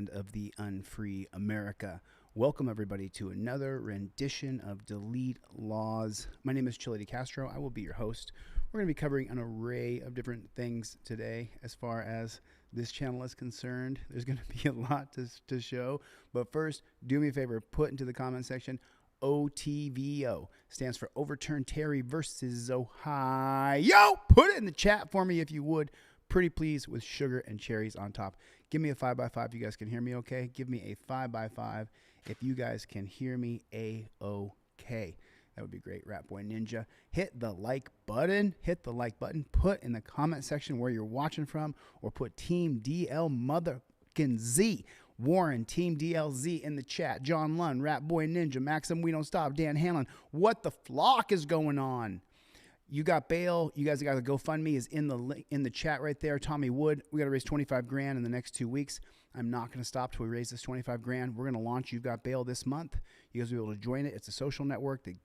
land of the unfree America. Welcome everybody to another rendition of Delete Lawz. My name is ChilleDeCastro. I will be your host. We're going to be covering an array of different things today as far as this channel is concerned. There's going to be a lot to show. But first, do me a favor, put into the comment section OTVO. Stands for Overturn Terry versus Ohio. Put it in the chat for me if you would. Pretty please, with sugar and cherries on top. Give me a 5x5 if you guys can hear me okay. Give me a 5x5 if you guys can hear me a-okay. That would be great. Rat Boy Ninja. Hit the like button. Hit the like button. Put in the comment section where you're watching from, or put Team DL motherfucking Z. Warren, Team DLZ in the chat. John Lund, Rat Boy Ninja, Maxim We Don't Stop, Dan Hanlon. What the flock is going on? You got bail. You guys got the GoFundMe is in the chat right there. Tommy Wood, we got to raise 25 grand in the next 2 weeks. I'm not going to stop till we raise this 25 grand. We're going to launch You've Got Bail this month. You guys will be able to join it. It's a social network that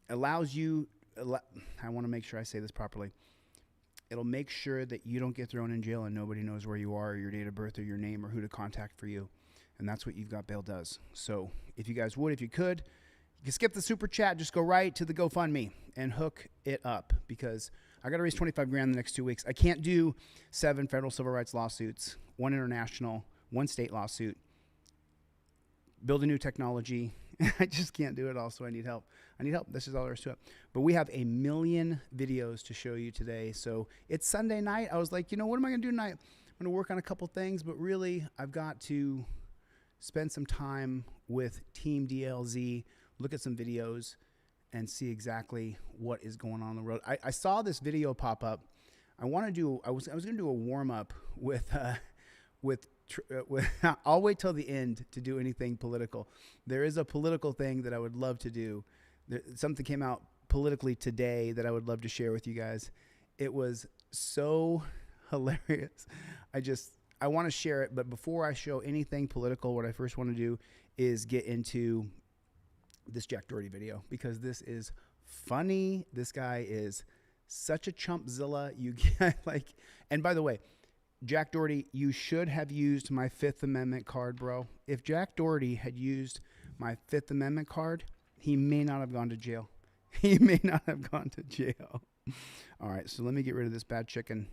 allows you, I want to make sure I say this properly. It'll make sure that you don't get thrown in jail and nobody knows where you are, or your date of birth, or your name, or who to contact for you. And that's what You've Got Bail does. So if you guys would, if you could, you can skip the super chat, just go right to the GoFundMe and hook it up, because I got to raise 25 grand in the next 2 weeks. I can't do 7 federal civil rights lawsuits, 1 international, 1 state lawsuit, build a new technology. I just can't do it all, so I need help. I need help. This is all there is to it. But we have a million videos to show you today. So it's Sunday night. I was like, you know, what am I going to do tonight? I'm going to work on a couple things, but really I've got to spend some time with Team DLZ, look at some videos, and see exactly what is going on the road. I saw this video pop up. I want to do. I was going to do a warm up with I'll wait till the end to do anything political. There is a political thing that I would love to do. Something came out politically today that I would love to share with you guys. It was so hilarious. I want to share it, but before I show anything political, what I first want to do is get into this Jack Doherty video, because this is funny. This guy is such a chumpzilla. You get like, and by the way, Jack Doherty, you should have used my 5th Amendment card, bro. If Jack Doherty had used my 5th Amendment card, he may not have gone to jail. He may not have gone to jail. All right, so let me get rid of this bad chicken.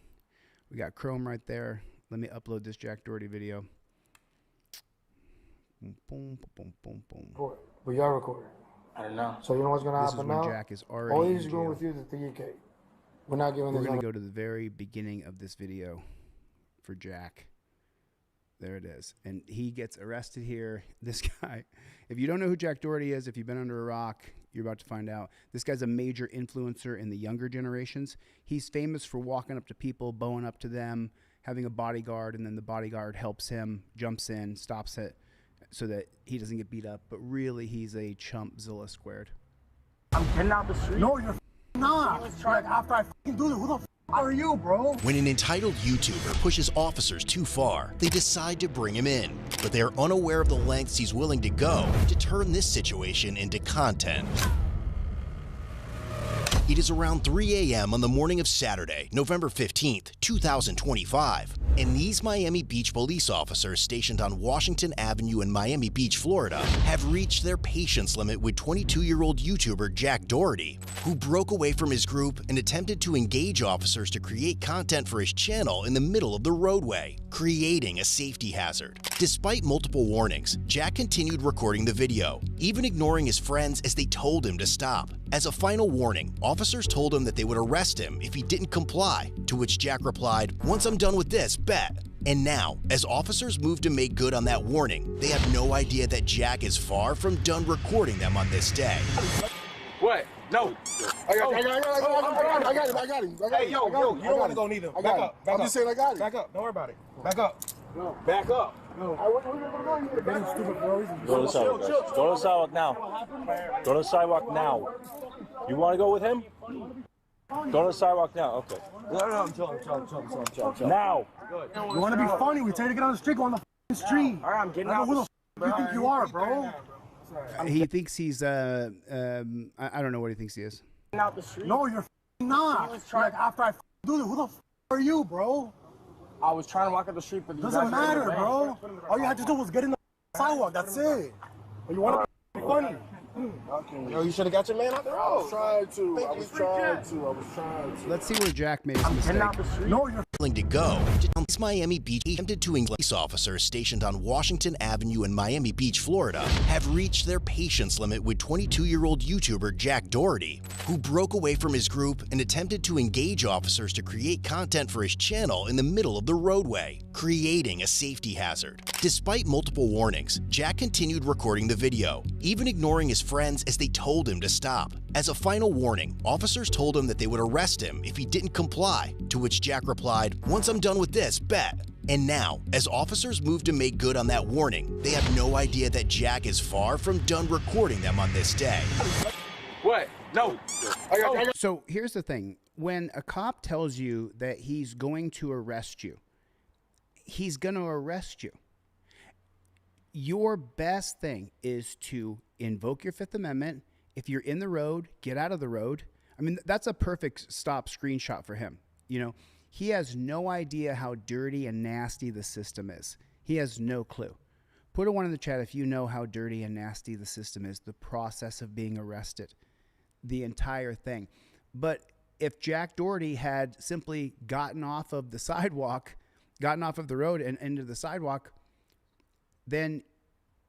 We got Chrome right there. Let me upload this Jack Doherty video. Boom, boom, boom, boom, boom. We are recording. I don't know. So you know what's going to happen now? This is when Jack is already all in he's going jail. with you is the 3K. We're not giving this. We're going to go to the very beginning of this video for Jack. There it is. And he gets arrested here. This guy, if you don't know who Jack Doherty is, if you've been under a rock, you're about to find out. This guy's a major influencer in the younger generations. He's famous for walking up to people, bowing up to them, having a bodyguard, and then the bodyguard helps him, jumps in, stops it, so that he doesn't get beat up. But really, he's a chumpzilla squared. I'm getting out the street. No, you're not. Like, after I do this, who the are you, bro? When an entitled YouTuber pushes officers too far, they decide to bring him in. But they're unaware of the lengths he's willing to go to turn this situation into content. It is around 3 a.m. on the morning of Saturday, November 15th, 2025. And these Miami Beach police officers stationed on Washington Avenue in Miami Beach, Florida, have reached their patience limit with 22-year-old YouTuber Jack Doherty, who broke away from his group and attempted to engage officers to create content for his channel in the middle of the roadway, creating a safety hazard. Despite multiple warnings, Jack continued recording the video, even ignoring his friends as they told him to stop. As a final warning, officers told him that they would arrest him if he didn't comply, to which Jack replied, "Once I'm done with this, bet." And now, as officers move to make good on that warning, they have no idea that Jack is far from done recording them on this day. What? No. I got him. Hey, yo, you don't want to go neither. Back up. I'm just saying I got him. Back up. Don't worry about it. Back up. No. Back up. No. Go to the sidewalk. Go to the sidewalk now. Go to the sidewalk now. You want to go with him? Go to the sidewalk now. Okay. No, I'm chill. Now. You want to be funny? We tell you to get on the street, go on the street. All right, I'm getting out. Who the you think you are, bro? He thinks he's, I don't know what he thinks he is. Out the street. No, you're not. Like, after I do this, who the are you, bro? I was trying to walk up the street, but doesn't matter, bro. All you had to do was get in the sidewalk. That's it. You want to be funny? Yo, you should have got your man out the road. I was trying to. Let's see where Jack made his mistake. No, you're Willing to go to Miami Beach, attempted to engage police officers stationed on Washington Avenue in Miami Beach, Florida, have reached their patience limit with 22-year-old YouTuber Jack Doherty, who broke away from his group and attempted to engage officers to create content for his channel in the middle of the roadway, creating a safety hazard. Despite multiple warnings, Jack continued recording the video, even ignoring his friends as they told him to stop. As a final warning, officers told him that they would arrest him if he didn't comply, to which Jack replied, "Once I'm done with this, bet." And now, as officers move to make good on that warning, they have no idea that Jack is far from done recording them on this day. What? No. So here's the thing. When a cop tells you that he's going to arrest you, he's going to arrest you. Your best thing is to invoke your Fifth Amendment. If you're in the road, get out of the road. I mean, that's a perfect stop screenshot for him. You know, he has no idea how dirty and nasty the system is. He has no clue. Put a 1 in the chat if you know how dirty and nasty the system is, the process of being arrested, the entire thing. But if Jack Doherty had simply gotten off of the sidewalk, gotten off of the road and into the sidewalk, then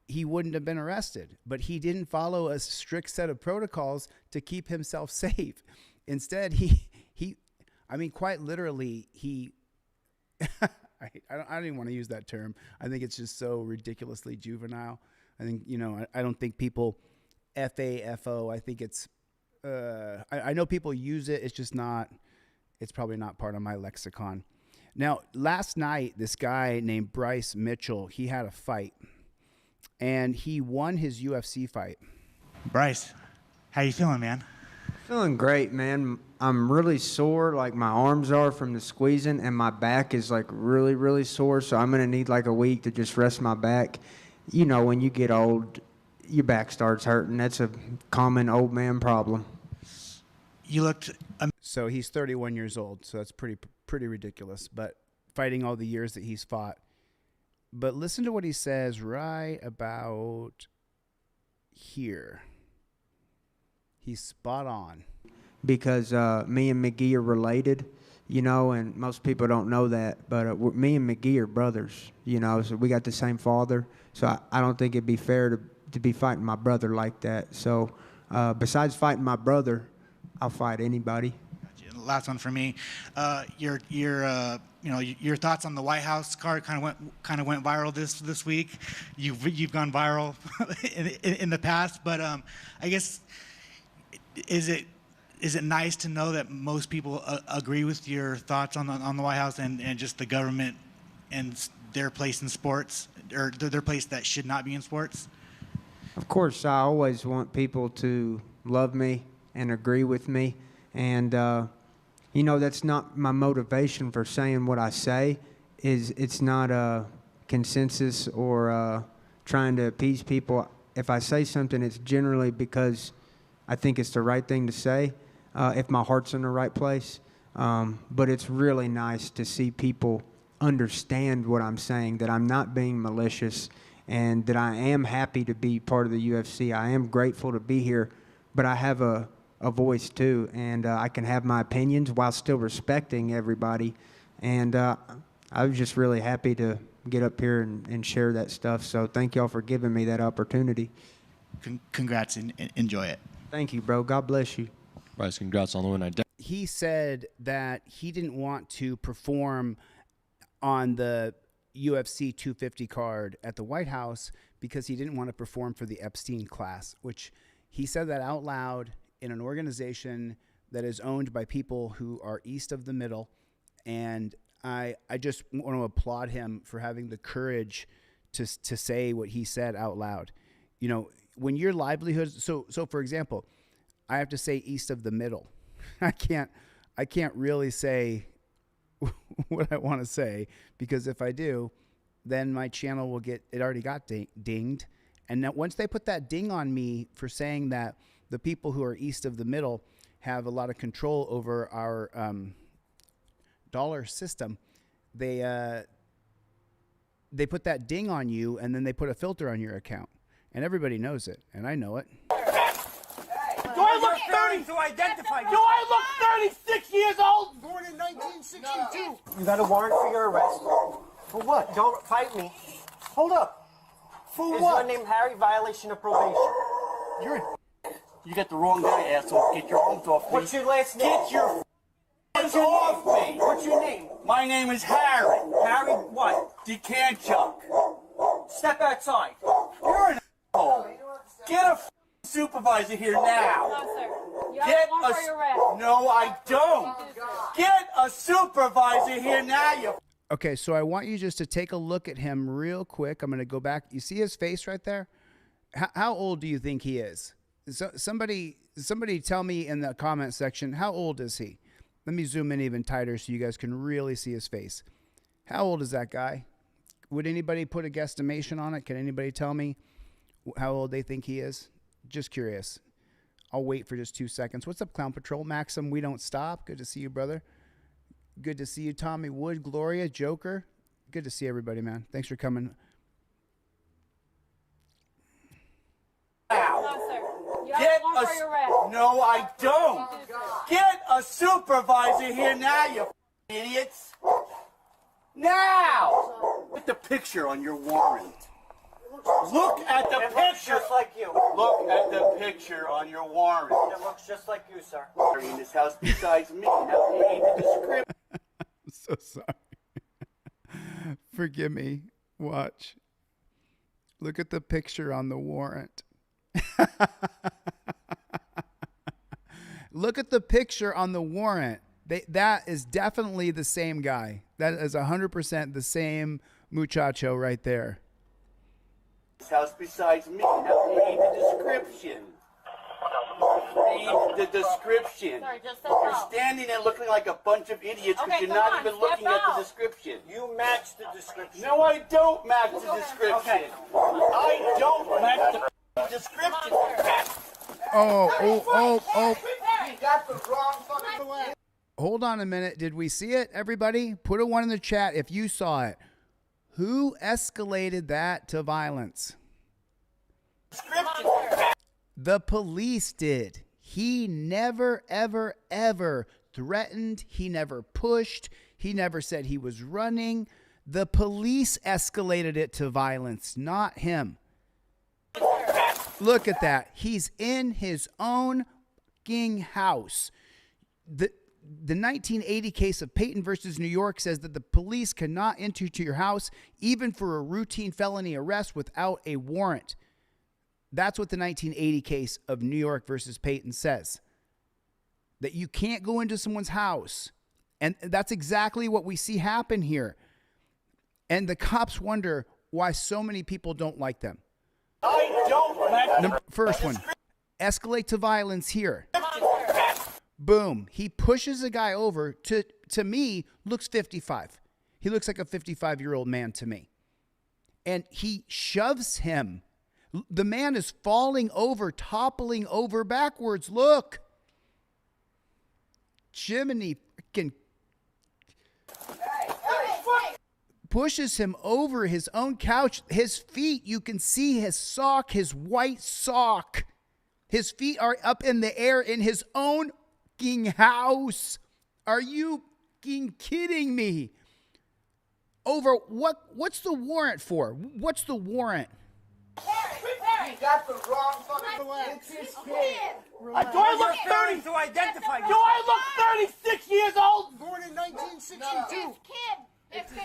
he wouldn't have been arrested. But he didn't follow a strict set of protocols to keep himself safe. Instead, I mean, quite literally, I don't even want to use that term. I think it's just so ridiculously juvenile. I think, you know, I don't think people FAFO. I think it's, I know people use it. It's just not, it's probably not part of my lexicon. Now, last night, this guy named Bryce Mitchell, he had a fight, and he won his UFC fight. Bryce, how you feeling, man? Feeling great, man. I'm really sore, like my arms are from the squeezing, and my back is like really, really sore, so I'm going to need like a week to just rest my back. You know, when you get old, your back starts hurting. That's a common old man problem. You looked... So he's 31 years old, so that's pretty ridiculous, but fighting all the years that he's fought. But listen to what he says right about here. He's spot on. Because me and McGee are related, you know, and most people don't know that, but me and McGee are brothers, you know, so we got the same father, so I don't think it'd be fair to be fighting my brother like that. So besides fighting my brother, I'll fight anybody. Last one for me. Your thoughts on the White House card kind of went viral this week. You've gone viral in the past, but I guess is it nice to know that most people agree with your thoughts on the White House and just the government and their place in sports, or their place that should not be in sports? Of course, I always want people to love me and agree with me, and you know, that's not my motivation for saying what I say. It's not a consensus or trying to appease people. If I say something, it's generally because I think it's the right thing to say, if my heart's in the right place. But it's really nice to see people understand what I'm saying, that I'm not being malicious, and that I am happy to be part of the UFC. I am grateful to be here, but I have a voice too, and I can have my opinions while still respecting everybody. And I was just really happy to get up here and share that stuff. So thank y'all for giving me that opportunity. Congrats and enjoy it. Thank you, bro. God bless you. Bryce, congrats on the win. He said that he didn't want to perform on the UFC 250 card at the White House because he didn't want to perform for the Epstein class, which he said that out loud in an organization that is owned by people who are east of the middle. And I just want to applaud him for having the courage to say what he said out loud. You know, when your livelihood, so for example, I have to say east of the middle. I can't really say what I want to say, because if I do, then my channel will get, it already got dinged. And now once they put that ding on me for saying that the people who are east of the middle have a lot of control over our dollar system, they they put that ding on you, and then they put a filter on your account. And everybody knows it, and I know it. Do I look 30 to identify you? Do I look 36 years old? Born in 1962. You got a warrant for your arrest. For what? Don't fight me. Hold up. For Is what? your name Harry? Violation of probation. You got the wrong guy, asshole. Get your hands off me. What's your last name? Get your hands off me. What's your name? My name is Harry. Harry what? DeCastro. Step outside. You're an asshole. Get a supervisor here now. No, sir. You have Get one for your arrest. No, I don't. Get a supervisor here now, you. Okay, so I want you just to take a look at him real quick. I'm going to go back. You see his face right there? How old do you think he is? So somebody tell me in the comment section, how old is he? Let me zoom in even tighter so you guys can really see his face. How old is that guy? Would anybody put a guesstimation on it? Can anybody tell me how old they think he is? Just curious. I'll wait for just 2 seconds. What's up, Clown Patrol? Maxim, we don't stop. Good to see you, brother. Good to see you, Tommy Wood, Gloria, Joker. Good to see everybody, man. Thanks for coming. No, sir. You have Get one for your arrest. No, I don't. Get a supervisor here now, you idiots. Now! Put the picture on your warrant. Look at the It looks picture. just like you. Look at the picture on your warrant. It looks just like you, sir. In this house besides me. Now read the description. I'm so sorry. Forgive me. Watch. Look at the picture on the warrant. Look at the picture on the warrant. That is definitely the same guy. That is 100% the same muchacho right there. This house besides me. Now read the description. Read the description. Sorry, just step You're out. standing there looking like a bunch of idiots because Okay, you're come not on, even step looking at out. the description. You match the description. No, I don't match the description. I don't match the description. Oh. You got the wrong fucking way. Hold on a minute. Did we see it, everybody? Put a 1 in the chat if you saw it. Who escalated that to violence? The police did. He never, ever, ever threatened. He never pushed. He never said he was running. The police escalated it to violence, not him. Look at that. He's in his own fucking house. The 1980 case of Payton versus New York says that the police cannot enter to your house even for a routine felony arrest without a warrant. That's what the 1980 case of New York versus Payton says. That you can't go into someone's house. And that's exactly what we see happen here. And the cops wonder why so many people don't like them. I don't match First one, escalate to violence here. Boom. He pushes a guy over to me, looks 55. He looks like a 55-year-old man to me. And he shoves him. The man is falling over, toppling over backwards. Look. Jiminy freaking pushes him over his own couch. His feet, you can see his sock, his white sock. His feet are up in the air in his own fucking house. Are you fucking kidding me? Over what's the warrant for? What's the warrant? You got the wrong fucking way. It's his kid. Do I look 30 to identify you? Do I look 36 years old? Born in 1962. It's kid.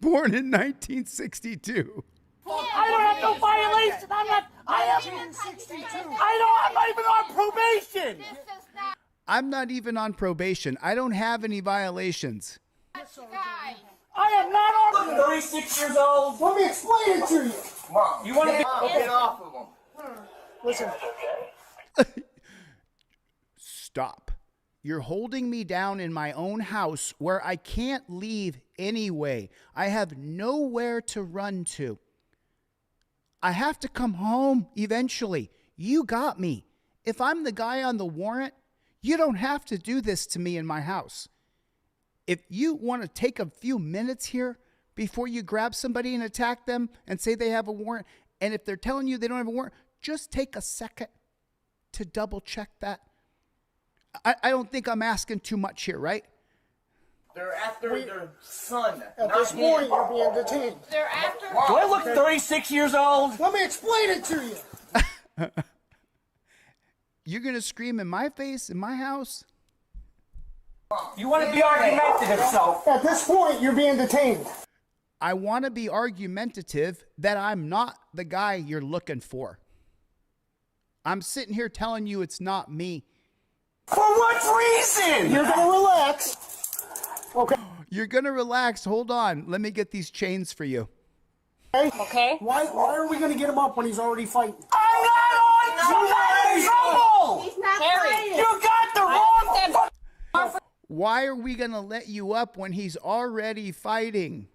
Born in 1962. I don't have no violation. I'm not even on probation. This is not I'm not even on probation. I don't have any violations. the guy. I am not on 36 years old. Let me explain it to you. Mom, You want to be get off of him. Listen. Stop. You're holding me down in my own house where I can't leave anyway. I have nowhere to run to. I have to come home eventually. You got me. If I'm the guy on the warrant, you don't have to do this to me in my house. If you want to take a few minutes here, before you grab somebody and attack them and say they have a warrant. And if they're telling you they don't have a warrant, just take a second to double check that. I don't think I'm asking too much here, right? They're after their son. At this point, you're being detained. They're after. Do I look 36 years old? Let me explain it to you. You're going to scream in my face, in my house? You want to be argumentative, so. At this point, you're being detained. I want to be argumentative that I'm not the guy you're looking for. I'm sitting here telling you it's not me. For what reason? You're going to relax. Okay. You're going to relax. Hold on. Let me get these chains for you. Okay. Why are we going to get him up when he's already fighting? I'm not on trouble! He's not fighting. You got the wrong... Why are we going to let you up when he's already fighting?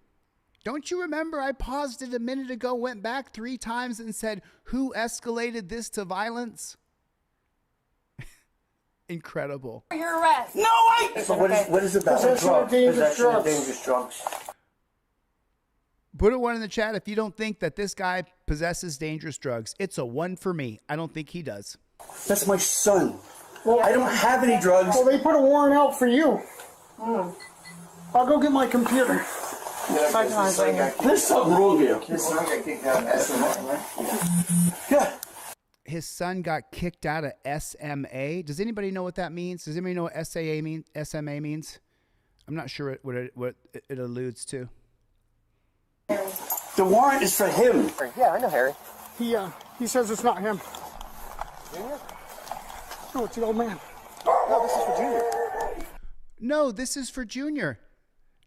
Don't you remember I paused it a minute ago, went back 3 times and said, who escalated this to violence? Incredible. Your arrest. No, I... So what is it about Possession of dangerous Possession of drugs. dangerous drugs. Put a 1 in the chat if you don't think that this guy possesses dangerous drugs. It's a 1 for me. I don't think he does. That's my son. Well, I don't have any drugs. Well, they put a warrant out for you. I'll go get my computer. There's something wrong here. Yeah. His son got kicked out of SMA. Does anybody know what that means? Does anybody know what SMA means? I'm not sure what it alludes to. The warrant is for him. Yeah, I know Harry. He says it's not him. Junior? No, it's the old man. No, this is for Junior. No, this is for Junior.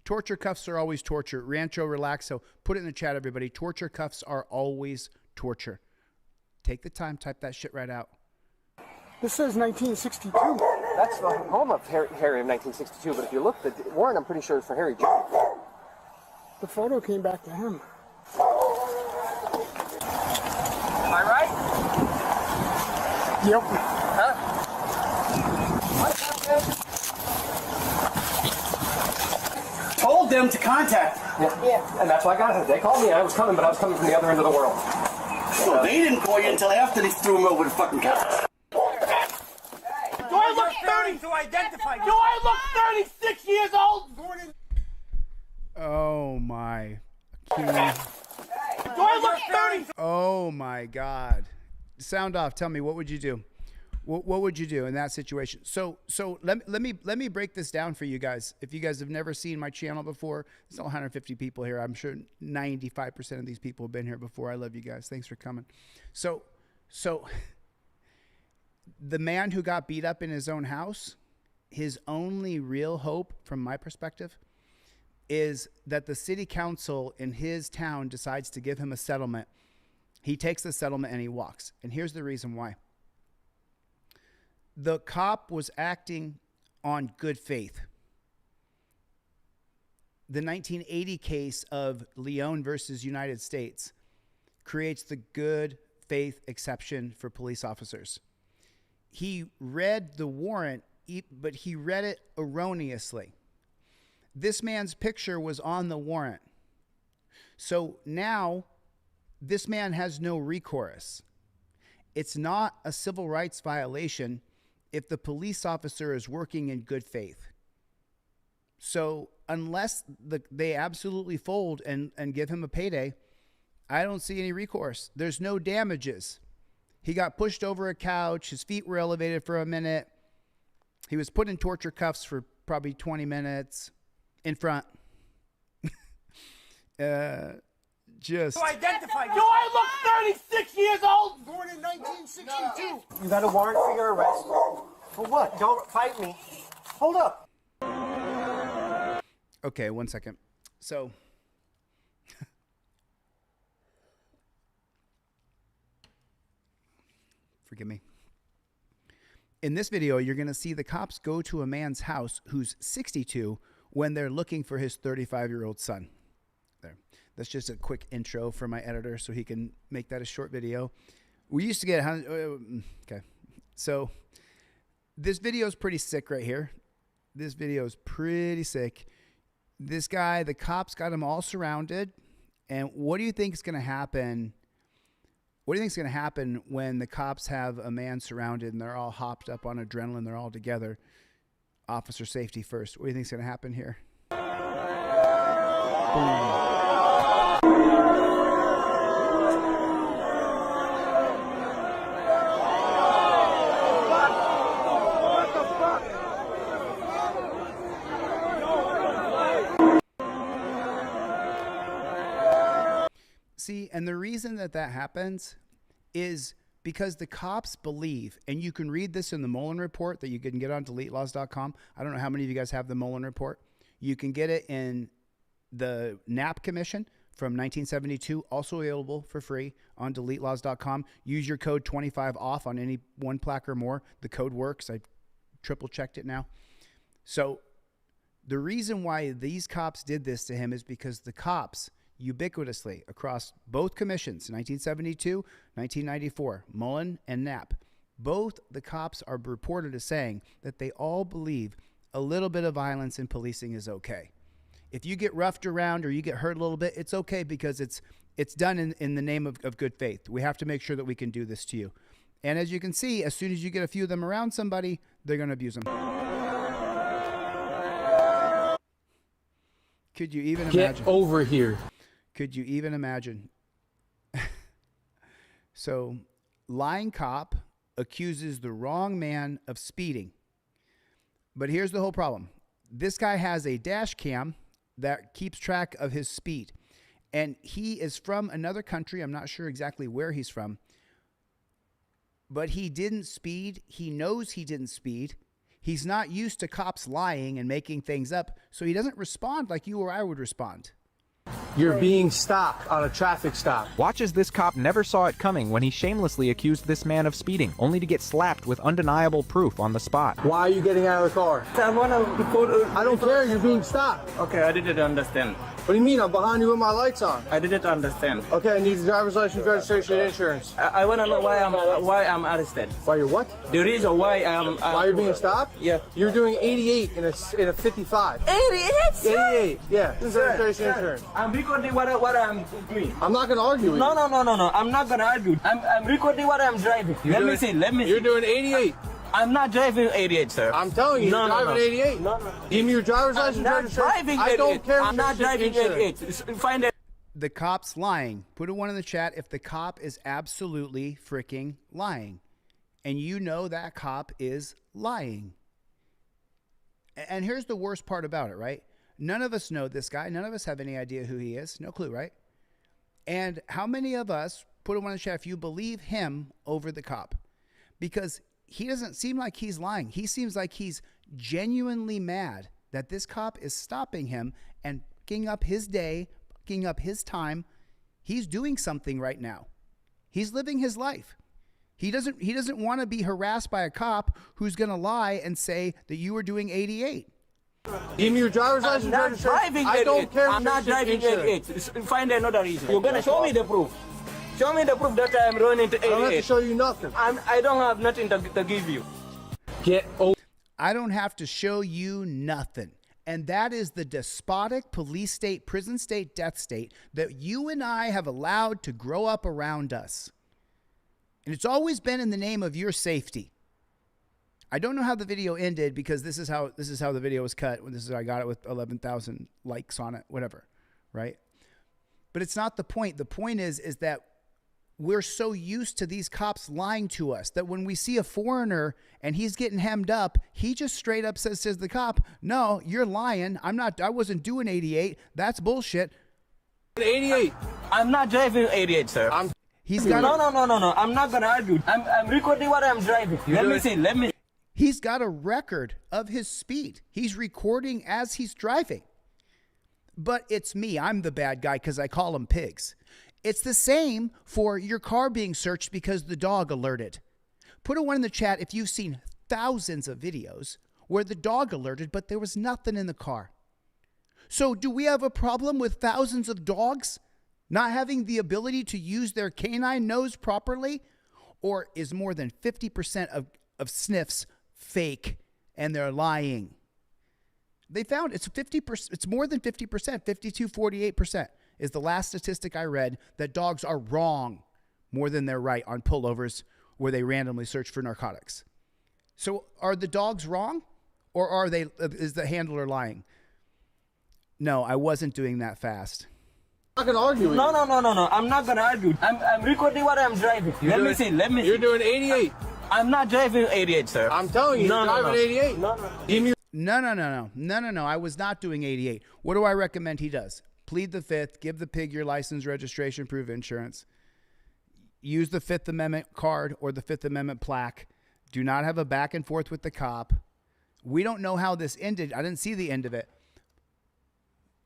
Torture cuffs are always torture. Rancho Relaxo. Put it in the chat, everybody. Torture cuffs are always torture. Take the time, type that shit right out. This says 1962. That's the home of Harry of 1962, but if you look, the warrant, I'm pretty sure is for Harry Jr. The photo came back to him. Am I right? Yep. Huh? Told them to contact. Yeah. And that's why I got it. They called me. I was coming, but I was coming from the other end of the world. So they didn't call you until after they threw him over the fucking couch. Do I look 30 to identify? Do I look 36 years old? Gordon. Oh my. Do I look 30? Oh my God. Sound off. Tell me, what would you do? What would you do in that situation? So let me break this down for you guys. If you guys have never seen my channel before, there's 150 people here. I'm sure 95% of these people have been here before. I love you guys. Thanks for coming. So the man who got beat up in his own house, his only real hope from my perspective is that the city council in his town decides to give him a settlement. He takes the settlement and he walks. And here's the reason why. The cop was acting on good faith. The 1980 case of Leon versus United States creates the good faith exception for police officers. He read the warrant, but he read it erroneously. This man's picture was on the warrant. So now this man has no recourse. It's not a civil rights violation if the police officer is working in good faith. So unless they absolutely fold and give him a payday, I don't see any recourse. There's no damages. He got pushed over a couch. His feet were elevated for a minute. He was put in torture cuffs for probably 20 minutes in front. Just To identify. Do I look 36 years old? Born in 1962. You got a warrant for your arrest. For what? Don't fight me. Hold up. okay, 1 second. So forgive me. In this video, you're going to see the cops go to a man's house who's 62 when they're looking for his 35-year-old son. There. That's just a quick intro for my editor so he can make that a short video. We used to get... okay. So this video is pretty sick right here. This video is pretty sick. This guy, the cops got him all surrounded. And what do you think is going to happen? What do you think is going to happen when the cops have a man surrounded and they're all hopped up on adrenaline? They're all together. Officer safety first. What do you think is going to happen here? Boom. See, and the reason that happens is because the cops believe, and you can read this in the Mullen report that you can get on DeleteLawz.com. I don't know how many of you guys have the Mullen report. You can get it in the Knapp Commission from 1972, also available for free on DeleteLawz.com. Use your code 25 off on any one plaque or more. The code works. I triple checked it now. So the reason why these cops did this to him is because the cops ubiquitously across both commissions, 1972, 1994, Mullen and Knapp, both the cops are reported as saying that they all believe a little bit of violence in policing is okay. If you get roughed around or you get hurt a little bit, it's okay because it's done in the name of good faith. We have to make sure that we can do this to you. And as you can see, as soon as you get a few of them around somebody, they're going to abuse them. Could you even imagine? Get over here. Could you even imagine? So, lying cop accuses the wrong man of speeding. But here's the whole problem. This guy has a dash cam that keeps track of his speed. And he is from another country. I'm not sure exactly where he's from. But he didn't speed. He knows he didn't speed. He's not used to cops lying and making things up. So he doesn't respond like you or I would respond. You're being stopped on a traffic stop. Watch as this cop never saw it coming when he shamelessly accused this man of speeding, only to get slapped with undeniable proof on the spot. Why are you getting out of the car? I want to report. I don't care. You're being stopped. Okay, I didn't understand. What do you mean? I'm behind you with my lights on. I didn't understand. Okay, I need the driver's license, registration, and insurance. I want to know why I'm arrested. Why you're what? The reason why I'm... why you're being stopped? Yeah. You're doing 88 in a 55. 88? 88, yeah. Registration, insurance. I'm recording what I'm doing. I'm not going to argue with you. No. I'm not going to argue. I'm recording what I'm driving. Let me see. You're doing 88. I'm not driving 88, sir. I'm telling you, you're driving 88. No. Give me your driver's license, registration. I don't care. I'm not driving 88. Find it. The cop's lying. Put a 1 in the chat if the cop is absolutely freaking lying. And you know that cop is lying. And here's the worst part about it, right? None of us know this guy. None of us have any idea who he is. No clue, right? And how many of us, put a 1 in the chat if you believe him over the cop? Because he doesn't seem like he's lying. He seems like he's genuinely mad that this cop is stopping him and fucking up his day, fucking up his time. He's doing something right now. He's living his life. He doesn't want to be harassed by a cop who's going to lie and say that you were doing 88. Give me your driver's license, registration. I don't care. I'm not driving 88. Find another reason. You're going to show me the proof. Show me the proof that I am running to 88. I don't have to show you nothing. I don't have nothing to give you. Get over. I don't have to show you nothing. And that is the despotic police state, prison state, death state that you and I have allowed to grow up around us. And it's always been in the name of your safety. I don't know how the video ended because this is how the video was cut. I got it with 11,000 likes on it, whatever, right? But it's not the point. The point is that we're so used to these cops lying to us that when we see a foreigner and he's getting hemmed up, he just straight up says to the cop, "No, you're lying. I wasn't doing 88. That's bullshit." 88. I'm not driving 88, sir. No. I'm not gonna argue. I'm recording what I'm driving. Let me. He's got a record of his speed. He's recording as he's driving. But it's me. I'm the bad guy because I call them pigs. It's the same for your car being searched because the dog alerted. Put a 1 in the chat if you've seen thousands of videos where the dog alerted, but there was nothing in the car. So do we have a problem with thousands of dogs not having the ability to use their canine nose properly? Or is more than 50% of sniffs fake and they're lying? They found it's 50%. It's more than 50%. 48% is the last statistic I read that dogs are wrong more than they're right on pullovers where they randomly search for narcotics. So are the dogs wrong, or is the handler lying? No, I wasn't doing that fast. I'm not gonna argue with you. No. I'm not gonna argue. I'm recording what I'm driving. Let me see. You're doing 88. I'm not driving 88, sir. I'm telling you, you're driving 88. No. I was not doing 88. What do I recommend he does? Plead the fifth. Give the pig your license, registration, proof of insurance. Use the Fifth Amendment card or the Fifth Amendment plaque. Do not have a back and forth with the cop. We don't know how this ended. I didn't see the end of it.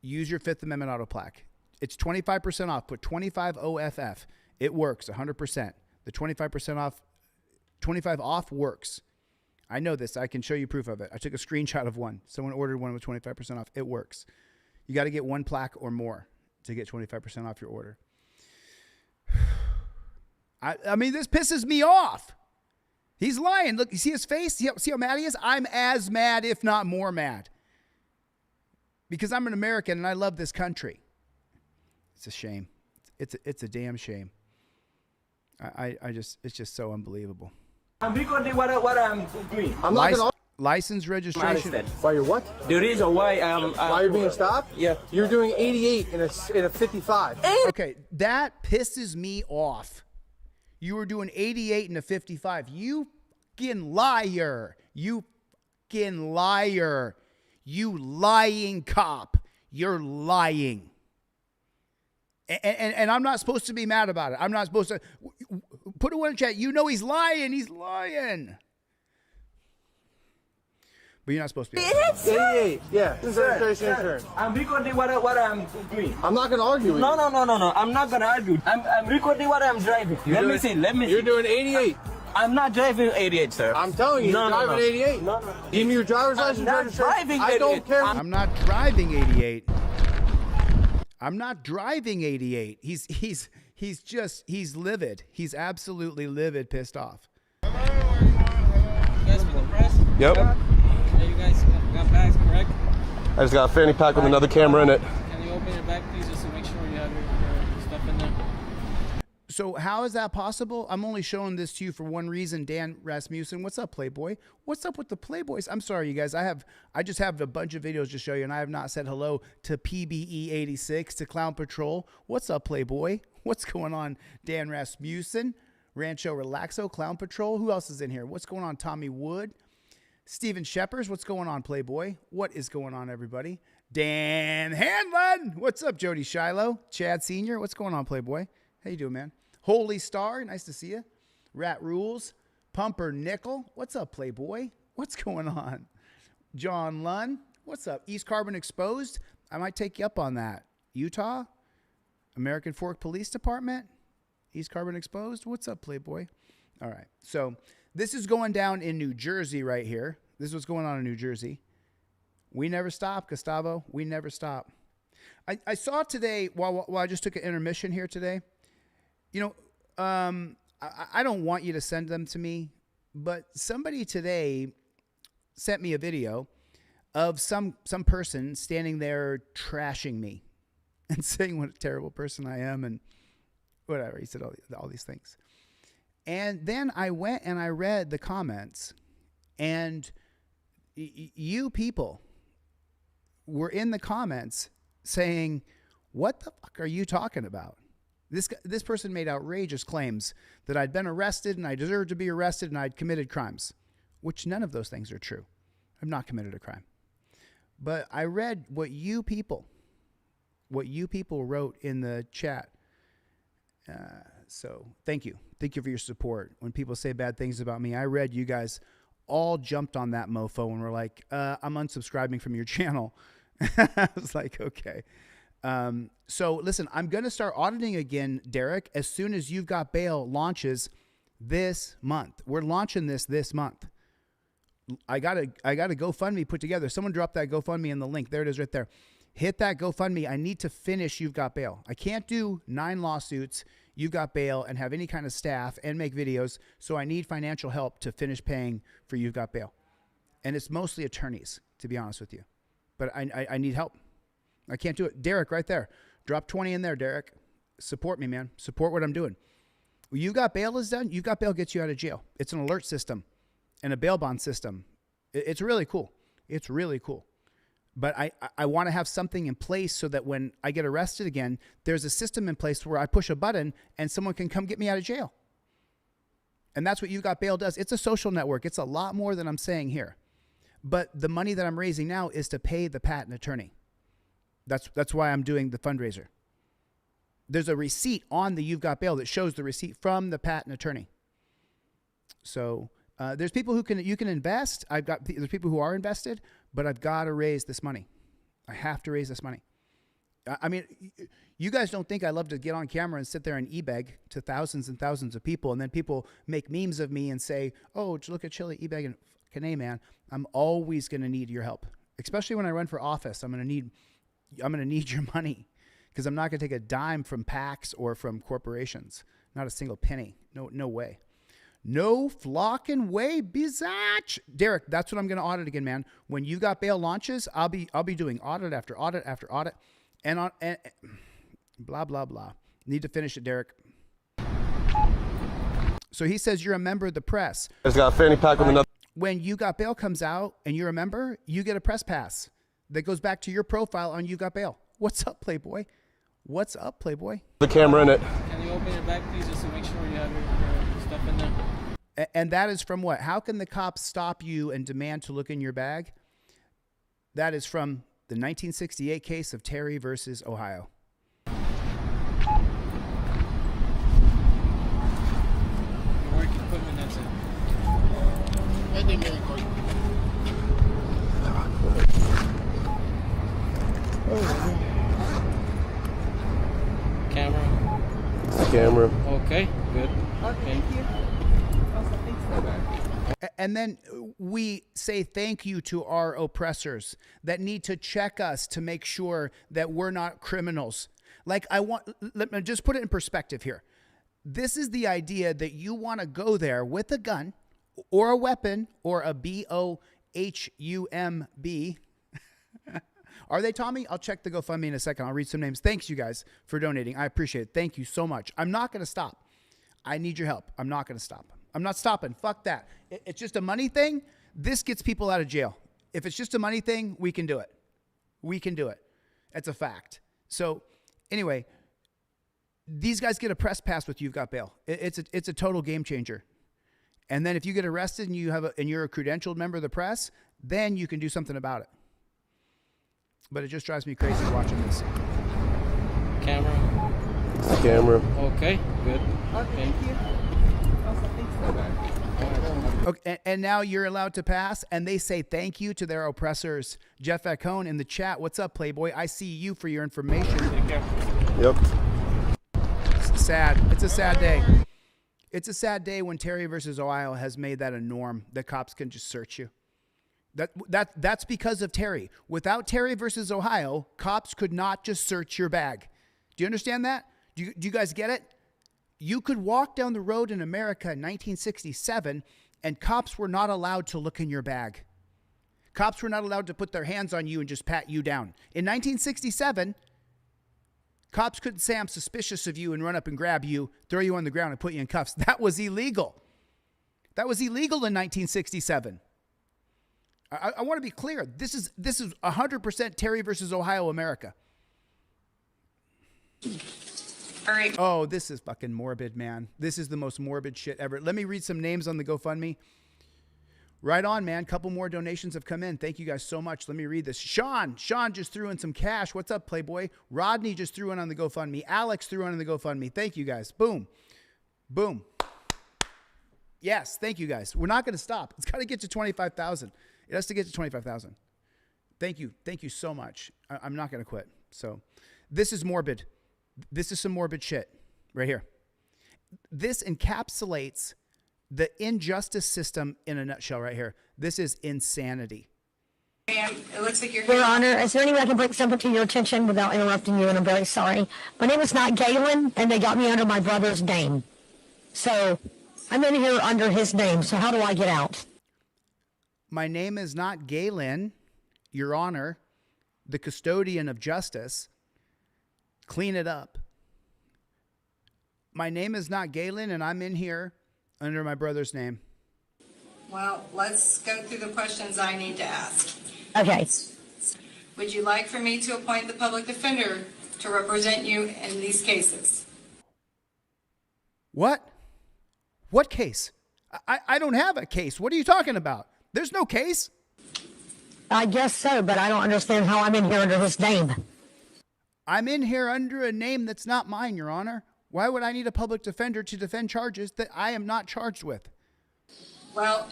Use your Fifth Amendment auto plaque. It's 25% off. Put 25 OFF. It works 100%. The 25% off, 25 off works. I know this. I can show you proof of it. I took a screenshot of one. Someone ordered one with 25% off. It works. You got to get one plaque or more to get 25% off your order. I mean, this pisses me off. He's lying. Look, you see his face? See how mad he is? I'm as mad, if not more mad. Because I'm an American and I love this country. It's a shame. It's a damn shame. It's just so unbelievable. I'm recording what I'm doing. I'm not gonna. License, registration. Why you're what? The reason why why you're being stopped? Yeah. You're doing 88 in a 55. Okay, that pisses me off. You were doing 88 and a 55. You fucking liar. You fucking liar. You lying cop. You're lying. And I'm not supposed to be mad about it. I'm not supposed to. Put it in chat. You know he's lying. He's lying. But you're not supposed to be. 88. Yeah. Insurance. I'm recording what I'm doing. I'm not gonna argue with you. No. I'm not gonna argue. I'm recording what I'm driving. Let me see. You're doing 88. I'm not driving 88, sir. I'm telling you, you're driving 88. No. Give me your driver's license. I'm not driving 88. I don't care. I'm not driving 88. I'm not driving 88. He's livid. He's absolutely livid, pissed off. You guys for the press? Yep. Yeah, you guys got bags, correct? I just got a fanny pack with another camera in it. Can you open your bag, please, just to make sure you have your stuff in there? So how is that possible? I'm only showing this to you for one reason. Dan Rasmussen, what's up, Playboy? What's up with the Playboys? I'm sorry, you guys. I just have a bunch of videos to show you, and I have not said hello to PBE86, to Clown Patrol. What's up, Playboy? What's going on, Dan Rasmussen? Rancho Relaxo, Clown Patrol. Who else is in here? What's going on, Tommy Wood? Steven Sheppers, what's going on, Playboy? What is going on, everybody? Dan Hanlon, what's up, Jody Shiloh? Chad Sr., what's going on, Playboy? How you doing, man? Holy Star, nice to see you. Rat Rules, Pumper Nickel, what's up, Playboy? What's going on? John Lunn, what's up? East Carbon Exposed, I might take you up on that. Utah, American Fork Police Department, East Carbon Exposed, what's up, Playboy? All right, so this is going down in New Jersey right here. This is what's going on in New Jersey. We never stop, Gustavo. We never stop. I saw today, while I just took an intermission here today, you know, I don't want you to send them to me, but somebody today sent me a video of some person standing there trashing me and saying what a terrible person I am and whatever. He said all these things. And then I went and I read the comments, and you people were in the comments saying, what the fuck are you talking about? This person made outrageous claims that I'd been arrested and I deserved to be arrested and I'd committed crimes, which none of those things are true. I've not committed a crime. But I read what you people wrote in the chat. So thank you. Thank you for your support. When people say bad things about me, I read you guys all jumped on that mofo and were like, I'm unsubscribing from your channel. I was like, okay. So listen, I'm going to start auditing again, Derek, as soon as You've Got Bail launches this month. We're launching this month. I got a GoFundMe put together. Someone dropped that GoFundMe in the link. There it is right there. Hit that GoFundMe. I need to finish You've Got Bail. I can't do 9 lawsuits, You've Got Bail, and have any kind of staff and make videos. So I need financial help to finish paying for You've Got Bail. And it's mostly attorneys, to be honest with you. but I need help. I can't do it. Derek, right there. Drop 20 in there, Derek. Support me, man. Support what I'm doing. You Got Bail is done. You Got Bail gets you out of jail. It's an alert system and a bail bond system. It's really cool. It's really cool. But I want to have something in place so that when I get arrested again, there's a system in place where I push a button and someone can come get me out of jail. And that's what You Got Bail does. It's a social network. It's a lot more than I'm saying here. But the money that I'm raising now is to pay the patent attorney. That's why I'm doing the fundraiser. There's a receipt on the You've Got Bail that shows the receipt from the patent attorney. So there's people who you can invest. There's people who are invested, but I've got to raise this money. I have to raise this money. I mean, you guys don't think I love to get on camera and sit there and e-beg to thousands and thousands of people, and then people make memes of me and say, "Oh, look at Chille e-begging." Fucking A, man. I'm always going to need your help, especially when I run for office. I'm going to need your money because I'm not going to take a dime from PACs or from corporations. Not a single penny. No way. No flocking way, biatch. Derek, that's what I'm going to audit again, man. When You Got Bail launches, I'll be doing audit after audit after audit, and blah blah blah. Need to finish it, Derek. So he says you're a member of the press. It's got a fanny pack with another. When You Got Bail comes out and you're a member, you get a press pass that goes back to your profile on You Got Bail. What's up, Playboy? What's up, Playboy? The camera in it. Can you open it back, please, just to make sure you have your stuff in there? And that is from what? How can the cops stop you and demand to look in your bag? That is from the 1968 case of Terry versus Ohio. Your work equipment, that's it. Camera. Okay, good. Thank you. And then we say thank you to our oppressors that need to check us to make sure that we're not criminals. Like let me just put it in perspective here. This is the idea that you want to go there with a gun or a weapon or a BOHUMB. Are they, Tommy? I'll check the GoFundMe in a second. I'll read some names. Thanks, you guys, for donating. I appreciate it. Thank you so much. I'm not going to stop. I need your help. I'm not going to stop. I'm not stopping. Fuck that. It's just a money thing. This gets people out of jail. If it's just a money thing, we can do it. We can do it. It's a fact. So anyway, these guys get a press pass with You've Got Bail. It's a total game changer. And then if you get arrested and you're a credentialed member of the press, then you can do something about it. But it just drives me crazy watching this. Camera. Okay, good. Thank you. Okay, and now you're allowed to pass, and they say thank you to their oppressors. Jeff Acone in the chat. What's up, Playboy? I see you for your information. Yep. It's sad. It's a sad day. It's a sad day when Terry versus Ohio has made that a norm. The cops can just search you. That's because of Terry. Without Terry versus Ohio, cops could not just search your bag. Do you understand that? Do you guys get it? You could walk down the road in America in 1967 and cops were not allowed to look in your bag. Cops were not allowed to put their hands on you and just pat you down. In 1967, cops couldn't say I'm suspicious of you and run up and grab you, throw you on the ground and put you in cuffs. That was illegal. That was illegal in 1967. I want to be clear. This is 100% Terry versus Ohio America. All right. Oh, this is fucking morbid, man. This is the most morbid shit ever. Let me read some names on the GoFundMe. Right on, man. Couple more donations have come in. Thank you guys so much. Let me read this. Sean just threw in some cash. What's up, Playboy? Rodney just threw in on the GoFundMe. Alex threw in on the GoFundMe. Thank you guys. Boom. Boom. Yes, thank you guys. We're not going to stop. It's got to get to 25,000. It has to get to 25,000. Thank you. Thank you so much. I'm not going to quit. So this is morbid. This is some morbid shit right here. This encapsulates the injustice system in a nutshell right here. This is insanity. Ma'am, it looks like you're here. Your Honor, is there any way I can bring something to your attention without interrupting you? And I'm very sorry. My name is not Galen, and they got me under my brother's name. So I'm in here under his name. So how do I get out? My name is not Galen, Your Honor, the custodian of justice, clean it up. My name is not Galen, and I'm in here under my brother's name. Well, let's go through the questions I need to ask. Okay. Would you like for me to appoint the public defender to represent you in these cases? What? What case? I don't have a case. What are you talking about? There's no case. I guess so, but I don't understand how I'm in here under his name. I'm in here under a name that's not mine, Your Honor. Why would I need a public defender to defend charges that I am not charged with? Well,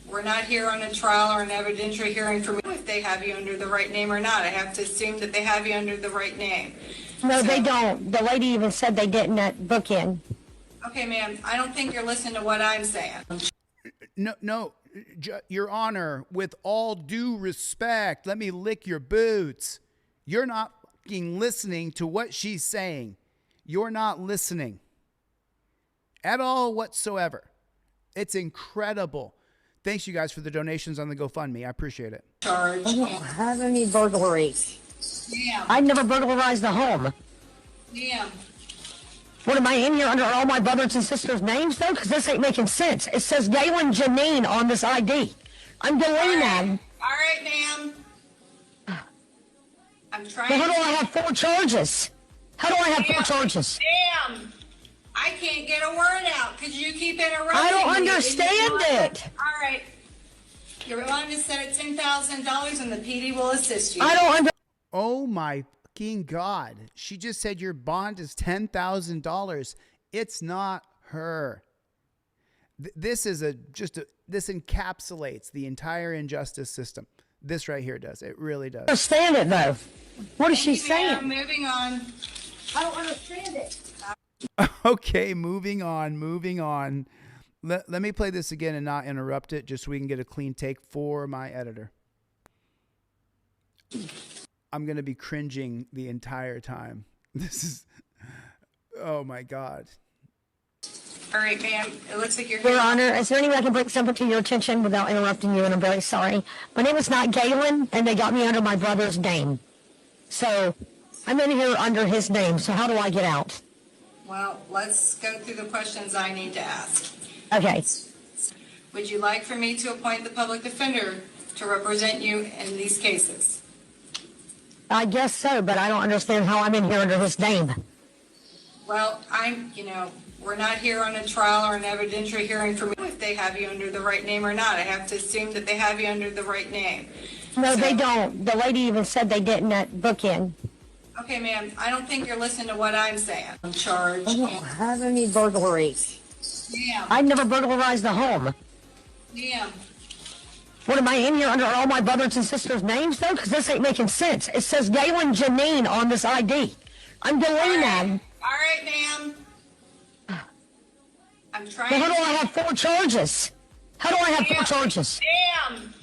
we're not here on a trial or an evidentiary hearing for me if they have you under the right name or not. I have to assume that they have you under the right name. No, they don't. The lady even said they didn't at bookend. Okay, ma'am, I don't think you're listening to what I'm saying. No, Your Honor, with all due respect, let me lick your boots. You're not fucking listening to what she's saying. You're not listening at all whatsoever. It's incredible. Thanks, you guys, for the donations on the GoFundMe. I appreciate it. I don't have any burglaries. Ma'am. I never burglarized the home. Ma'am. What, am I in here under all my brothers and sisters' names, though? Because this ain't making sense. It says Galen Janine on this ID. I'm deleting that. All right, ma'am. I'm trying. Well, how do I have 4 charges? How do I have 4 charges? Damn. I can't get a word out because you keep interrupting I don't me. understand it. All right. You're willing to set at $10,000 and the PD will assist you. I don't understand. Oh my fucking God. She just said your bond is $10,000. It's not her. This is this encapsulates the entire injustice system. This right here does. It really does. I understand it, though. What is she saying? Moving on. I don't understand it. Okay, moving on. Let me play this again and not interrupt it, just so we can get a clean take for my editor. I'm going to be cringing the entire time. This is, oh my God. All right, ma'am. It looks like you're Your Honor, is there any way I can bring something to your attention without interrupting you? And I'm very sorry. My name is not Galen, and they got me under my brother's name. So I'm in here under his name. So how do I get out? Well, let's go through the questions I need to ask. Okay. Would you like for me to appoint the public defender to represent you in these cases? I guess so, but I don't understand how I'm in here under his name. Well, we're not here on a trial or an evidentiary hearing for me if they have you under the right name or not. I have to assume that they have you under the right name. No, they don't. The lady even said they didn't at bookend. Okay, ma'am, I don't think you're listening to what I'm saying. I'm charged. I don't have any burglaries. Ma'am. I never burglarized the home. Ma'am. What, am I in here under all my brothers and sisters' names, though? Because this ain't making sense. It says Galen Janine on this ID. I'm deleting that. All right, ma'am. I'm trying. Well, how do I have 4 charges? How do I have 4 charges? Damn.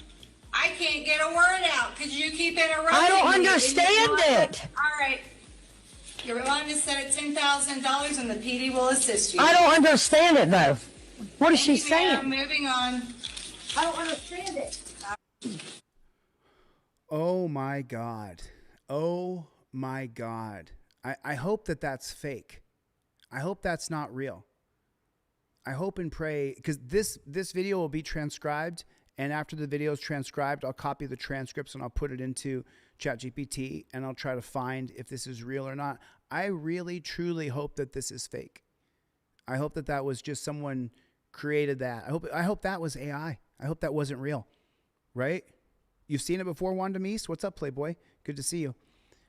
I can't get a word out because you keep interrupting I don't me. understand it. All right. You're willing to set at $10,000 and the PD will assist you. I don't understand it, though. What is she Ma'am. saying? Moving on. I don't understand it. Oh my God. Oh my God. I hope that that's fake. I hope that's not real. I hope and pray, because this video will be transcribed, and after the video is transcribed, I'll copy the transcripts and I'll put it into ChatGPT, and I'll try to find if this is real or not. I really, truly hope that this is fake. I hope that that was just someone created that. I hope that was AI. I hope that wasn't real, right? You've seen it before, Wanda Meese. What's up, Playboy? Good to see you.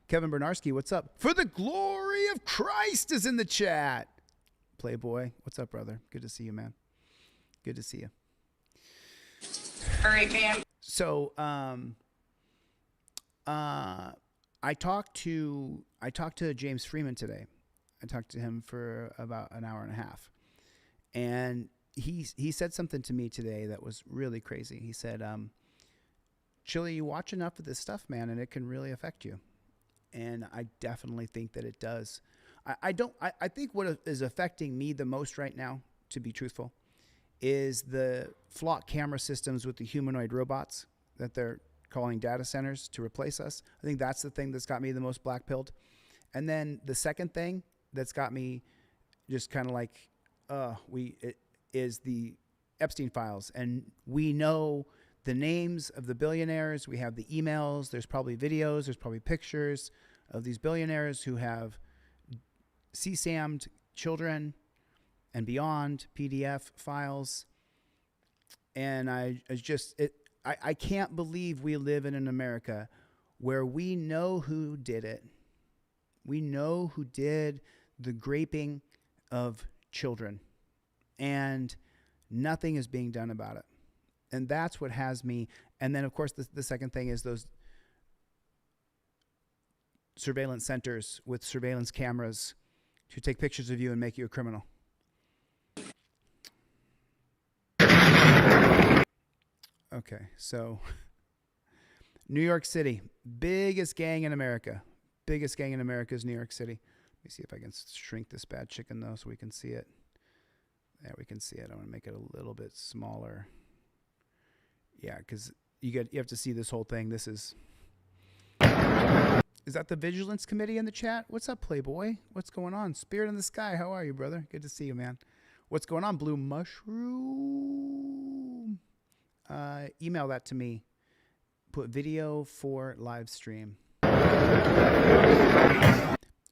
Kevin Bernarski, what's up? For the glory of Christ is in the chat. Playboy, what's up, brother? Good to see you, man. Good to see you. All right, ma'am. So, I talked to James Freeman today. I talked to him for about an hour and a half, and he said something to me today that was really crazy. He said, Chille, you watch enough of this stuff, man, and it can really affect you. And I definitely think that it does. I think what is affecting me the most right now, to be truthful, is the flock camera systems with the humanoid robots that they're calling data centers to replace us. I think that's the thing that's got me the most black-pilled. And then the second thing that's got me just kind of like, is the Epstein files. And we know the names of the billionaires. We have the emails. There's probably videos. There's probably pictures of these billionaires who have CSAM'd children and beyond, PDF files. And I can't believe we live in an America where we know who did it. We know who did the raping of children, and nothing is being done about it. And that's what has me. And then, of course, the second thing is those surveillance centers with surveillance cameras to take pictures of you and make you a criminal. Okay, so New York City, biggest gang in America. Biggest gang in America is New York City. Let me see if I can shrink this bad chicken, though, so we can see it. There, we can see it. I want to make it a little bit smaller. Yeah, because you have to see this whole thing. This is that the Vigilance Committee in the chat? What's up, Playboy? What's going on? Spirit in the Sky, how are you, brother? Good to see you, man. What's going on, Blue Mushroom? Email that to me. Put video for live stream.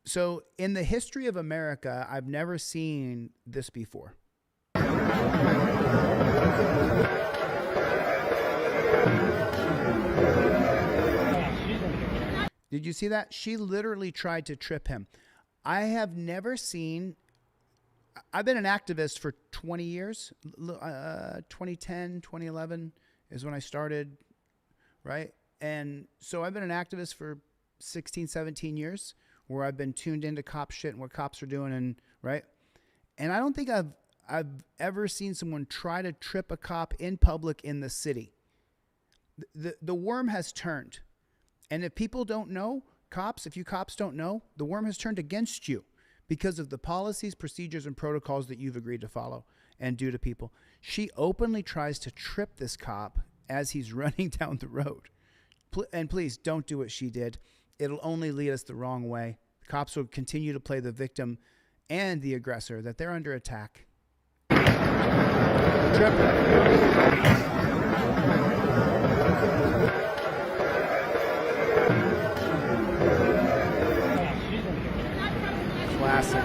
So in the history of America, I've never seen this before. Did you see that? She literally tried to trip him. I have never seen... I've been an activist for 20 years. 2010, 2011 is when I started, right? And so I've been an activist for 16, 17 years, where I've been tuned into cop shit and what cops are doing, and right? And I don't think I've ever seen someone try to trip a cop in public in the city. The worm has turned. And if people don't know, if you cops don't know, the worm has turned against you because of the policies, procedures, and protocols that you've agreed to follow and do to people. She openly tries to trip this cop as he's running down the road. And please don't do what she did. It'll only lead us the wrong way. The cops will continue to play the victim and the aggressor, that they're under attack. Trip. Classic.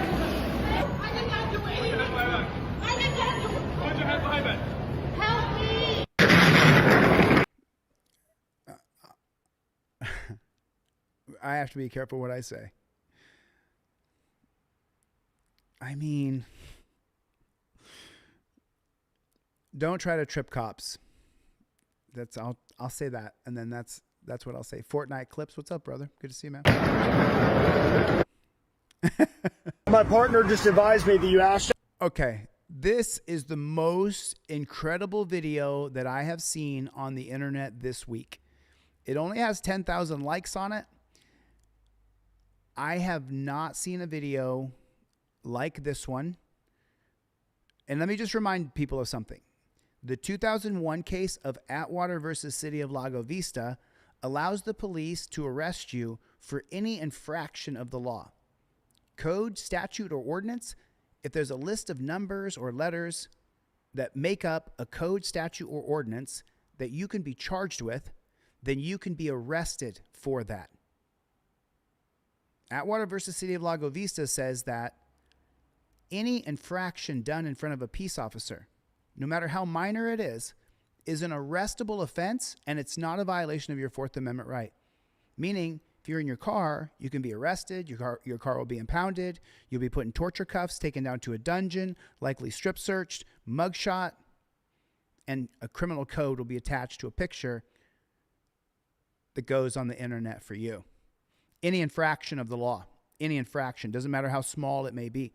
Help me! I have to be careful what I say. I mean, don't try to trip cops. I'll say that, and then that's what I'll say. Fortnite Clips, what's up, brother? Good to see you, man. My partner just advised me that you asked. Okay, this is the most incredible video that I have seen on the internet this week. It only has 10,000 likes on it. I have not seen a video like this one. And let me just remind people of something. The 2001 case of Atwater versus City of Lago Vista allows the police to arrest you for any infraction of the law. Code, statute, or ordinance, if there's a list of numbers or letters that make up a code, statute, or ordinance that you can be charged with, then you can be arrested for that. Atwater versus City of Lago Vista says that any infraction done in front of a peace officer, no matter how minor it is an arrestable offense, and it's not a violation of your Fourth Amendment right. Meaning, if you're in your car, you can be arrested, your car will be impounded, you'll be put in torture cuffs, taken down to a dungeon, likely strip searched, mugshot, and a criminal code will be attached to a picture that goes on the internet for you. Any infraction of the law, any infraction, doesn't matter how small it may be.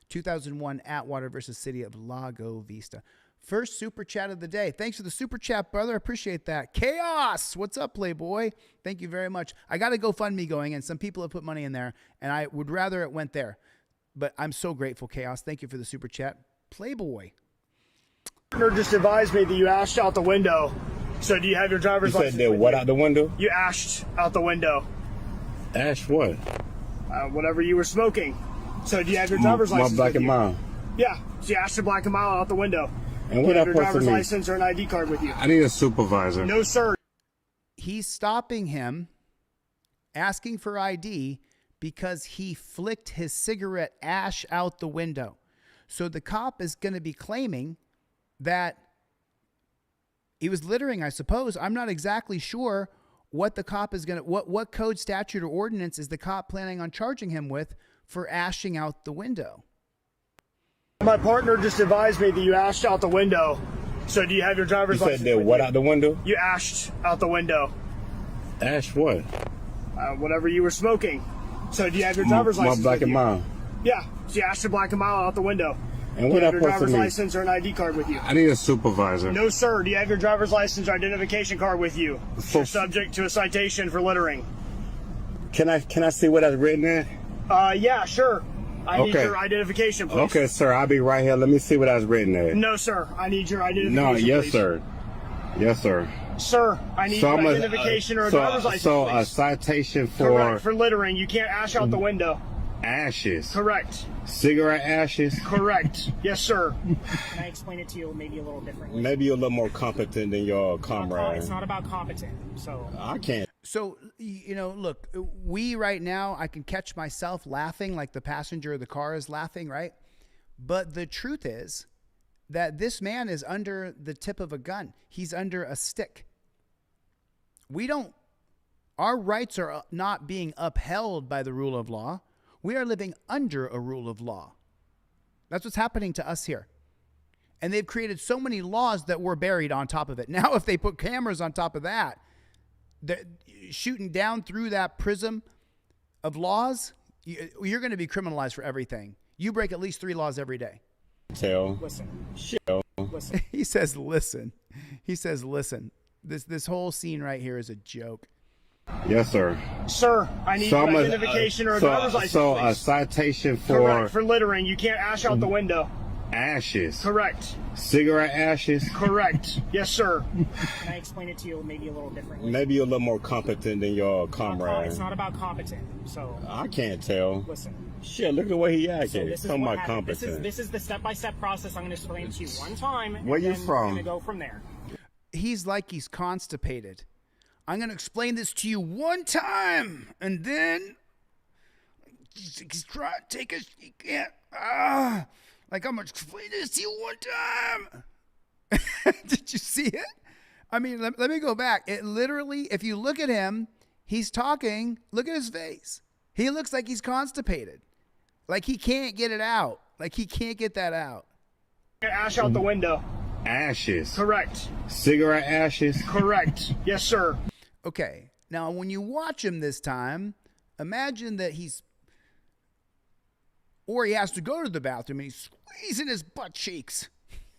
2001 Atwater versus City of Lago Vista. First super chat of the day. Thanks for the super chat, brother. Appreciate that. Chaos. What's up, Playboy? Thank you very much. I got a GoFundMe going, and some people have put money in there, and I would rather it went there. But I'm so grateful, Chaos. Thank you for the super chat. Playboy. Partner just advised me that you asked out the window So do you have your driver's license? You said what out the window? You ashed out the window. Ash what? Whatever you were smoking. So do you have your driver's license? My black and mild. Yeah. So you ashed a black and mild out the window. And do what you have I your driver's license or an ID card with you? I need a supervisor. No, sir. He's stopping him, asking for ID because he flicked his cigarette ash out the window. So the cop is going to be claiming that he was littering, I suppose. I'm not exactly sure what the cop is going to, what code, statute, or ordinance is the cop planning on charging him with for ashing out the window. My partner just advised me that you ashed out the window. So do you have your driver's license? You said what out the window? You ashed out the window. Ash what? Whatever you were smoking. So do you have your driver's license? My black and mild. Yeah. So you ashed a black and mild out the window. And do what you I have your driver's license or an ID card with you? I need a supervisor. No, sir. Do you have your driver's license or identification card with you? You're subject to a citation for littering. Can I see what that's written in? Yeah, sure. I need your identification, please. Okay, sir. I'll be right here. Let me see what that's written in. No, sir. I need your identification. No, yes, please. sir. Yes, sir. Sir, I need your identification or a driver's license, So please. a citation for... Correct, for littering. You can't ash out the window. Ashes. Correct. Cigarette ashes. Correct. Yes, sir. Can I explain it to you maybe a little differently? Maybe you're a little more competent than your comrade. It's not about competent, so... I can't. So, you know, look, we right now, I can catch myself laughing like the passenger of the car is laughing, right? But the truth is that this man is under the tip of a gun. He's under a stick. Our rights are not being upheld by the rule of law. We are living under a rule of law. That's what's happening to us here. And they've created so many laws that we're buried on top of it. Now, if they put cameras on top of that, shooting down through that prism of laws, you're going to be criminalized for everything. You break at least 3 laws every day. Listen. Listen. He says, listen. He says, listen. This whole scene right here is a joke. Yes, sir. Sir, I need your identification or a driver's license, So please. a citation for... Correct, for littering. You can't ash out the window. Ashes. Correct. Cigarette ashes. Correct. Yes, sir. Can I explain it to you maybe a little differently? Maybe you're a little more competent than your comrade. It's not about competent, so... I can't tell. Listen. Shit, look at the way he acted. So this is Talking what about happened. competent. This is the step-by-step process I'm going to explain to you one time. Where you from? from? I'm going to go from there. He's like he's constipated. I'm going to explain this to you one time, and then he's trying to take us. He can't. Like I'm going to explain this to you one time. Did you see it? I mean, let me go back. It literally, if you look at him, he's talking. Look at his face. He looks like he's constipated. Like he can't get it out. Like he can't get that out. Ash out the window. Ashes. Correct. Cigarette ashes. Correct. Yes, sir. Okay. Now, when you watch him this time, imagine that he has to go to the bathroom and he's squeezing his butt cheeks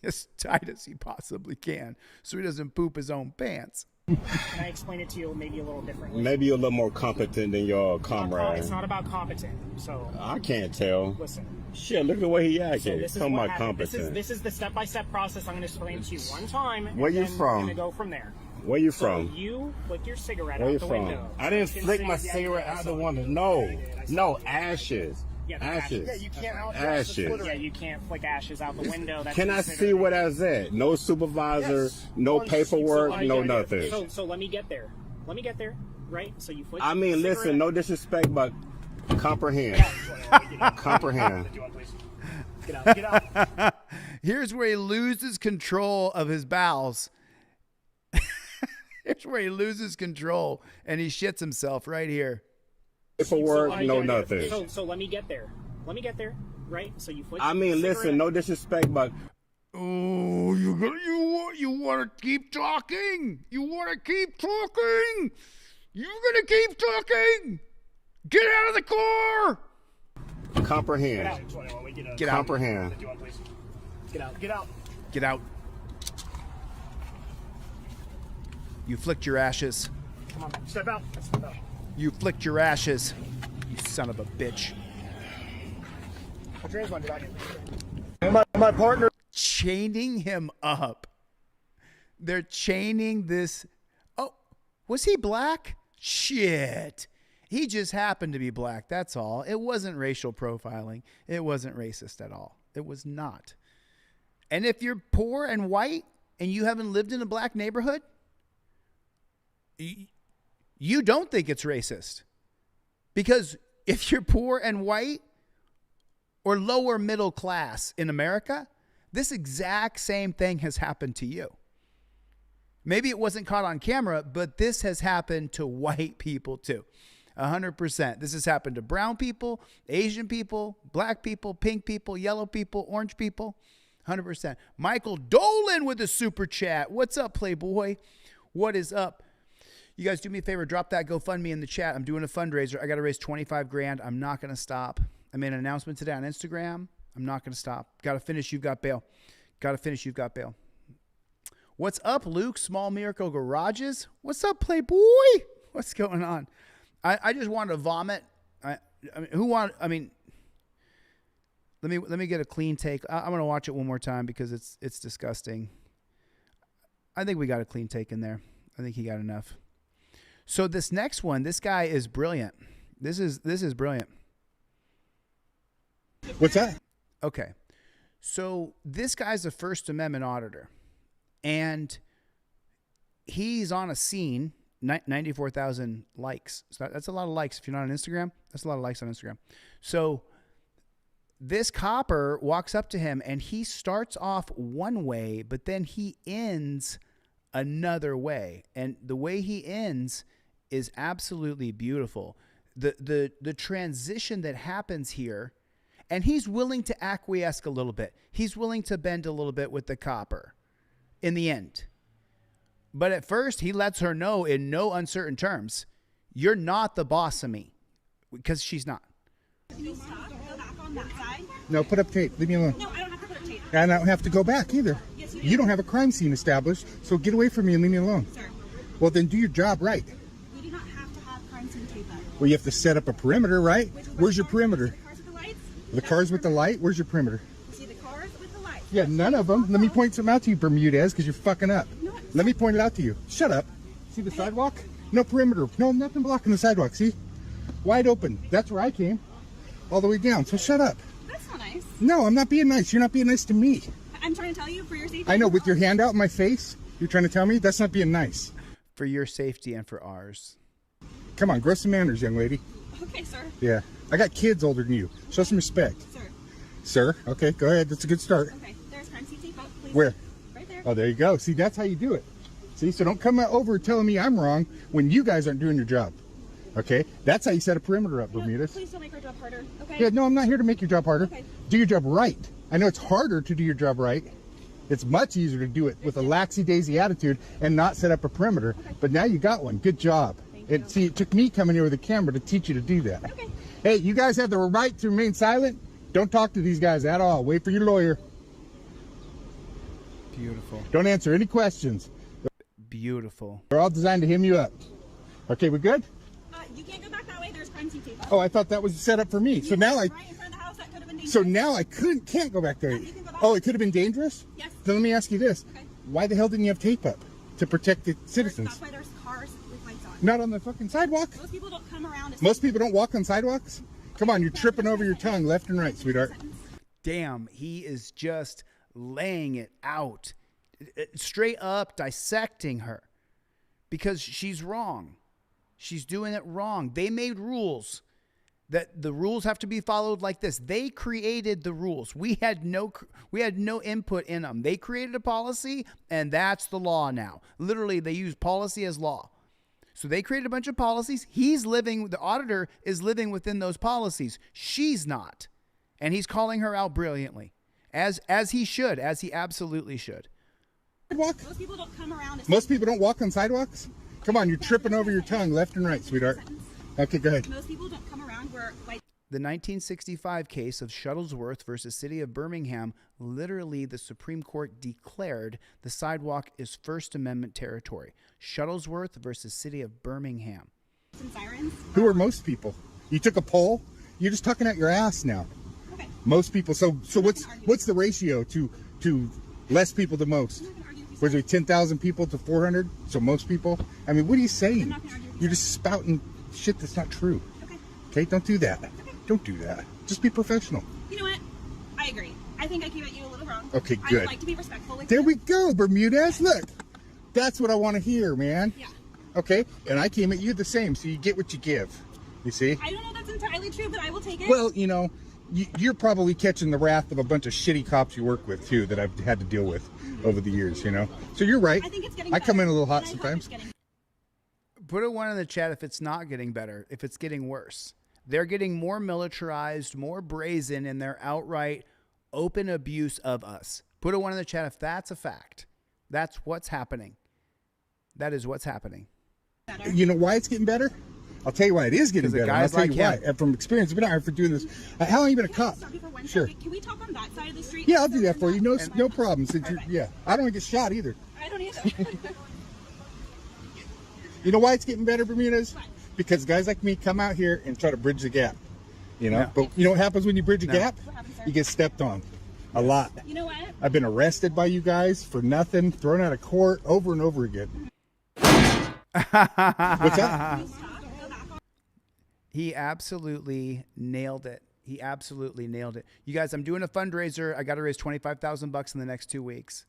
as tight as he possibly can so he doesn't poop his own pants. Can I explain it to you maybe a little differently? Maybe you're a little more competent than your comrade. It's not about competent, so... I can't tell. Listen. Shit, look at the way he acted. So this is Talking what about happened. competent. This is the step-by-step process I'm going to explain to you one time. Where you from? I'm going to go from there. Where you So from? you flick your cigarette Where out you the from? window. I didn't flick my cigarette out the window. No, ashes. Yeah, ashes. Yeah, you can't ashes. Yeah, you can't flick ashes out the window. That's Can I see what that's at? No supervisor, no paperwork, no nothing. So let me get there. Let me get there, right? So you flick. I mean, the listen, cigarette. no disrespect, but comprehend. Comprehend. Get out. Get out. Here's where he loses control of his bowels. Here's where he loses control and he shits himself right here. Paperwork, no nothing. So let me get there. Let me get there, right? So you flick. I mean, listen, no disrespect, but. Oh, you want to keep talking? You want to keep talking? You're gonna keep talking? Get out of the car! Comprehend. Get out. Comprehend. Get out. Get out. Get out. You flicked your ashes. Come on, step out. Step out. You flicked your ashes. You son of a bitch. My partner chaining him up. They're chaining this. Oh, was he black? Shit. He just happened to be black. That's all. It wasn't racial profiling. It wasn't racist at all. It was not. And if you're poor and white and you haven't lived in a black neighborhood, you don't think it's racist. Because if you're poor and white or lower middle class in America, this exact same thing has happened to you. Maybe it wasn't caught on camera, but this has happened to white people too. 100%. This has happened to brown people, Asian people, black people, pink people, yellow people, orange people. 100%. Michael Dolan with a super chat. What's up, Playboy? What is up? You guys do me a favor. Drop that GoFundMe in the chat. I'm doing a fundraiser. I got to raise 25 grand. I'm not going to stop. I made an announcement today on Instagram. I'm not going to stop. Got to finish. You've got bail. Got to finish. You've got bail. What's up, Luke? Small Miracle Garages. What's up, Playboy? What's going on? I just wanted to vomit. Let me get a clean take. I'm gonna watch it one more time because it's disgusting. I think we got a clean take in there. I think he got enough. So this next one, this guy is brilliant. This is brilliant. What's that? Okay. So this guy's a First Amendment auditor, and he's on a scene. 94,000 likes. So that's a lot of likes. If you're not on Instagram, that's a lot of likes on Instagram. So this copper walks up to him and he starts off one way, but then he ends another way. And the way he ends is absolutely beautiful. The transition that happens here, and he's willing to acquiesce a little bit. He's willing to bend a little bit with the copper in the end. But at first, he lets her know in no uncertain terms, you're not the boss of me, because she's not. Can you stop? Go back on that side? No, put up tape. Leave me alone. No, I don't have to put up tape. And I don't have to go back either. Yes, you don't have a crime scene established, so get away from me and leave me alone. Sir. Well, then do your job right. We do not have to have crime scene tape up. Well, you have to set up a perimeter, right? Where's your perimeter? The cars with the lights? The cars with the light? Where's your perimeter? You see the cars with the lights? Yeah, none of them. Let me point some out to you, Bermudez, because you're fucking up. Let me point it out to you. Shut up. See the sidewalk? No perimeter. No, nothing blocking the sidewalk. See? Wide open. That's where I came. All the way down. So shut up. That's not nice. No, I'm not being nice. You're not being nice to me. I'm trying to tell you for your safety. I know. With your hand out in my face, you're trying to tell me? That's not being nice. For your safety and for ours. Come on. Grow some manners, young lady. Okay, sir. Yeah. I got kids older than you. Show some respect. Sir. Sir? Okay, go ahead. That's a good start. Okay. There's crime scene tape up, please. Where? Right there. Oh, there you go. See, that's how you do it. See, so don't come over telling me I'm wrong when you guys aren't doing your job. Okay? That's how you set a perimeter up, Bermudez. Please don't make our job harder, okay? Yeah, no, I'm not here to make your job harder. Okay. Do your job right. I know it's harder to do your job right. It's much easier to do it with a laxy-daisy attitude and not set up a perimeter. Okay. But now you got one. Good job. And see, it took me coming here with a camera to teach you to do that. Okay. Hey, you guys have the right to remain silent. Don't talk to these guys at all. Wait for your lawyer. Beautiful. Don't answer any questions. Beautiful. They're all designed to hem you up. Okay, we good? You can't go back that way. There's crime scene tape up. Oh, I thought that was set up for me. So now I. Right in front of the house. That could have been dangerous. So now I can't go back there. Yes, you can go back. Oh, it could have been dangerous? Yes. Then let me ask you this. Okay. Why the hell didn't you have tape up? To protect the citizens. That's why there's cars with lights on. Not on the fucking sidewalk. Most people don't come around. Most people don't walk on sidewalks? Come on, you're tripping over your tongue left and right, sweetheart. Damn, he is just laying it out. Straight up dissecting her. Because she's wrong. She's doing it wrong. They made rules. That the rules have to be followed like this. They created the rules. We had no input in them. They created a policy, and that's the law now. Literally, they use policy as law. So they created a bunch of policies. The auditor is living within those policies. She's not. And he's calling her out brilliantly. As he should, as he absolutely should. Most people don't come around. Most people don't walk on sidewalks? Come on, you're tripping over your tongue left and right, sweetheart. Okay, go ahead. Most people don't come around where like the 1965 case of Shuttlesworth versus City of Birmingham, literally the Supreme Court declared the sidewalk is First Amendment territory. Shuttlesworth versus City of Birmingham. Sirens? Who are most people? You took a poll? You're just talking out your ass now. Okay. Most people. So what's the ratio to less people to most? I'm not going to argue with Was it 10,000 people to 400? So most people? I mean, what are you saying? You're just spouting shit that's not true. Okay, don't do that. Don't do that. Just be professional. You know what? I agree. I think I came at you a little wrong. Okay, I good. would like to be respectful with There you. we go, Bermudez. Look, that's what I want to hear, man. Yeah. Okay, and I came at you the same, so you get what you give. You see? I don't know if that's entirely true, but I will take it. Well, you know, you're probably catching the wrath of a bunch of shitty cops you work with, too, that I've had to deal with over the years, you know? So you're right. I think it's getting I come in better, a little hot and I hope sometimes. it's getting- Put a 1 in the chat if it's not getting better, if it's getting worse. They're getting more militarized, more brazen in their outright open abuse of us. Put a 1 in the chat if that's a fact. That's what's happening. That is what's happening. You know why it's getting better? I'll tell you why it is getting better. Guys I'll tell like you why. him. From experience, I've been out here for doing this. How long have you been a cop? Sure. Can we talk on that side of the street? Yeah, I'll do that for you. No problem. Since yeah, I don't want to get shot either. I don't either. You know why it's getting better, Bermudez? Because guys like me come out here and try to bridge the gap. You know, but you know what happens when you bridge a gap? You get stepped on a lot. You know what? I've been arrested by you guys for nothing, thrown out of court over and over again. What's that? He absolutely nailed it. He absolutely nailed it. You guys, I'm doing a fundraiser. I got to raise $25,000 in the next 2 weeks.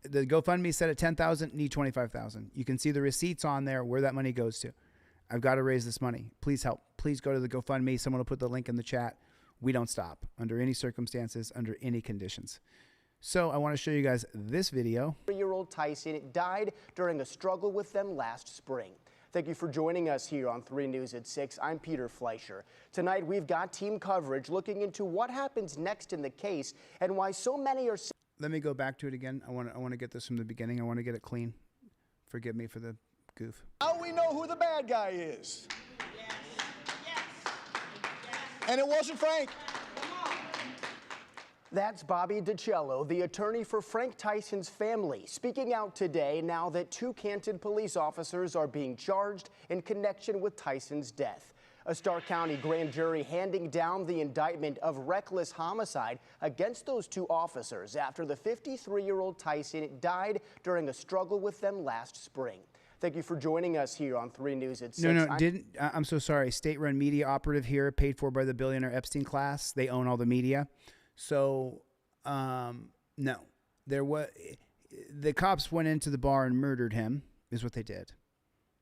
The GoFundMe set at 10,000, need 25,000. You can see the receipts on there where that money goes to. I've got to raise this money. Please help. Please go to the GoFundMe. Someone will put the link in the chat. We don't stop under any circumstances, under any conditions. So I want to show you guys this video. 3-year-old Tyson died during a struggle with them last spring. Thank you for joining us here on 3 News at 6. I'm Peter Fleischer. Tonight we've got team coverage looking into what happens next in the case and why so many are... Let me go back to it again. I want to get this from the beginning. I want to get it clean. Forgive me for the goof. Now we know who the bad guy is. And it wasn't Frank. That's Bobby DiCello, the attorney for Frank Tyson's family, speaking out today now that 2 Canton police officers are being charged in connection with Tyson's death. A Stark County grand jury handing down the indictment of reckless homicide against those 2 officers after the 53-year-old Tyson died during a struggle with them last spring. Thank you for joining us here on 3 News at 6. I'm so sorry. State-run media operative here, paid for by the billionaire Epstein class. They own all the media. So, no. The cops went into the bar and murdered him, is what they did.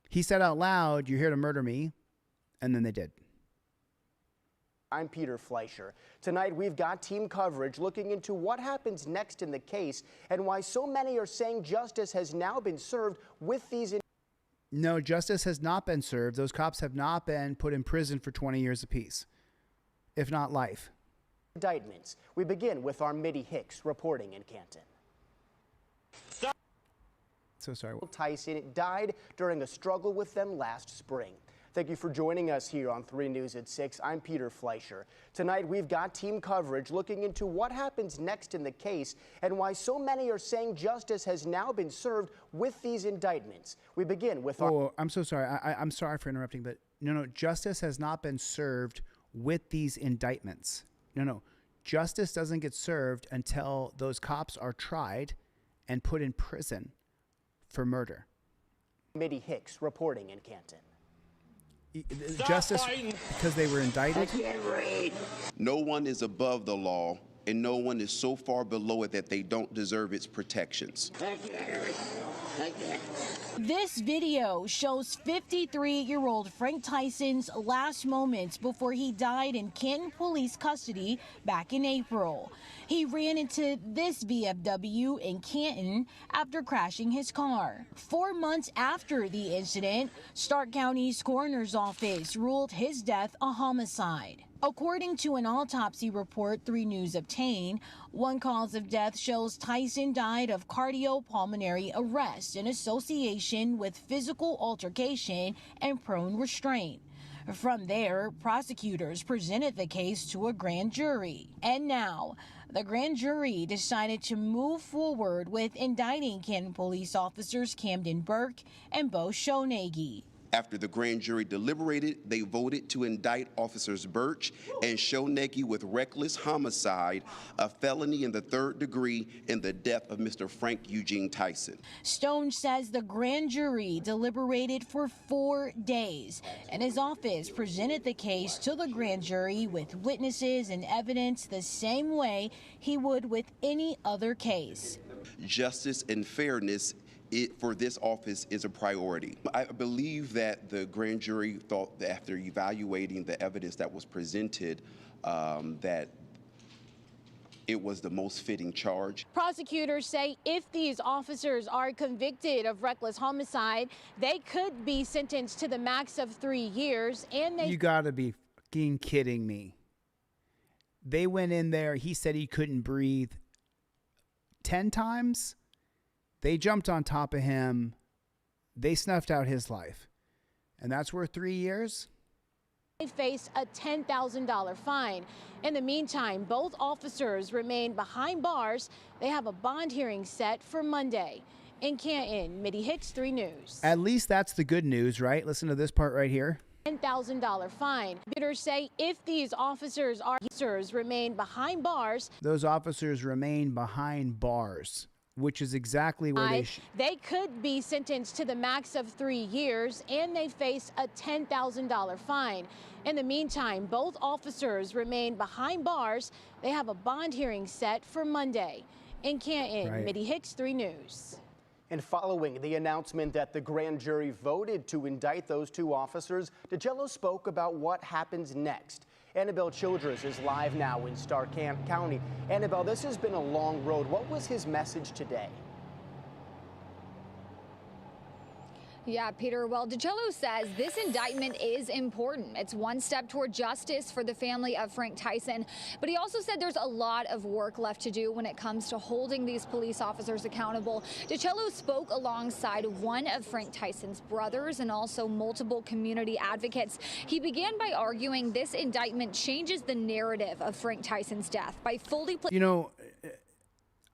He said out loud, "You're here to murder me," and then they did. I'm Peter Fleischer. Tonight we've got team coverage looking into what happens next in the case and why so many are saying justice has now been served with these... No, justice has not been served. Those cops have not been put in prison for 20 years apiece, if not life. Indictments. We begin with our Mitty Hicks reporting in Canton. So sorry. Tyson died during a struggle with them last spring. Thank you for joining us here on 3 News at 6. I'm Peter Fleischer. Tonight we've got team coverage looking into what happens next in the case and why so many are saying justice has now been served with these indictments. We begin with our... Oh, I'm so sorry. I'm sorry for interrupting, but no, justice has not been served with these indictments. No. Justice doesn't get served until those cops are tried and put in prison for murder. Mitty Hicks reporting in Canton. Justice because they were indicted? No one is above the law, and no one is so far below it that they don't deserve its protections. This video shows 53-year-old Frank Tyson's last moments before he died in Canton police custody back in April. He ran into this VFW in Canton after crashing his car. 4 months after the incident, Stark County's coroner's office ruled his death a homicide. According to an autopsy report 3 News obtained, one cause of death shows Tyson died of cardiopulmonary arrest in association with physical altercation and prone restraint. From there, prosecutors presented the case to a grand jury. And now, the grand jury decided to move forward with indicting Canton police officers Camden Burke and Bo Shonaghy. After the grand jury deliberated, they voted to indict Officers Birch and Shonegi with reckless homicide, a felony in the 3rd degree, in the death of Mr. Frank Eugene Tyson. Stone says the grand jury deliberated for 4 days, and his office presented the case to the grand jury with witnesses and evidence the same way he would with any other case. Justice and fairness for this office is a priority. I believe that the grand jury thought that after evaluating the evidence that was presented, that it was the most fitting charge. Prosecutors say if these officers are convicted of reckless homicide, they could be sentenced to the max of 3 years, and they— You gotta be fucking kidding me. They went in there, he said he couldn't breathe 10 times. They jumped on top of him. They snuffed out his life. And that's worth 3 years? They face a $10,000 fine. In the meantime, both officers remain behind bars. They have a bond hearing set for Monday. In Canton, Mitty Hicks, 3 News. At least that's the good news, right? Listen to this part right here. $10,000 fine. Prosecutors say if these officers remain behind bars, those officers remain behind bars, which is exactly where they could be sentenced to the max of 3 years, and they face a $10,000 fine. In the meantime, both officers remain behind bars. They have a bond hearing set for Monday. In Canton, Mitty Hicks, 3 News. And following the announcement that the grand jury voted to indict those 2 officers, DeCastro spoke about what happens next. Annabelle Childress is live now in Stark County. Annabelle, this has been a long road. What was his message today? Yeah, Peter. Well, DeCastro says this indictment is important. It's one step toward justice for the family of Frank Tyson. But he also said there's a lot of work left to do when it comes to holding these police officers accountable. DeCastro spoke alongside one of Frank Tyson's brothers and also multiple community advocates. He began by arguing this indictment changes the narrative of Frank Tyson's death by fully— You know,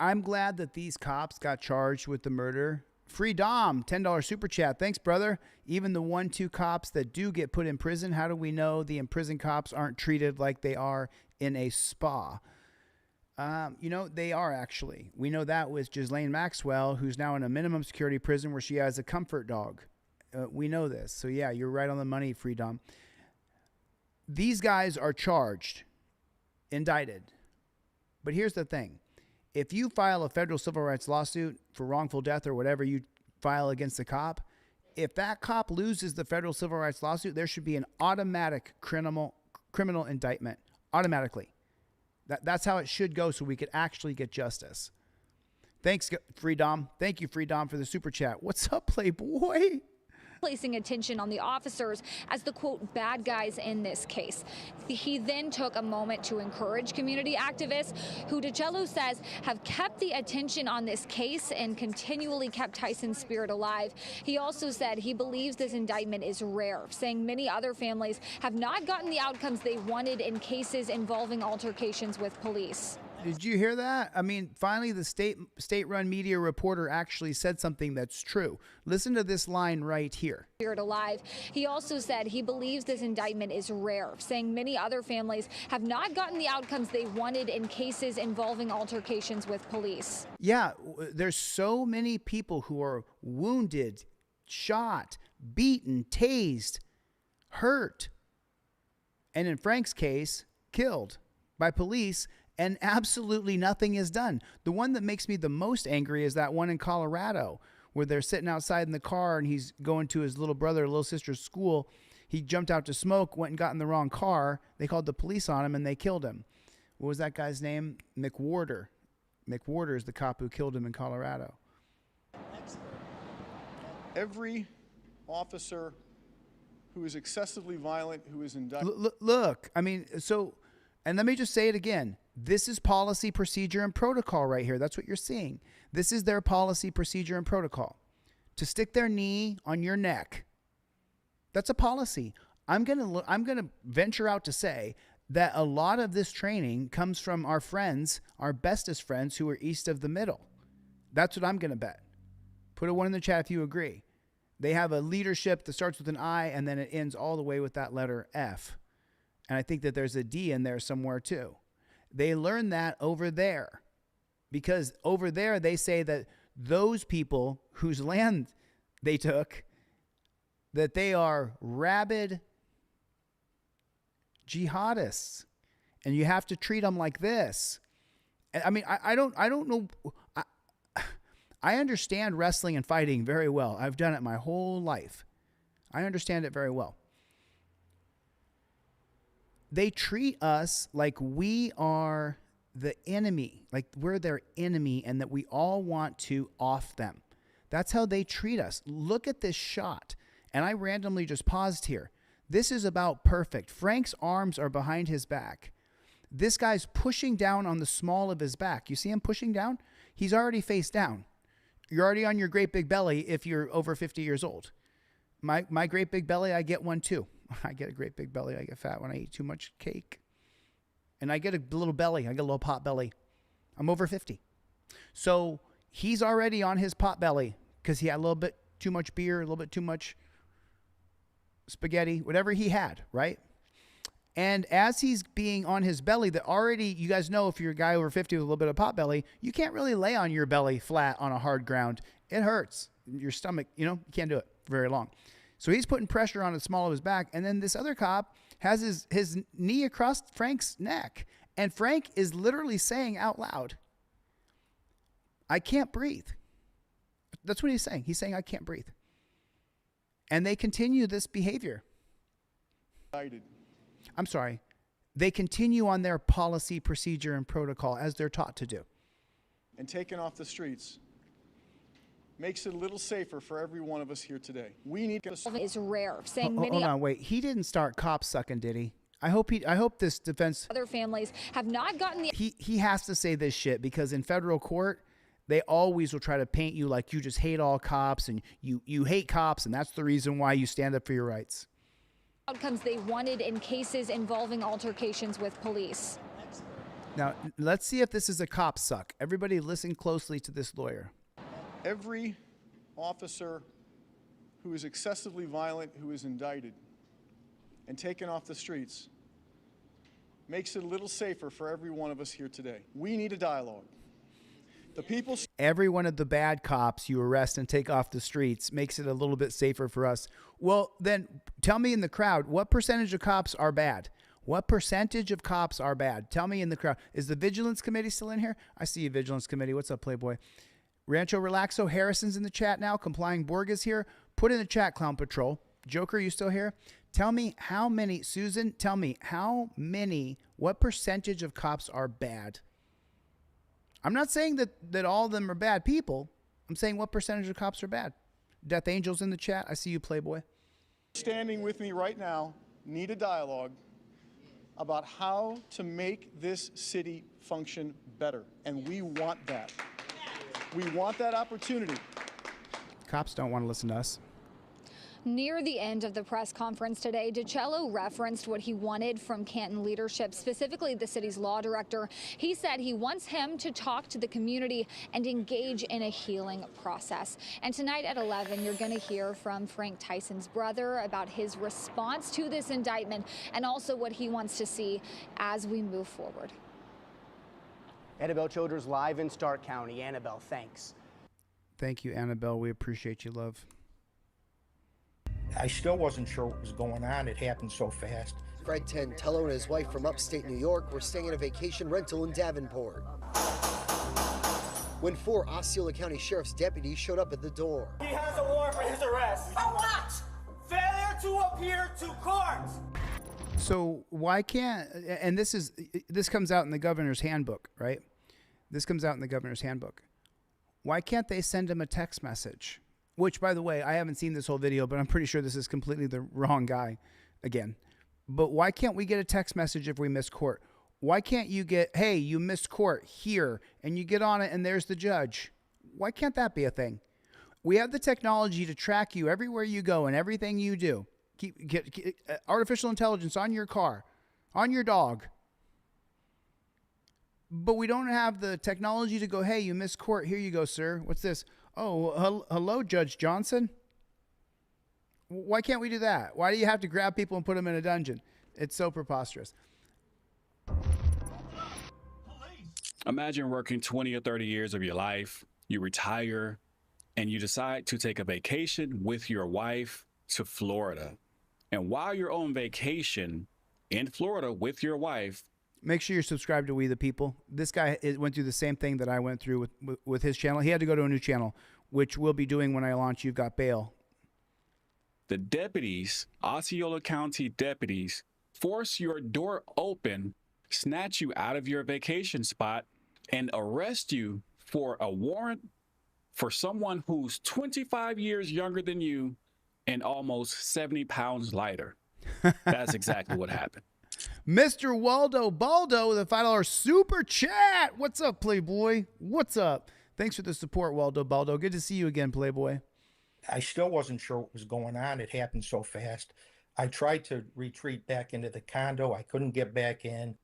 I'm glad that these cops got charged with the murder. Free Dom, $10 super chat. Thanks, brother. Even the 1-2 cops that do get put in prison, how do we know the imprisoned cops aren't treated like they are in a spa? You know, they are actually. We know that with Ghislaine Maxwell, who's now in a minimum security prison where she has a comfort dog. We know this. So, yeah, you're right on the money, Free Dom. These guys are charged, indicted. But here's the thing. If you file a federal civil rights lawsuit for wrongful death or whatever you file against the cop, if that cop loses the federal civil rights lawsuit, there should be an automatic criminal indictment automatically. That's how it should go, so we could actually get justice. Thanks, Freedom. Thank you, Freedom, for the super chat. What's up, Playboy? Placing attention on the officers as the, quote, bad guys in this case. He then took a moment to encourage community activists who DeCastro says have kept the attention on this case and continually kept Tyson's spirit alive. He also said he believes this indictment is rare, saying many other families have not gotten the outcomes they wanted in cases involving altercations with police. Did you hear that? I mean, finally, the state-run media reporter actually said something that's true. Listen to this line right here. Spirit alive. He also said he believes this indictment is rare, saying many other families have not gotten the outcomes they wanted in cases involving altercations with police. Yeah, there's so many people who are wounded, shot, beaten, tased, hurt, and in Frank's case, killed by police. And absolutely nothing is done. The one that makes me the most angry is that one in Colorado where they're sitting outside in the car and he's going to his little brother or little sister's school. He jumped out to smoke, went and got in the wrong car. They called the police on him and they killed him. What was that guy's name? McWhorter. McWhorter is the cop who killed him in Colorado. Every officer who is excessively violent, who is indicted. Look, I mean, so, and let me just say it again. This is policy, procedure, and protocol right here. That's what you're seeing. This is their policy, procedure, and protocol. To stick their knee on your neck. That's a policy. I'm gonna venture out to say that a lot of this training comes from our friends, our bestest friends who are east of the middle. That's what I'm gonna bet. Put a 1 in the chat if you agree. They have a leadership that starts with an I and then it ends all the way with that letter F. And I think that there's a D in there somewhere too. They learned that over there because over there they say that those people whose land they took, that they are rabid jihadists and you have to treat them like this. I mean, I don't know. I understand wrestling and fighting very well. I've done it my whole life. I understand it very well. They treat us like we are the enemy, like we're their enemy and that we all want to off them. That's how they treat us. Look at this shot. And I randomly just paused here. This is about perfect. Frank's arms are behind his back. This guy's pushing down on the small of his back. You see him pushing down? He's already face down. You're already on your great big belly if you're over 50 years old. My great big belly, I get one too. I get a great big belly. I get fat when I eat too much cake. And I get a little belly. I get a little pot belly. I'm over 50. So he's already on his pot belly because he had a little bit too much beer, a little bit too much spaghetti, whatever he had, right? And as he's being on his belly, that already, you guys know if you're a guy over 50 with a little bit of pot belly, you can't really lay on your belly flat on a hard ground. It hurts. Your stomach, you can't do it for very long. So he's putting pressure on the small of his back. And then this other cop has his knee across Frank's neck. And Frank is literally saying out loud, I can't breathe. That's what he's saying. He's saying, I can't breathe. And they continue this behavior. I'm sorry. They continue on their policy, procedure, and protocol as they're taught to do. And taken off the streets makes it a little safer for every one of us here today. We need to... is rare, saying Hold many... on, wait. He didn't start cop sucking, did he? I hope this defense... Other families have not gotten the... He has to say this shit because in federal court, they always will try to paint you like you just hate all cops and you hate cops and that's the reason why you stand up for your rights. Outcomes they wanted in cases involving altercations with police. Now, let's see if this is a cop suck. Everybody listen closely to this lawyer. Every officer who is excessively violent, who is indicted and taken off the streets, makes it a little safer for every one of us here today. We need a dialogue. The people... Every one of the bad cops you arrest and take off the streets makes it a little bit safer for us. Well, then tell me in the crowd, what percentage of cops are bad? What percentage of cops are bad? Tell me in the crowd. Is the Vigilance Committee still in here? I see you, Vigilance Committee. What's up, Playboy? Rancho Relaxo Harrison's in the chat now. Complying Borg is here. Put in the chat, Clown Patrol. Joker, you still here? Tell me how many, Susan, tell me how many, what percentage of cops are bad? I'm not saying that all of them are bad people. I'm saying what percentage of cops are bad. Death Angel's in the chat. I see you, Playboy. Standing with me right now need a dialogue about how to make this city function better. And we want that. We want that opportunity. Cops don't want to listen to us. Near the end of the press conference today, DeCastro referenced what he wanted from Canton leadership, specifically the city's law director. He said he wants him to talk to the community and engage in a healing process. And tonight at 11, you're going to hear from Frank Tyson's brother about his response to this indictment and also what he wants to see as we move forward. Annabelle Childers live in Stark County. Annabelle, thanks. Thank you, Annabelle. We appreciate you, love. I still wasn't sure what was going on. It happened so fast. Fred Tantello and his wife from upstate New York were staying in a vacation rental in Davenport when 4 Osceola County Sheriff's deputies showed up at the door. He has a warrant for his arrest. For what? Failure to appear to court. So why can't, and this comes out in the governor's handbook, right? This comes out in the governor's handbook. Why can't they send him a text message? Which, by the way, I haven't seen this whole video, but I'm pretty sure this is completely the wrong guy again. But why can't we get a text message if we miss court? Why can't you get, hey, you missed court here, and you get on it and there's the judge? Why can't that be a thing? We have the technology to track you everywhere you go and everything you do. Get artificial intelligence on your car, on your dog. But we don't have the technology to go, hey, you missed court. Here you go, sir. What's this? Oh, hello, Judge Johnson. Why can't we do that? Why do you have to grab people and put them in a dungeon? It's so preposterous. Imagine working 20 or 30 years of your life, you retire, and you decide to take a vacation with your wife to Florida. And while you're on vacation in Florida with your wife, make sure you're subscribed to We the People. This guy went through the same thing that I went through with his channel. He had to go to a new channel, which we'll be doing when I launch You've Got Bail. the deputies, Osceola County deputies, force your door open, snatch you out of your vacation spot, and arrest you for a warrant for someone who's 25 years younger than you and almost 70 pounds lighter. That's exactly what happened. Mr. Waldo Baldo with a $5 super chat. What's up, Playboy? What's up? Thanks for the support, Waldo Baldo. Good to see you again, Playboy. I still wasn't sure what was going on. It happened so fast. I tried to retreat back into the condo. I couldn't get back in.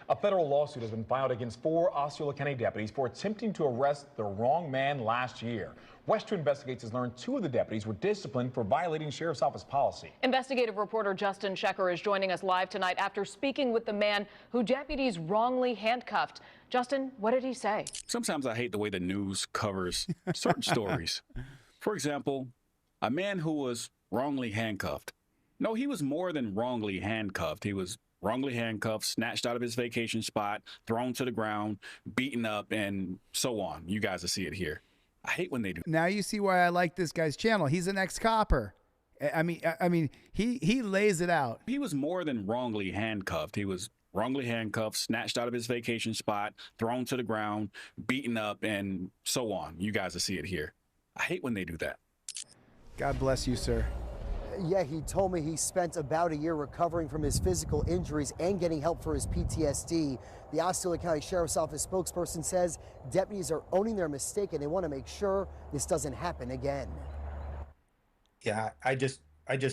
A federal lawsuit has been filed against 4 Osceola County deputies for attempting to arrest the wrong man last year. West 2 investigators learned 2 of the deputies were disciplined for violating Sheriff's Office policy. Investigative reporter Justin Shecker is joining us live tonight after speaking with the man who deputies wrongly handcuffed. Justin, what did he say? Sometimes I hate the way the news covers certain stories. For example, a man who was wrongly handcuffed. No, he was more than wrongly handcuffed. He was wrongly handcuffed, snatched out of his vacation spot, thrown to the ground, beaten up, and so on. You guys will see it here. I hate when they do. Now you see why I like this guy's channel. He's an ex-copper. I mean, he lays it out. He was more than wrongly handcuffed. He was wrongly handcuffed, snatched out of his vacation spot, thrown to the ground, beaten up, and so on. You guys will see it here. I hate when they do that. God bless you, sir. Yeah, he told me he spent about a year recovering from his physical injuries and getting help for his PTSD. The Osceola County Sheriff's Office spokesperson says deputies are owning their mistake and they want to make sure this doesn't happen again. Yeah, I just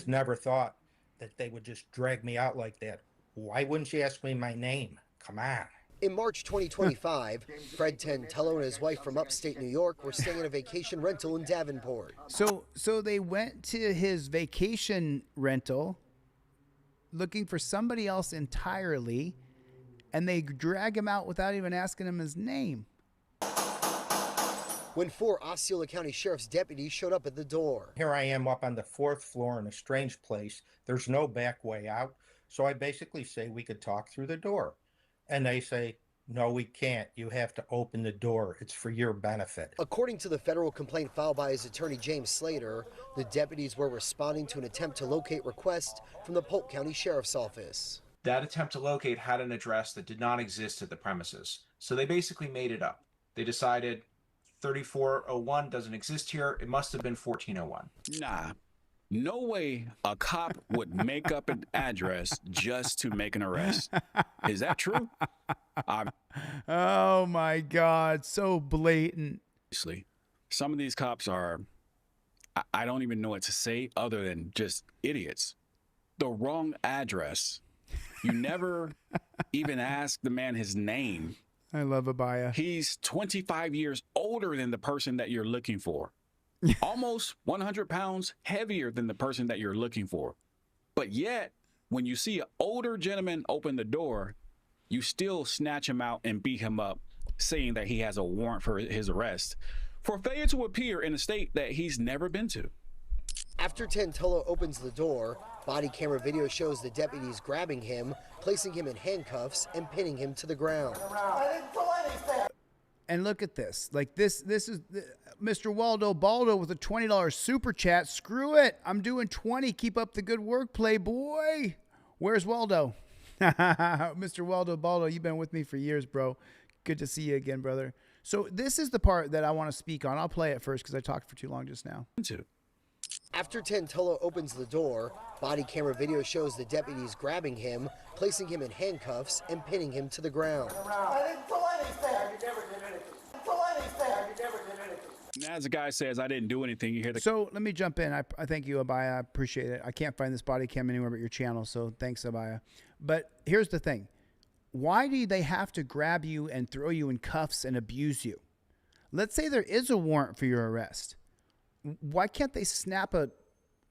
never thought that they would just drag me out like that. Why wouldn't you ask me my name? Come on. In March 2025, Fred Tantello and his wife from upstate New York were staying in a vacation rental in Davenport. So they went to his vacation rental looking for somebody else entirely, and they drag him out without even asking him his name. When 4 Osceola County Sheriff's deputies showed up at the door. Here I am up on the 4th floor in a strange place. There's no back way out. So I basically say we could talk through the door. And they say, no, we can't. You have to open the door. It's for your benefit. According to the federal complaint filed by his attorney, James Slater, the deputies were responding to an attempt to locate request from the Polk County Sheriff's Office. That attempt to locate had an address that did not exist at the premises. So they basically made it up. They decided 3401 doesn't exist here. It must have been 1401. Nah. No way a cop would make up an address just to make an arrest. Is that true? Oh my God, so blatant. Some of these cops are, I don't even know what to say other than just idiots. The wrong address. You never even ask the man his name. I love Abaya. He's 25 years older than the person that you're looking for. Almost 100 pounds heavier than the person that you're looking for. But yet, when you see an older gentleman open the door, you still snatch him out and beat him up, saying that he has a warrant for his arrest for failure to appear in a state that he's never been to. After Tantello opens the door, body camera video shows the deputies grabbing him, placing him in handcuffs, and pinning him to the ground. I didn't do anything. And look at this. Like this is Mr. Waldo Baldo with a $20 super chat. Screw it. I'm doing 20. Keep up the good work, Playboy. Where's Waldo? Mr. Waldo Baldo, you've been with me for years, bro. Good to see you again, brother. So this is the part that I want to speak on. I'll play it first because I talked for too long just now. After Tantello opens the door, body camera video shows the deputies grabbing him, placing him in handcuffs, and pinning him to the ground. I didn't do anything. You never did anything. I didn't do anything. You never did anything. As the guy says, I didn't do anything. You hear the. So let me jump in. I thank you, Abaya. I appreciate it. I can't find this body cam anywhere but your channel, so thanks, Abaya. But here's the thing. Why do they have to grab you and throw you in cuffs and abuse you? Let's say there is a warrant for your arrest. Why can't they snap a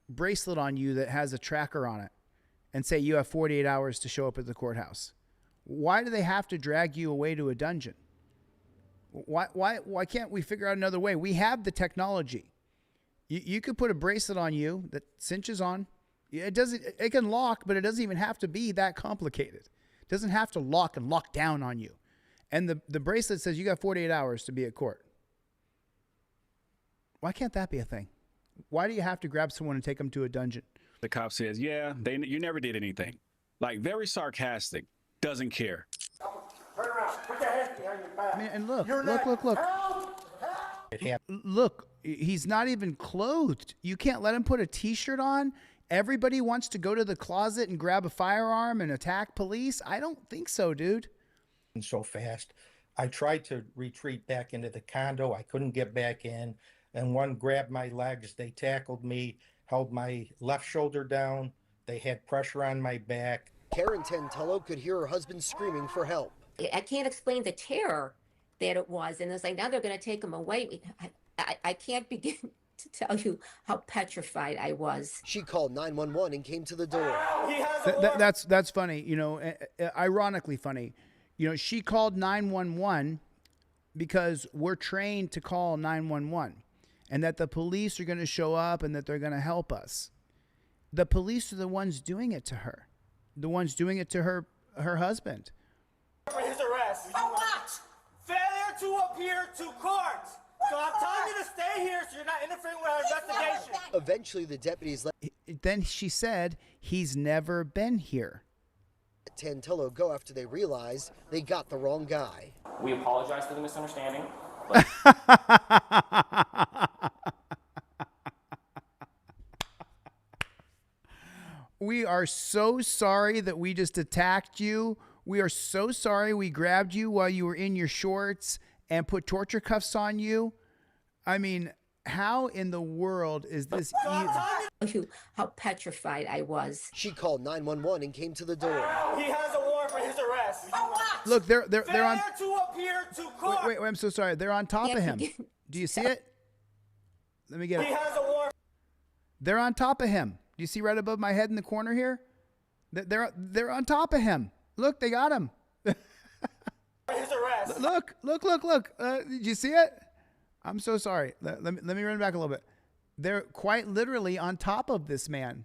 bracelet on you that has a tracker on it and say you have 48 hours to show up at the courthouse? Why do they have to drag you away to a dungeon? Why can't we figure out another way? We have the technology. You could put a bracelet on you that cinches on. It can lock, but it doesn't even have to be that complicated. It doesn't have to lock and lock down on you. And the bracelet says you got 48 hours to be at court. Why can't that be a thing? Why do you have to grab someone and take them to a dungeon? The cop says, yeah, you never did anything. Like, very sarcastic, doesn't care. Turn around. Put your hands behind your back. I mean, and look. Help! Look, he's not even clothed. You can't let him put a t-shirt on. Everybody wants to go to the closet and grab a firearm and attack police. I don't think so, dude. So fast. I tried to retreat back into the condo. I couldn't get back in. And one grabbed my legs. They tackled me, held my left shoulder down. They had pressure on my back. Karen Tantello could hear her husband screaming for help. I can't explain the terror that it was. And it's like, now they're going to take him away. I can't begin to tell you how petrified I was. She called 911 and came to the door. That's funny. You know, ironically funny. You know, she called 911 because we're trained to call 911 and that the police are going to show up and that they're going to help us. The police are the ones doing it to her. The ones doing it to her husband. For his arrest. For what? Failure to appear to court. So I'm telling you to stay here so you're not interfering with our investigation. Eventually, the deputies let Then she said, he's never been here. Tantello go after they realized they got the wrong guy. We apologize for the misunderstanding. We are so sorry that we just attacked you. We are so sorry we grabbed you while you were in your shorts and put torture cuffs on you. I mean, how in the world is this You how petrified I was. She called 911 and came to the door. He has a warrant for his arrest. For what? Look, they're on. Failure to appear to court. Wait, I'm so sorry. They're on top of him. Do you see it? Let me get it. He has a warrant. They're on top of him. Do you see right above my head in the corner here? They're on top of him. Look, they got him. His arrest. Look. Did you see it? I'm so sorry. Let me run back a little bit. They're quite literally on top of this man.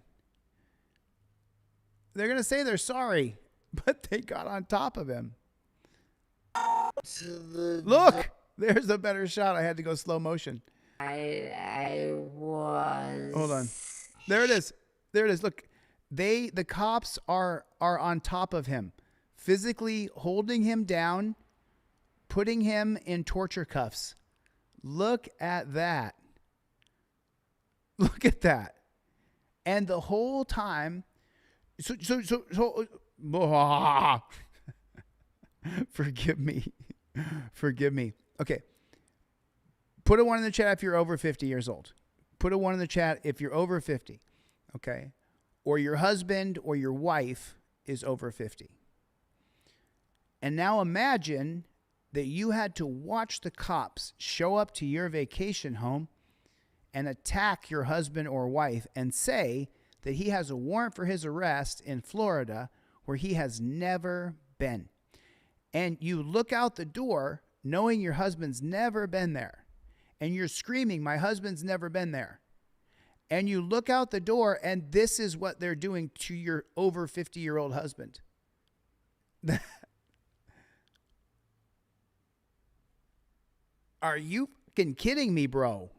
They're going to say they're sorry, but they got on top of him. Look, there's a better shot. I had to go slow motion. I was. Hold on. There it is. Look, the cops are on top of him, physically holding him down, putting him in torture cuffs. Look at that. Look at that. And the whole time, so forgive me. Okay. Put a 1 in the chat if you're over 50 years old. Put a 1 in the chat if you're over 50. Okay. Or your husband or your wife is over 50. And now imagine that you had to watch the cops show up to your vacation home and attack your husband or wife and say that he has a warrant for his arrest in Florida where he has never been. And you look out the door knowing your husband's never been there. And you're screaming, my husband's never been there. And you look out the door and this is what they're doing to your over 50-year-old husband. Are you fucking kidding me, bro?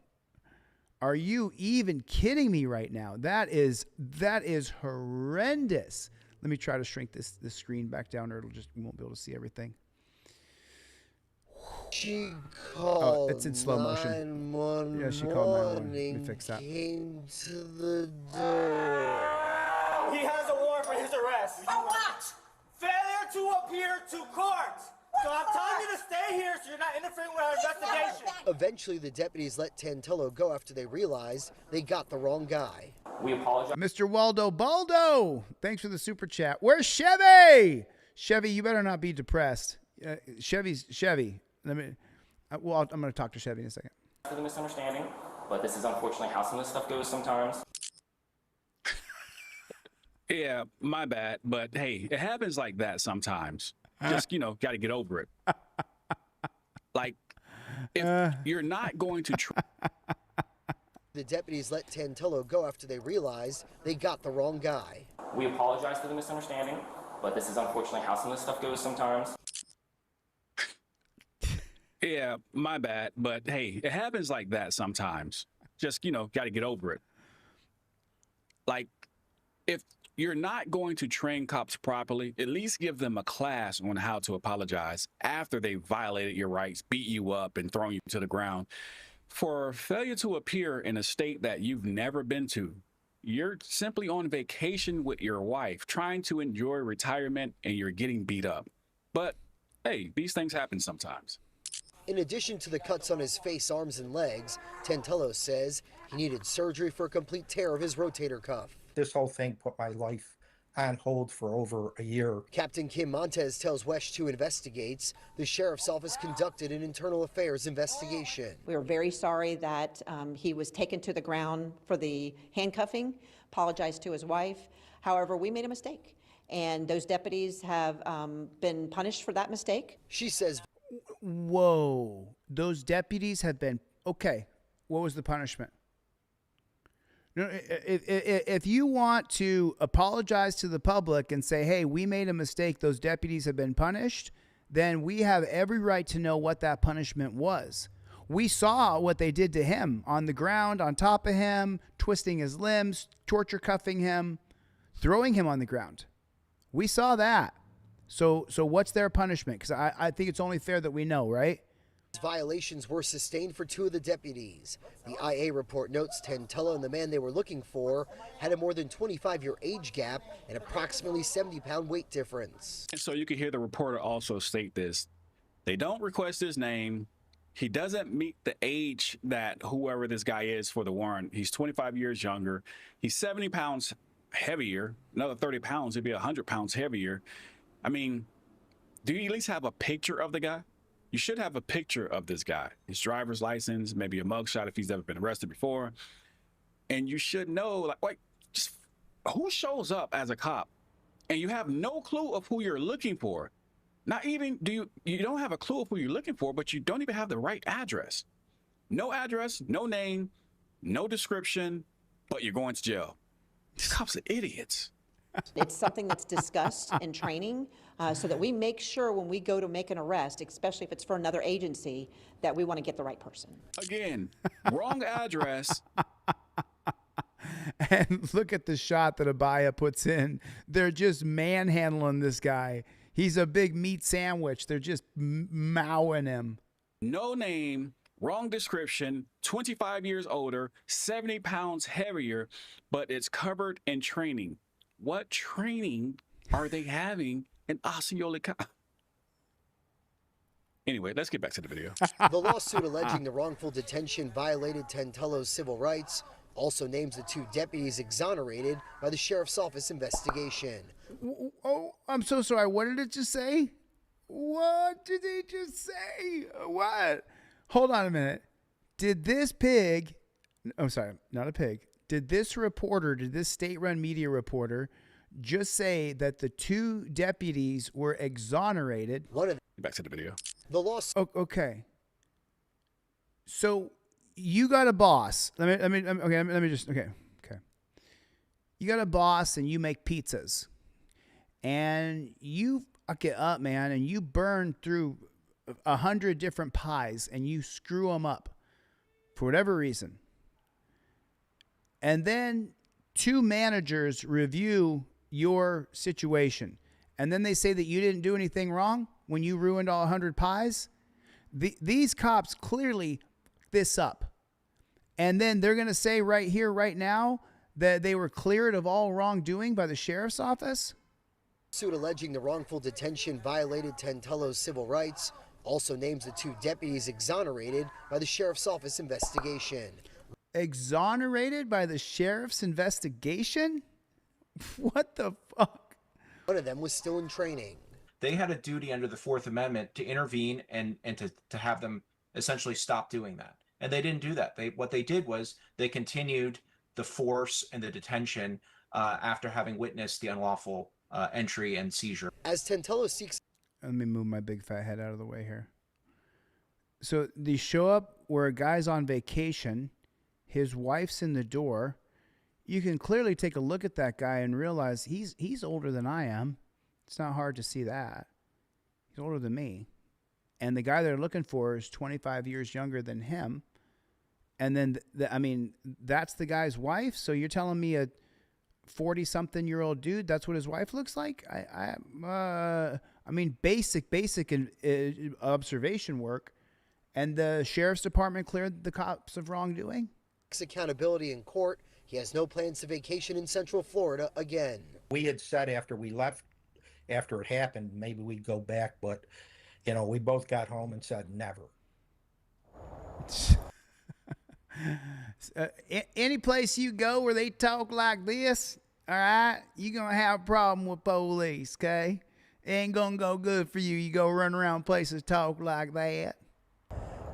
Are you even kidding me right now? That is horrendous. Let me try to shrink this screen back down or we won't be able to see everything. She called. It's in slow motion. Yeah, she called 911. Let me fix that. Came to the door. He has a warrant for his arrest. For what? Failure to appear to court. So I'm telling you to stay here so you're not interfering with our investigation. Eventually, the deputies let Tantello go after they realized they got the wrong guy. We apologize. Mr. Waldo Baldo, thanks for the super chat. Where's Chevy? Chevy, you better not be depressed. Chevy. I'm going to talk to Chevy in a second. For the misunderstanding, but this is unfortunately how some of this stuff goes sometimes. Yeah, my bad. But hey, it happens like that sometimes. Just, got to get over it. Like, if you're not going to The deputies let Tantillo go after they realized they got the wrong guy. We apologize for the misunderstanding, but this is unfortunately how some of this stuff goes sometimes. Yeah, my bad. But hey, it happens like that sometimes. Just, got to get over it. Like, if you're not going to train cops properly, at least give them a class on how to apologize after they violated your rights, beat you up, and thrown you to the ground. For failure to appear in a state that you've never been to, you're simply on vacation with your wife, trying to enjoy retirement, and you're getting beat up. But hey, these things happen sometimes. In addition to the cuts on his face, arms, and legs, Tantillo says he needed surgery for a complete tear of his rotator cuff. This whole thing put my life on hold for over a year. Captain Kim Montez tells WESH 2 investigates the sheriff's office conducted an internal affairs investigation. We are very sorry that he was taken to the ground for the handcuffing, apologized to his wife. However, we made a mistake, and those deputies have been punished for that mistake. She says, whoa, those deputies have been, okay, what was the punishment? No, if you want to apologize to the public and say, hey, we made a mistake, those deputies have been punished, then we have every right to know what that punishment was. We saw what they did to him on the ground, on top of him, twisting his limbs, torture cuffing him, throwing him on the ground. We saw that. So what's their punishment? Because I think it's only fair that we know, right? Violations were sustained for 2 of the deputies. The IA report notes Tantillo and the man they were looking for had a more than 25-year age gap and approximately 70-pound weight difference. And so you can hear the reporter also state this. They don't request his name. He doesn't meet the age that whoever this guy is for the warrant. He's 25 years younger. He's 70 pounds heavier. Another 30 pounds, he'd be 100 pounds heavier. I mean, do you at least have a picture of the guy? You should have a picture of this guy, his driver's license, maybe a mugshot if he's ever been arrested before. And you should know, like just who shows up as a cop and you have no clue of who you're looking for. Not even you don't have a clue of who you're looking for, but you don't even have the right address. No address, no name, no description, but you're going to jail. These cops are idiots. It's something that's discussed in training so that we make sure when we go to make an arrest, especially if it's for another agency, that we want to get the right person. Again, wrong address. And look at the shot that Abaya puts in. They're just manhandling this guy. He's a big meat sandwich. They're just mowing him. No name, wrong description, 25 years older, 70 pounds heavier, but it's covered in training. What training are they having in Osceola County? Anyway, let's get back to the video. The lawsuit alleging the wrongful detention violated Tantillo's civil rights also names the 2 deputies exonerated by the sheriff's office investigation. Oh, I'm so sorry. What did it just say? What did they just say? What? Hold on a minute. Did this pig, I'm sorry, not a pig. Did this reporter, did this state-run media reporter just say that the 2 deputies were exonerated? Back to the video. The lawsuit. Okay. So you got a boss. Let me just. Okay. You got a boss and you make pizzas, and you fuck it up, man, and you burn through 100 different pies and you screw them up for whatever reason. And then 2 managers review your situation. And then they say that you didn't do anything wrong when you ruined all 100 pies. These cops clearly fucked this up. And then they're going to say right here, right now, that they were cleared of all wrongdoing by the sheriff's office? Suit alleging the wrongful detention violated Tantillo's civil rights also names the 2 deputies exonerated by the sheriff's office investigation. Exonerated by the sheriff's investigation? What the fuck? One of them was still in training. They had a duty under the 4th Amendment to intervene and to have them essentially stop doing that. And they didn't do that. What they did was they continued the force and the detention after having witnessed the unlawful entry and seizure. As Tantello seeks... Let me move my big fat head out of the way here. So they show up where a guy's on vacation. His wife's in the door. You can clearly take a look at that guy and realize he's older than I am. It's not hard to see that. He's older than me. And the guy they're looking for is 25 years younger than him. And then, I mean, that's the guy's wife? So you're telling me a 40-something-year-old dude, that's what his wife looks like? I mean, basic observation work. And the sheriff's department cleared the cops of wrongdoing? Accountability in court. He has no plans to vacation in Central Florida again. We had said after we left, after it happened, maybe we'd go back, but, you know, we both got home and said never. Any place you go where they talk like this, all right, you're going to have a problem with police, okay? It ain't going to go good for you. You go run around places talk like that.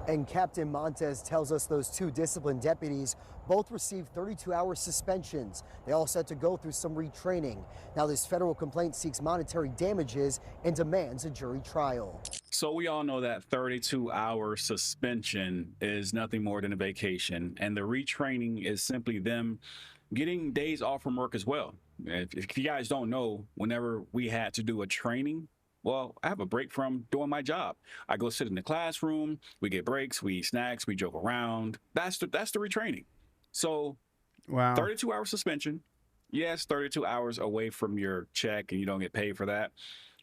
And Captain Montez tells us those two disciplined deputies both received 32-hour suspensions. They all set to go through some retraining. Now this federal complaint seeks monetary damages and demands a jury trial. So we all know that 32-hour suspension is nothing more than a vacation, and the retraining is simply them getting days off from work as well. If you guys don't know, whenever we had to do a training, well, I have a break from doing my job. I go sit in the classroom, we get breaks, we eat snacks, we joke around. That's the retraining. So, wow. 32-hour suspension. Yes, 32 hours away from your check and you don't get paid for that.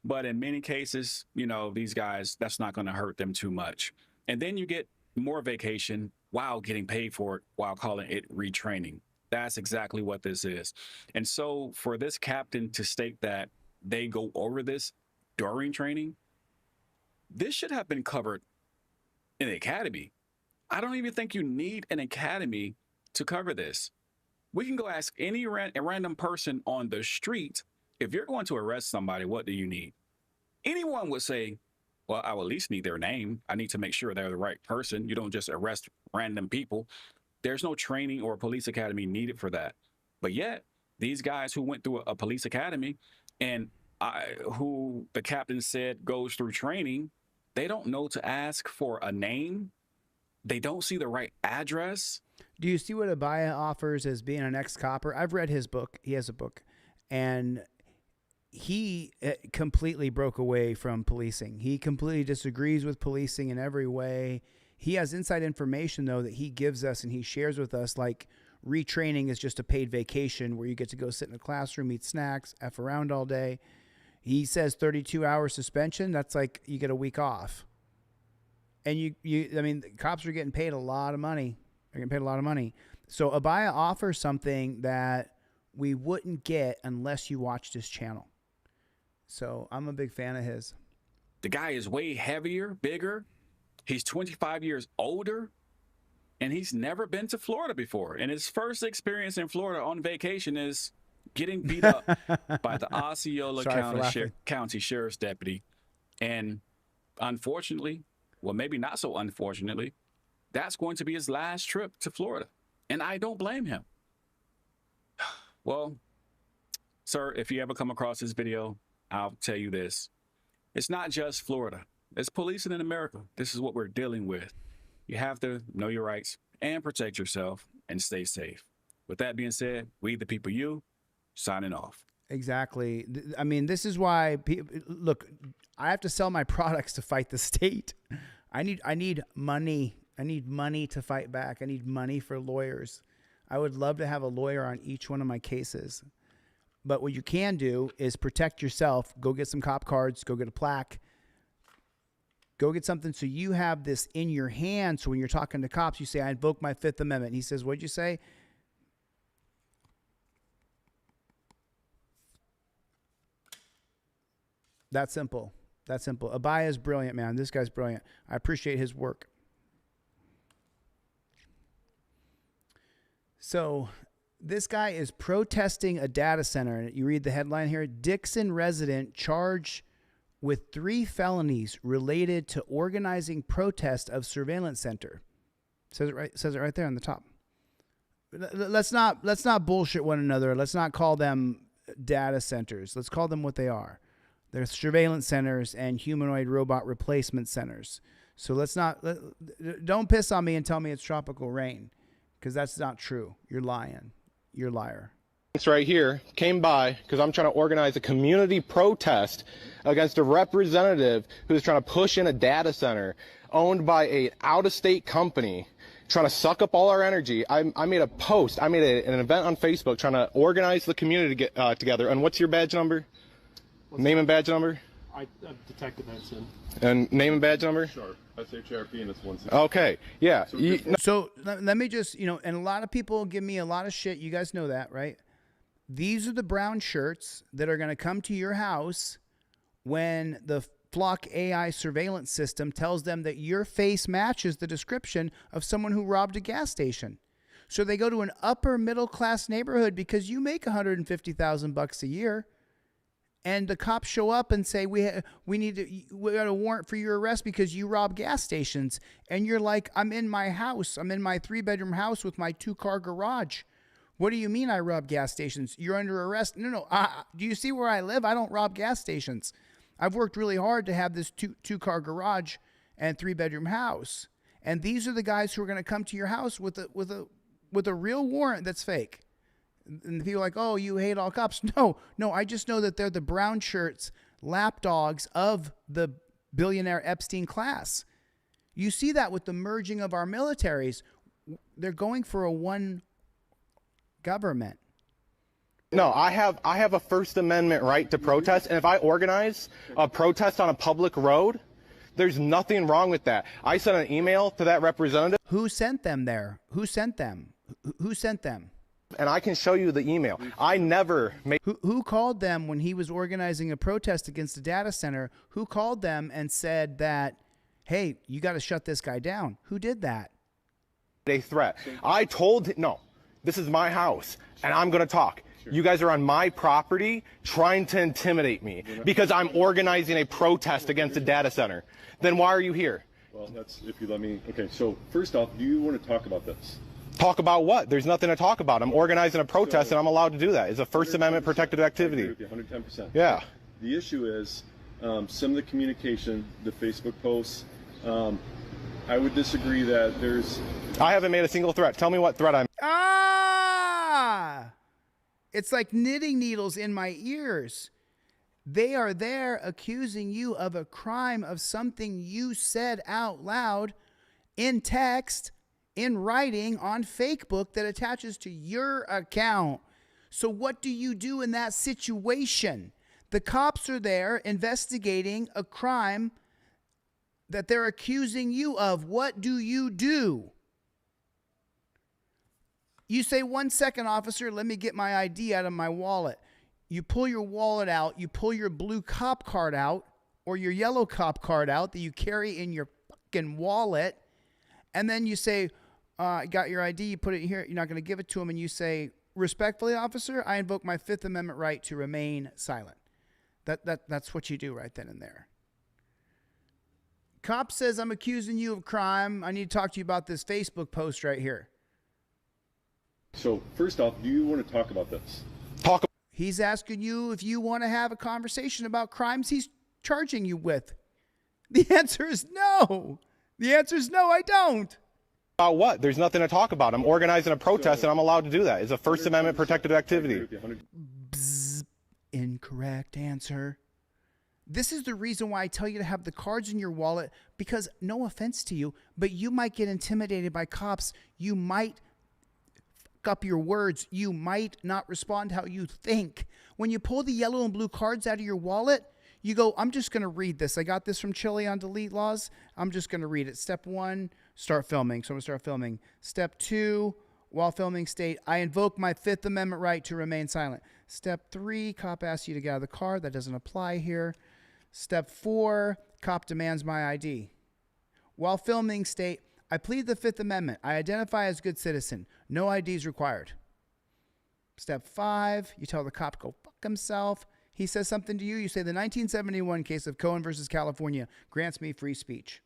But in many cases, you know, these guys, that's not going to hurt them too much. And then you get more vacation while getting paid for it, while calling it retraining. That's exactly what this is. And so for this captain to state that they go over this during training, this should have been covered in the academy. I don't even think you need an academy to cover this. We can go ask any random person on the street, if you're going to arrest somebody, what do you need? Anyone would say, well, I will at least need their name. I need to make sure they're the right person. You don't just arrest random people. There's no training or police academy needed for that. But yet, these guys who went through a police academy and who the captain said goes through training, they don't know to ask for a name. They don't see the right address. Do you see what Abaya offers as being an ex-copper? I've read his book. He has a book. And he completely broke away from policing. He completely disagrees with policing in every way. He has inside information, though, that he gives us and he shares with us, like retraining is just a paid vacation where you get to go sit in a classroom, eat snacks, F around all day. He says 32-hour suspension. That's like you get a week off. And I mean, the cops are getting paid a lot of money. They're getting paid a lot of money. So Abaya offers something that we wouldn't get unless you watched his channel. So I'm a big fan of his. The guy is way heavier, bigger. He's 25 years older, and he's never been to Florida before. And his first experience in Florida on vacation is getting beat up by the Osceola County Sheriff's deputy. And unfortunately, well, maybe not so unfortunately, that's going to be his last trip to Florida. And I don't blame him. Well, sir, if you ever come across this video, I'll tell you this. It's not just Florida. It's policing in America. This is what we're dealing with. You have to know your rights and protect yourself and stay safe. With that being said, we the people, you, signing off. Exactly. I mean, this is why look, I have to sell my products to fight the state. I need money. I need money to fight back. I need money for lawyers. I would love to have a lawyer on each one of my cases. But what you can do is protect yourself. Go get some cop cards. Go get a plaque. Go get something so you have this in your hand. So when you're talking to cops, you say, I invoke my Fifth Amendment. He says, what'd you say? That's simple. That's simple. Abaya is brilliant, man. This guy's brilliant. I appreciate his work. So this guy is protesting a data center. You read the headline here. Dixon resident charged with 3 felonies related to organizing protest of surveillance center. Says it right there on the top. let's not bullshit one another. Let's not call them data centers. Let's call them what they are. They're surveillance centers and humanoid robot replacement centers. So don't piss on me and tell me it's tropical rain, because that's not true. You're lying. You're a liar. Right here came by because I'm trying to organize a community protest against a representative who's trying to push in a data center owned by a out-of-state company, trying to suck up all our energy. I made a post. I made an event on Facebook trying to organize the community to get together. And what's your badge number? Name and badge number? I'm Detective Henson. And name and badge number? Sure. SHRP and it's 160. Okay, yeah. So let me just, and a lot of people give me a lot of shit. You guys know that, right? These are the brown shirts that are going to come to your house when the Flock AI surveillance system tells them that your face matches the description of someone who robbed a gas station. So they go to an upper middle class neighborhood because you make $150,000 a year. And the cops show up and say, we got a warrant for your arrest because you rob gas stations. And you're like, I'm in my house. I'm in my 3-bedroom house with my 2-car garage. What do you mean I rob gas stations? You're under arrest. No. Do you see where I live? I don't rob gas stations. I've worked really hard to have this 2-car garage and 3-bedroom house. And these are the guys who are going to come to your house with a real warrant that's fake. And people are like, oh, you hate all cops. No, I just know that they're the brown shirts, lapdogs of the billionaire Epstein class. You see that with the merging of our militaries. They're going for a one government. No, I have a First Amendment right to protest, and if I organize a protest on a public road, there's nothing wrong with that. I sent an email to that representative. Who sent them there? Who sent them? Who sent them? And I can show you the email. I never made... Who called them when he was organizing a protest against a data center? Who called them and said that, hey, you got to shut this guy down? Who did that? A threat. I told him, no, this is my house, and I'm going to talk. You guys are on my property trying to intimidate me because I'm organizing a protest against a data center. Then why are you here? Well, that's if you let me. Okay, so first off, do you want to talk about this? Talk about what? There's nothing to talk about. I'm organizing a protest, and I'm allowed to do that. It's a First Amendment protected activity. I agree with you 110%. Yeah. The issue is some of the communication, the Facebook posts. I would disagree that there's... I haven't made a single threat. Tell me what threat I'm... It's like knitting needles in my ears. They are there accusing you of a crime of something you said out loud in text, in writing, on Facebook that attaches to your account. So what do you do in that situation? The cops are there investigating a crime that they're accusing you of. What do you do? You say, 1 second, officer, let me get my ID out of my wallet. You pull your wallet out, you pull your blue cop card out or your yellow cop card out that you carry in your fucking wallet. And then you say, I got your ID, you put it here, you're not going to give it to him. And you say, respectfully, officer, I invoke my Fifth Amendment right to remain silent. That's what you do right then and there. Cop says, I'm accusing you of crime. I need to talk to you about this Facebook post right here. So first off, do you want to talk about this? He's asking you if you want to have a conversation about crimes he's charging you with. The answer is no. The answer is no, I don't. About what? There's nothing to talk about. I'm organizing a protest, and I'm allowed to do that. It's a First Amendment protected activity. Bzz, incorrect answer. This is the reason why I tell you to have the cards in your wallet, because no offense to you, but you might get intimidated by cops. You might up your words. You might not respond how you think. When you pull the yellow and blue cards out of your wallet, you go, I'm just going to read this. I got this from Chille on delete Lawz. I'm just going to read it. Step 1, start filming. So I'm going to start filming. Step 2, while filming, state, I invoke my Fifth Amendment right to remain silent. Step 3, cop asks you to get out of the car. That doesn't apply here. Step 4, cop demands my ID. While filming, state, I plead the Fifth Amendment. I identify as good citizen. No IDs required. Step 5, you tell the cop to go fuck himself. He says something to you. You say the 1971 case of Cohen versus California grants me free speech.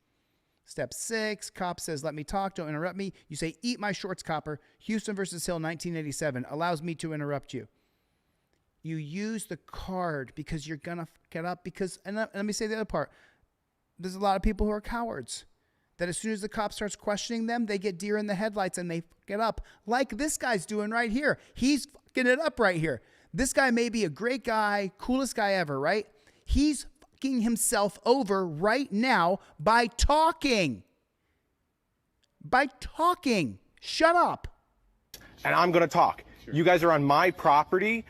Step 6, cop says, let me talk, don't interrupt me. You say, eat my shorts, copper. Houston versus Hill, 1987, allows me to interrupt you. You use the card because you're going to get up because, and let me say the other part. There's a lot of people who are cowards that as soon as the cop starts questioning them, they get deer in the headlights and they get up like this guy's doing right here. He's fucking it up right here. This guy may be a great guy, coolest guy ever, right? He's fucking himself over right now by talking. By talking. Shut up. And I'm going to talk. Sure. You guys are on my property.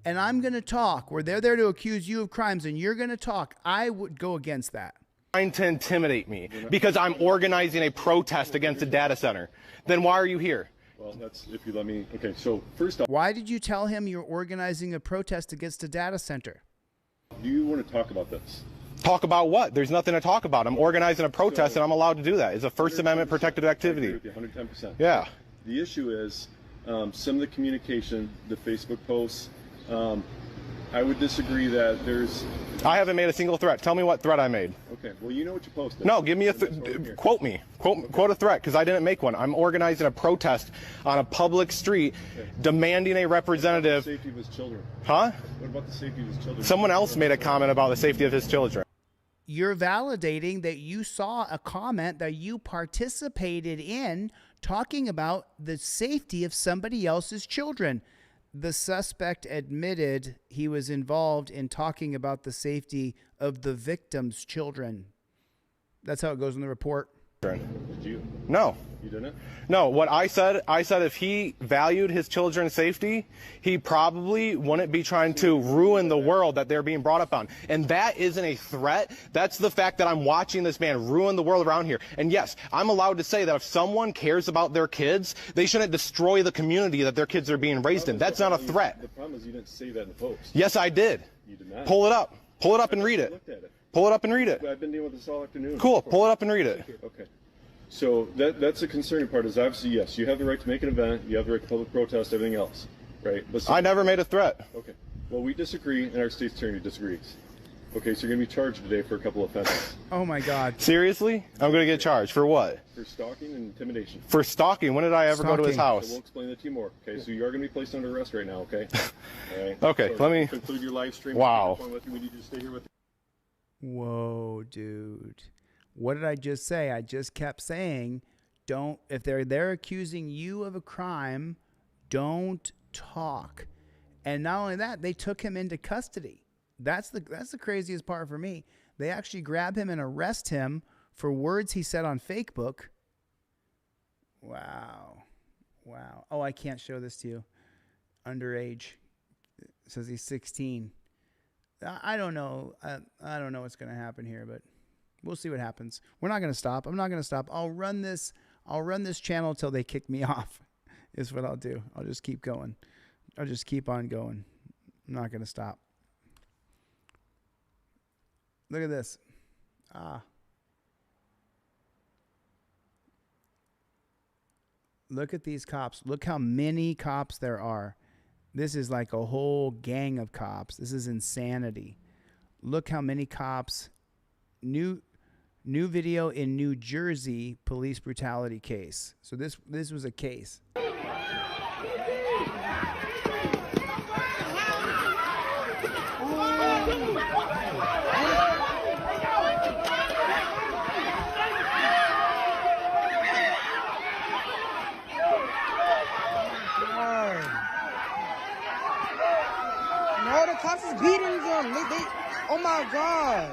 And I'm going to talk. Where they're there to accuse you of crimes and you're going to talk. I would go against that. Trying to intimidate me because I'm organizing a protest against a data center. Then why are you here? Well, that's if you let me. Okay, so first off, why did you tell him you're organizing a protest against a data center? Do you want to talk about this? Talk about what? There's nothing to talk about. I'm organizing a protest and I'm allowed to do that. It's a First Amendment protected activity. 110%. Yeah. The issue is some of the communication, the Facebook posts. I would disagree that there's... I haven't made a single threat. Tell me what threat I made. Okay, well, you know what you posted. No, give me a... Quote me. Quote a threat, because I didn't make one. I'm organizing a protest on a public street demanding a representative... What about the safety of his children? Huh? What about the safety of his children? Someone else made a comment about the safety of his children. You're validating that you saw a comment that you participated in talking about the safety of somebody else's children. The suspect admitted he was involved in talking about the safety of the victim's children. That's how it goes in the report. Did you? No. You didn't? No, what I said if he valued his children's safety, he probably wouldn't be trying to ruin the world that they're being brought up on. And that isn't a threat. That's the fact that I'm watching this man ruin the world around here. And yes, I'm allowed to say that if someone cares about their kids, they shouldn't destroy the community that their kids are being raised in. That's not a threat. The problem is you didn't say that in the post. Yes, I did. You did not. Pull it up. Pull it up and read it. Looked at it. Pull it up and read it. I've been dealing with this all afternoon. Cool. Pull it up and read it. Okay. So that's the concerning part is obviously, yes, you have the right to make an event, you have the right to public protest, everything else, right? But I never made a threat. Okay. Well, we disagree and our state's attorney disagrees. Okay, so you're going to be charged today for a couple of offenses. Oh, my God. Seriously? I'm going to get charged for what? For stalking and intimidation. For stalking? When did I ever go to his house? So we'll explain that to you more. Okay, so you are going to be placed under arrest right now, okay? All right. Okay, so let me... conclude your live stream. Wow. We need you to stay here with you. Whoa, dude. What did I just say? I just kept saying, don't, if they're accusing you of a crime, don't talk. And not only that, they took him into custody. That's the craziest part for me. They actually grab him and arrest him for words he said on Facebook. Wow. Wow. Oh, I can't show this to you. Underage. It says he's 16. I don't know. I don't know what's going to happen here, but we'll see what happens. We're not going to stop. I'm not going to stop. I'll run this channel until they kick me off. Is what I'll do. I'll just keep going. I'll just keep on going. I'm not going to stop. Look at this. Look at these cops. Look how many cops there are. This is like a whole gang of cops. This is insanity. Look how many cops. New video in New Jersey police brutality case. So this was a case. No, the cops is beating them. They oh my God.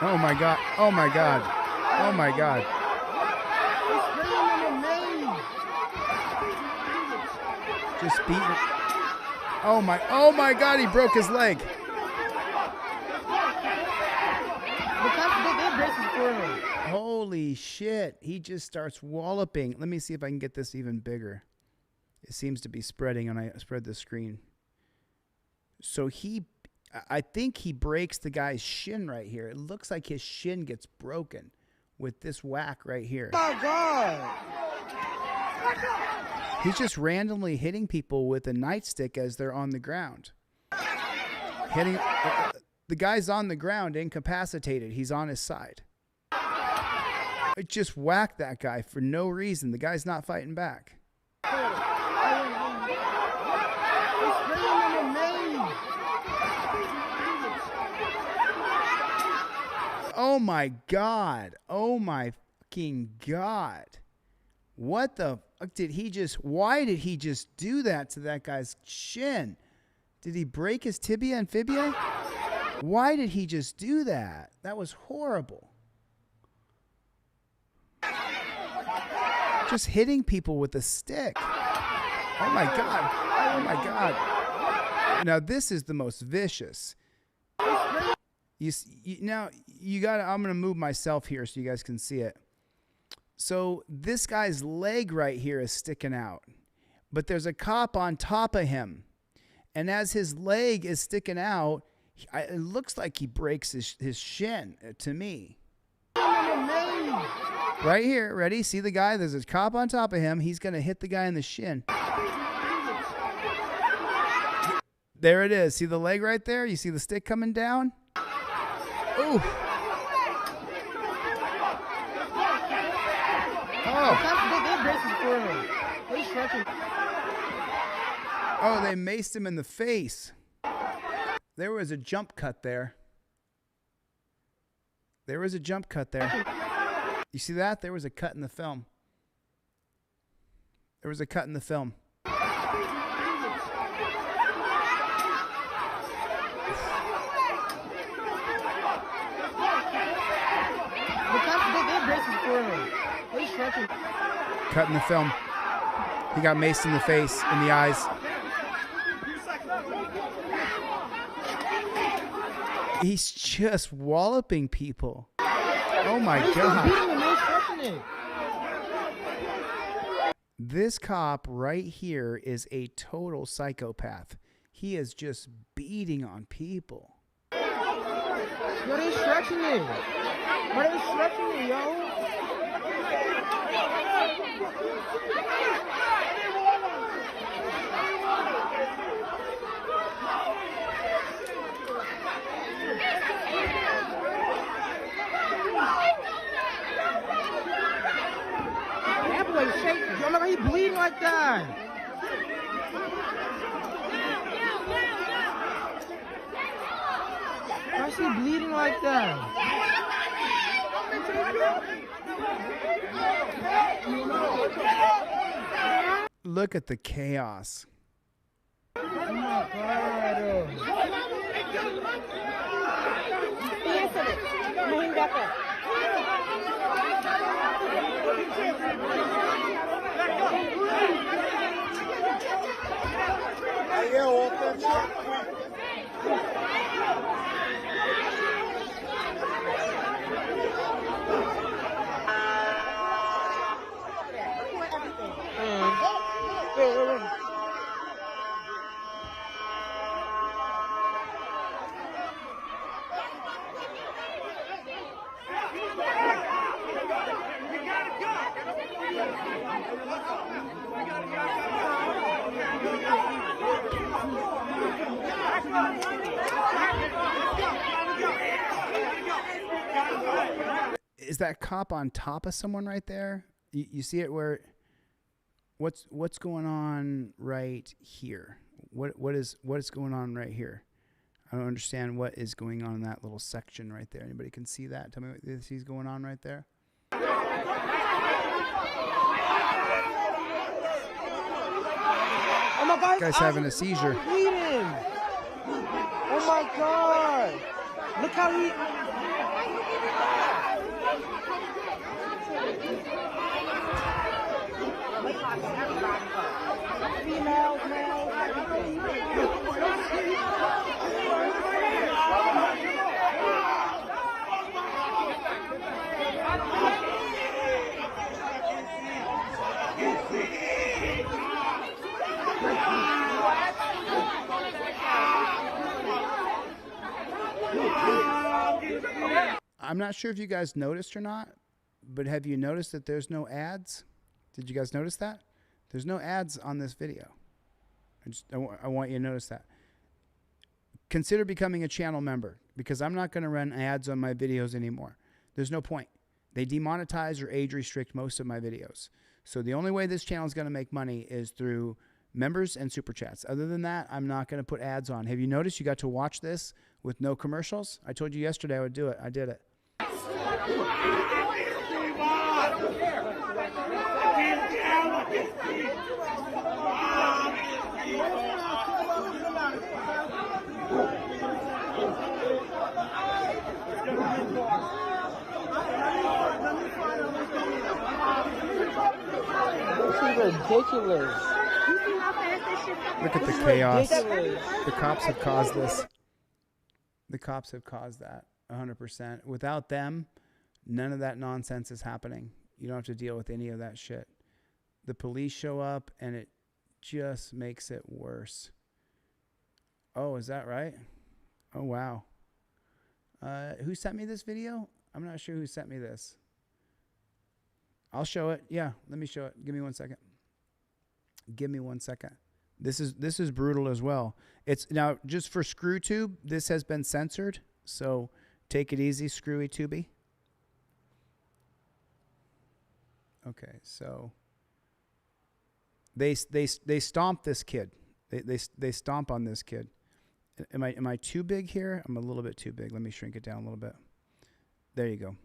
Oh my God. Oh my God. Oh my God. Just beating. Oh my God, he broke his leg. Holy shit. He just starts walloping. Let me see if I can get this even bigger. It seems to be spreading when I spread the screen. So I think he breaks the guy's shin right here. It looks like his shin gets broken with this whack right here. Oh my God. He's just randomly hitting people with a nightstick as they're on the ground. Hitting. The guy's on the ground, incapacitated. He's on his side. It just whacked that guy for no reason. The guy's not fighting back. Oh my God. Oh my fucking God. What the fuck did he just, why did he just do that to that guy's shin? Did he break his tibia and fibia? Why did he just do that? That was horrible. Just hitting people with a stick. Oh my God. Oh my God. Now this is the most vicious. Now you got. I'm gonna move myself here so you guys can see it. So this guy's leg right here is sticking out, but there's a cop on top of him, and as his leg is sticking out, it looks like he breaks his shin to me. Right here, ready? See the guy? There's a cop on top of him. He's gonna hit the guy in the shin. There it is. See the leg right there? You see the stick coming down? Ooh. Oh, they maced him in the face. There was a jump cut there. There was a jump cut there. You see that? There was a cut in the film. There was a cut in the film. Cut in the film. He got maced in the face, in the eyes. He's just walloping people. Oh my God. This cop right here is a total psychopath. He is just beating on people. Yo, they stretching it. What are they stretching it, yo? That boy shaking. Yo, look how he bleeding like that. Why is he bleeding like that? Look at the chaos. Oh my God. Is that cop on top of someone right there? You see it where? What's going on right here? What is going on right here? I don't understand what is going on in that little section right there. Anybody can see that? Tell me what you see going on right there. Oh my God! Guy's having a seizure. Oh my God! Look how he. Females, males, everything. I'm not sure if you guys noticed or not, but have you noticed that there's no ads? Did you guys notice that? There's no ads on this video. I want you to notice that. Consider becoming a channel member. because I'm not going to run ads on my videos anymore. There's no point. They demonetize or age restrict most of my videos. So the only way this channel is going to make money is through members and super chats. Other than that, I'm not going to put ads on. Have you noticed you got to watch this with no commercials? I told you yesterday I would do it. I did it. I don't care. This is ridiculous. Look at the chaos. The cops have caused this. The cops have caused that 100%. Without them, none of that nonsense is happening. You don't have to deal with any of that shit. The police show up and it just makes it worse. Oh, is that right? Oh, wow. Who sent me this video? I'm not sure who sent me this. I'll show it. Yeah, let me show it. Give me 1 second. Give me 1 second. This is brutal as well. It's now just for ScrewTube. This has been censored, so take it easy, ScrewyTubey. Okay, so they stomp this kid. They stomp on this kid. Am I too big here? I'm a little bit too big. Let me shrink it down a little bit. There you go.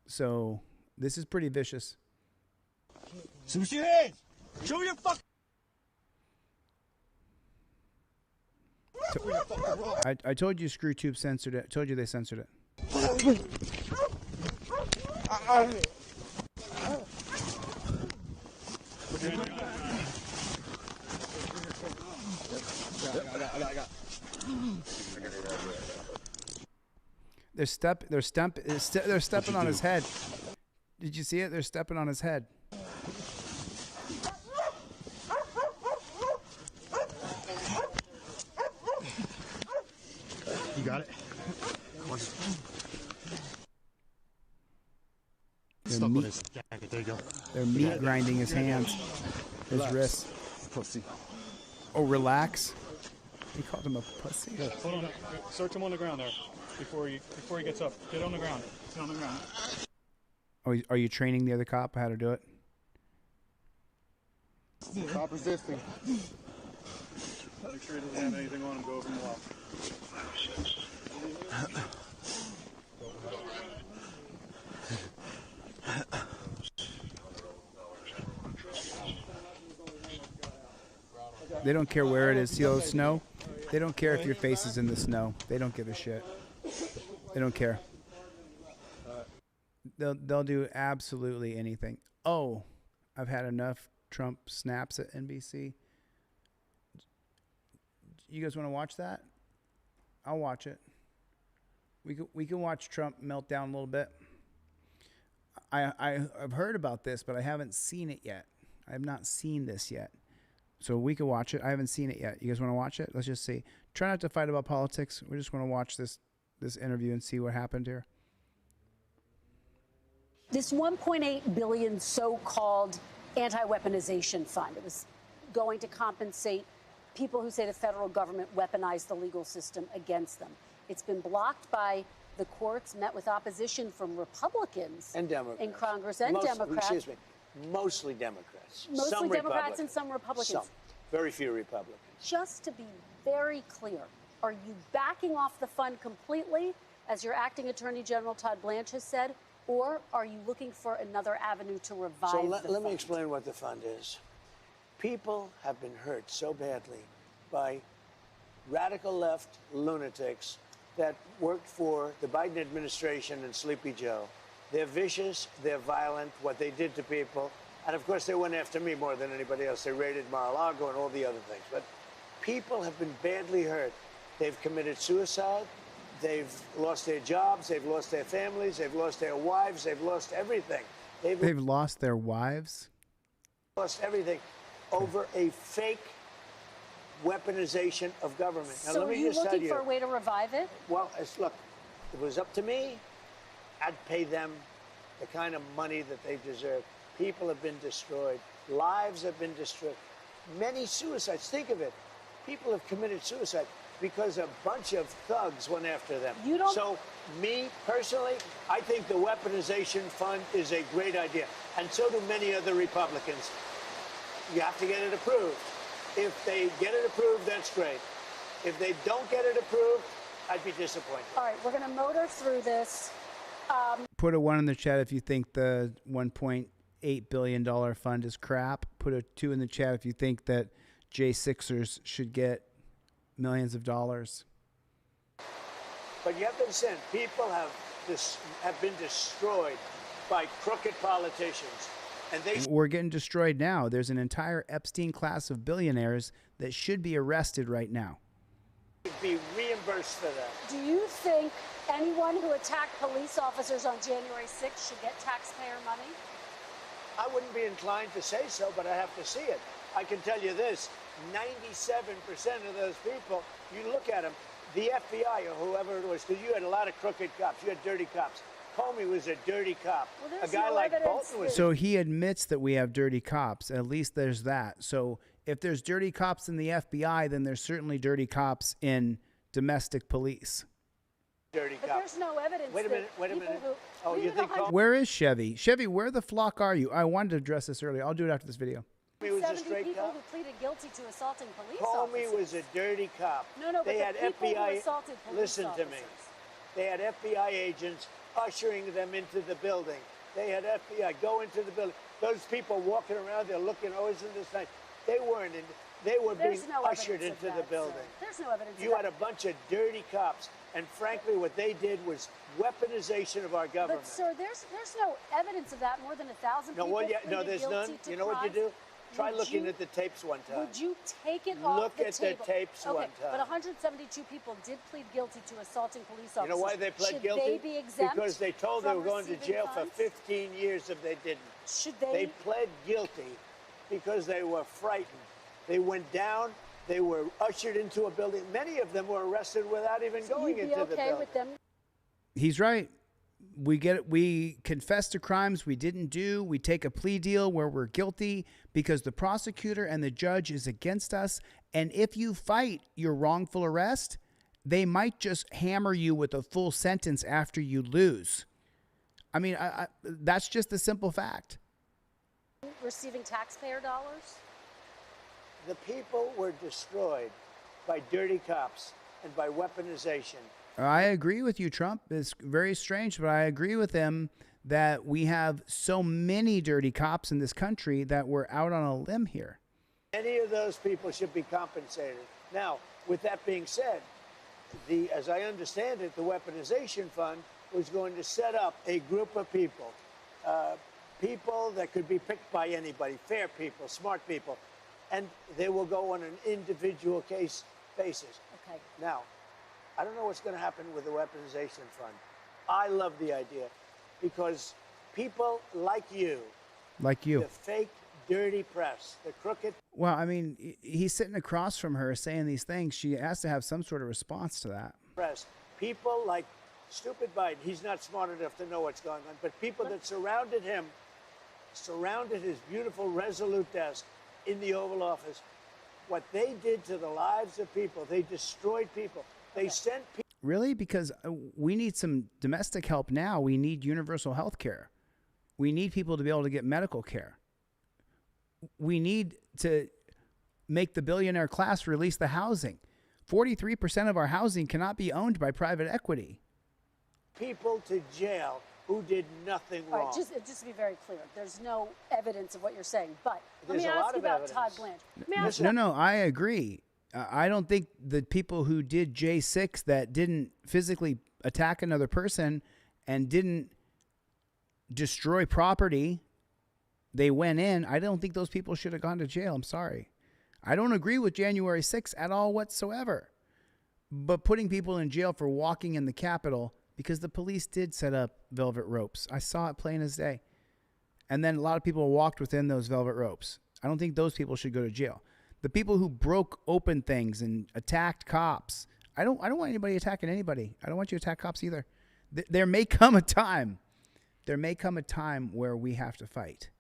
So this is pretty vicious. Show your hands. Show your fuck. I told you ScrewTube censored it. I told you they censored it. They're stepping on his head. Did you see it? They're stepping on his head. You got it? They're meat, his jacket. There you go. They're meat grinding his hands, his wrists. Pussy. Oh, relax. He called him a pussy. Yeah, hold on. Search him on the ground there before he gets up. Get on the ground. Sit on the ground. Oh, are you training the other cop how to do it? Stop resisting. Make sure he doesn't have anything on him. Go over and walk. They don't care where it is. See all the snow? They don't care if your face is in the snow. They don't give a shit. They don't care. They'll do absolutely anything. Oh, I've had enough Trump snaps at NBC. You guys want to watch that? I'll watch it. We can watch Trump melt down a little bit. I've heard about this, but I haven't seen it yet. I have not seen this yet. So we can watch it. I haven't seen it yet. You guys want to watch it? Let's just see. Try not to fight about politics. We just want to watch this interview and see what happened here. This $1.8 billion so-called anti-weaponization fund, it was going to compensate people who say the federal government weaponized the legal system against them. It's been blocked by the courts, met with opposition from Republicans and Democrats in Congress and Democrats. Excuse me, mostly Democrats. Mostly some Democrats and some Republicans. Some. Very few Republicans. Just to be very clear, are you backing off the fund completely, as your acting Attorney General Todd Blanche has said, or are you looking for another avenue to revive So the let me fund? explain what the fund is. People have been hurt so badly by radical left lunatics that worked for the Biden administration and Sleepy Joe. They're vicious, they're violent, what they did to people. And of course, they went after me more than anybody else. They raided Mar-a-Lago and all the other things. But people have been badly hurt. They've committed suicide. They've lost their jobs. They've lost their families. They've lost their wives. They've lost everything. They've lost their wives? Lost everything over a fake weaponization of government. Now, So let are me you just tell looking you. for a way to revive it? Well, look, if it was up to me, I'd pay them the kind of money that they deserve. People have been destroyed. Lives have been destroyed. Many suicides. Think of it. People have committed suicide. because a bunch of thugs went after them. You don't- So, me personally, I think the weaponization fund is a great idea, and so do many other Republicans. You have to get it approved. If they get it approved, that's great. If they don't get it approved, I'd be disappointed. All right, we're going to motor through this. Put a 1 in the chat if you think the $1.8 billion fund is crap. Put a 2 in the chat if you think that J6ers should get millions of dollars. But you have to understand, people have been destroyed by crooked politicians. And they We're getting destroyed now. There's an entire Epstein class of billionaires that should be arrested right now. should be reimbursed for that. Do you think anyone who attacked police officers on January 6th should get taxpayer money? I wouldn't be inclined to say so, but I have to see it. I can tell you this, 97% of those people, you look at them, the FBI or whoever it was, because you had a lot of crooked cops, you had dirty cops. Comey was a dirty cop. Well, a guy like Bolton was... So he admits that we have dirty cops. At least there's that. So if there's dirty cops in the FBI, then there's certainly dirty cops in domestic police. Dirty But cops. there's no evidence. Wait a minute, wait a minute. Oh, you think Comey Where is Chevy? Chevy, where the flock are you? I wanted to address this earlier. I'll do it after this video. was a 70 straight people cop? who pleaded guilty to assaulting police Comey officers. was a dirty cop. No, no, but they the had people who FBI. assaulted police Listen to me. officers. They had FBI agents ushering them into the building. They had FBI go into the building. Those people walking around, they're looking, oh, isn't this nice? They weren't in. They were There's being no ushered evidence into of the that, building. sir. There's no evidence You of had that. a bunch of dirty cops, and frankly, what they did was weaponization of our government. But sir, there's no evidence of that. More than 1,000 No, people well, yeah, no, pleaded there's guilty none. to You know what you crimes. do? Try Would looking you- at the tapes one time. Would you take it off Look the at table? the tapes okay, one time. but 172 people did plead guilty to assaulting police officers. You know why they pled Should guilty? they be exempt Because they told they from were going to receiving jail funds? for 15 years if they didn't. Should They pled guilty because they were frightened. They went down. They were ushered into a building. Many of them were arrested without even going You'd be into the okay building. with them? He's right. We confess to crimes we didn't do. We take a plea deal where we're guilty because the prosecutor and the judge is against us. And if you fight your wrongful arrest, they might just hammer you with a full sentence after you lose. I mean, that's just the simple fact. Receiving taxpayer dollars? The people were destroyed by dirty cops and by weaponization. I agree with you, Trump. It's very strange, but I agree with him that we have so many dirty cops in this country that we're out on a limb here. Any of those people should be compensated. Now, with that being said, as I understand it, the weaponization fund was going to set up a group of people, people that could be picked by anybody, fair people, smart people, and they will go on an individual case basis. Okay. Now, I don't know what's going to happen with the weaponization fund. I love the idea because people like you, Like you. the fake, dirty press, the crooked. Well, I mean, he's sitting across from her saying these things. She has to have some sort of response to that. Press. People like stupid Biden, he's not smart enough to know what's going on, but people that surrounded him, surrounded his beautiful, resolute desk in the Oval Office, what they did to the lives of people, they destroyed people. They sent people. Really? Because we need some domestic help now. We need universal health care. We need people to be able to get medical care. We need to make the billionaire class release the housing. 43% of our housing cannot be owned by private equity. People to jail who did nothing All wrong. right, just to be very clear, there's no evidence of what you're saying. But There's let a me lot ask you of about evidence. Todd Blanche. Let me ask you No, I agree. I don't think the people who did J6 that didn't physically attack another person and didn't destroy property, they went in. I don't think those people should have gone to jail. I'm sorry. I don't agree with January 6th at all whatsoever. But putting people in jail for walking in the Capitol, because the police did set up velvet ropes. I saw it plain as day. And then a lot of people walked within those velvet ropes. I don't think those people should go to jail. The people who broke open things and attacked cops. I don't want anybody attacking anybody. I don't want you to attack cops either. There may come a time. There may come a time where we have to fight.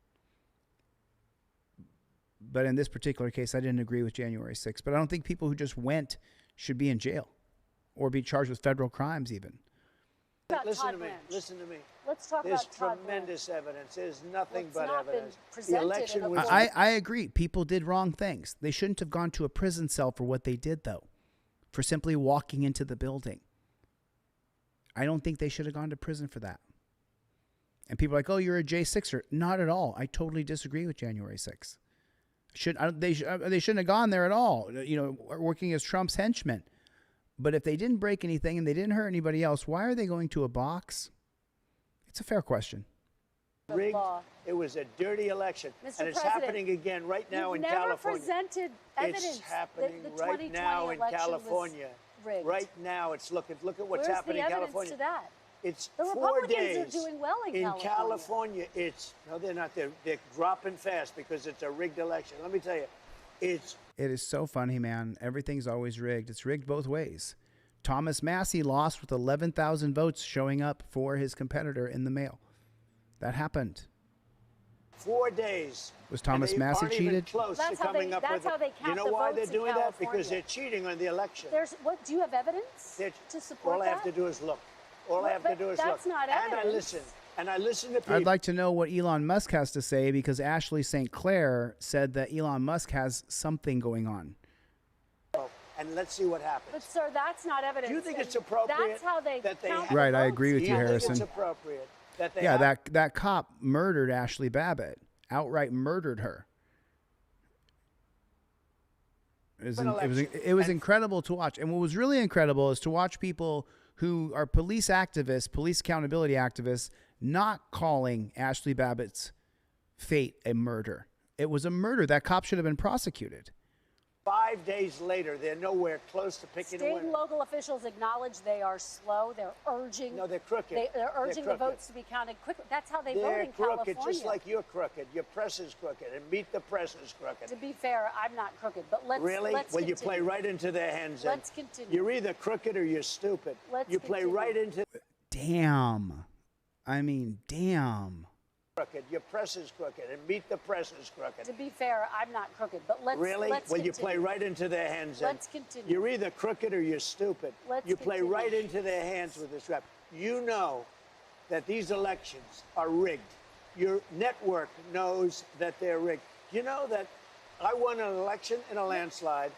But in this particular case, I didn't agree with January 6th. But I don't think people who just went should be in jail or be charged with federal crimes even. Listen to me. Listen to me. Let's talk There's about Todd tremendous evidence. There's nothing Well, but it's not been evidence. The presented election in a was. I agree. People did wrong things. They shouldn't have gone to a prison cell for what they did, though, for simply walking into the building. I don't think they should have gone to prison for that. And people are like, oh, you're a J6er. Not at all. I totally disagree with January 6th. They shouldn't have gone there at all, working as Trump's henchmen. But if they didn't break anything and they didn't hurt anybody else, why are they going to a box? It's a fair question. Rigged. It was a dirty election. Mr. And it's President, happening again right now in you've never California. presented evidence It's happening that the right 2020 now in election was California. rigged. Right now, look at what's Where's happening the in evidence California. to that? It's The 4 Republicans days. are doing well in California. No, they're not. They're dropping fast because it's a rigged election. Let me tell you, it is so funny, man. Everything's always rigged. It's rigged both ways. Thomas Massie lost with 11,000 votes showing up for his competitor in the mail. That happened. 4 days. Was Thomas Massie aren't even cheated? close That's to how coming they- up that's with how they it. count You know the why votes they're in doing that? Because California. they're cheating on the election. Do you have evidence to support All I have to do is look. All I have to do is look. That's not And I evidence. listen. And I listen to people. I'd like to know what Elon Musk has to say because Ashley St. Clair said that Elon Musk has something going on. And let's see what happens. But, sir, that's not evidence. Do you think and it's appropriate That's how they that they count have Right, I votes. agree with you, Do think Harrison. it's appropriate that they Yeah, have that cop murdered Ashley Babbitt. Outright murdered her. It was incredible to watch. And what was really incredible is to watch people who are police activists, police accountability activists, not calling Ashley Babbitt's fate a murder. It was a murder. That cop should have been prosecuted. 5 days later, they're nowhere close to picking a State winner. and local officials acknowledge they are slow. They're urging. No, they're crooked. They're urging the crooked. votes to be counted quickly. That's how they vote They're in crooked, California. just like you're crooked. Your press is crooked, and Meet the Press is crooked. To be fair, I'm not crooked, but let's Really? Let's Well, you continue. play right into their hands. then. Let's continue. You're either crooked or you're stupid. You play continue. right into Damn. I mean, damn. crooked. Your press is crooked, and Meet the Press is crooked. To be fair, I'm not crooked, but let's Really? Let's Well, you continue. play right into their hands. then. Let's continue. You're either crooked or you're stupid. Let's you play continue. right into their hands with this rap. You know that these elections are rigged. Your network knows that they're rigged. You know that I won an election in a landslide,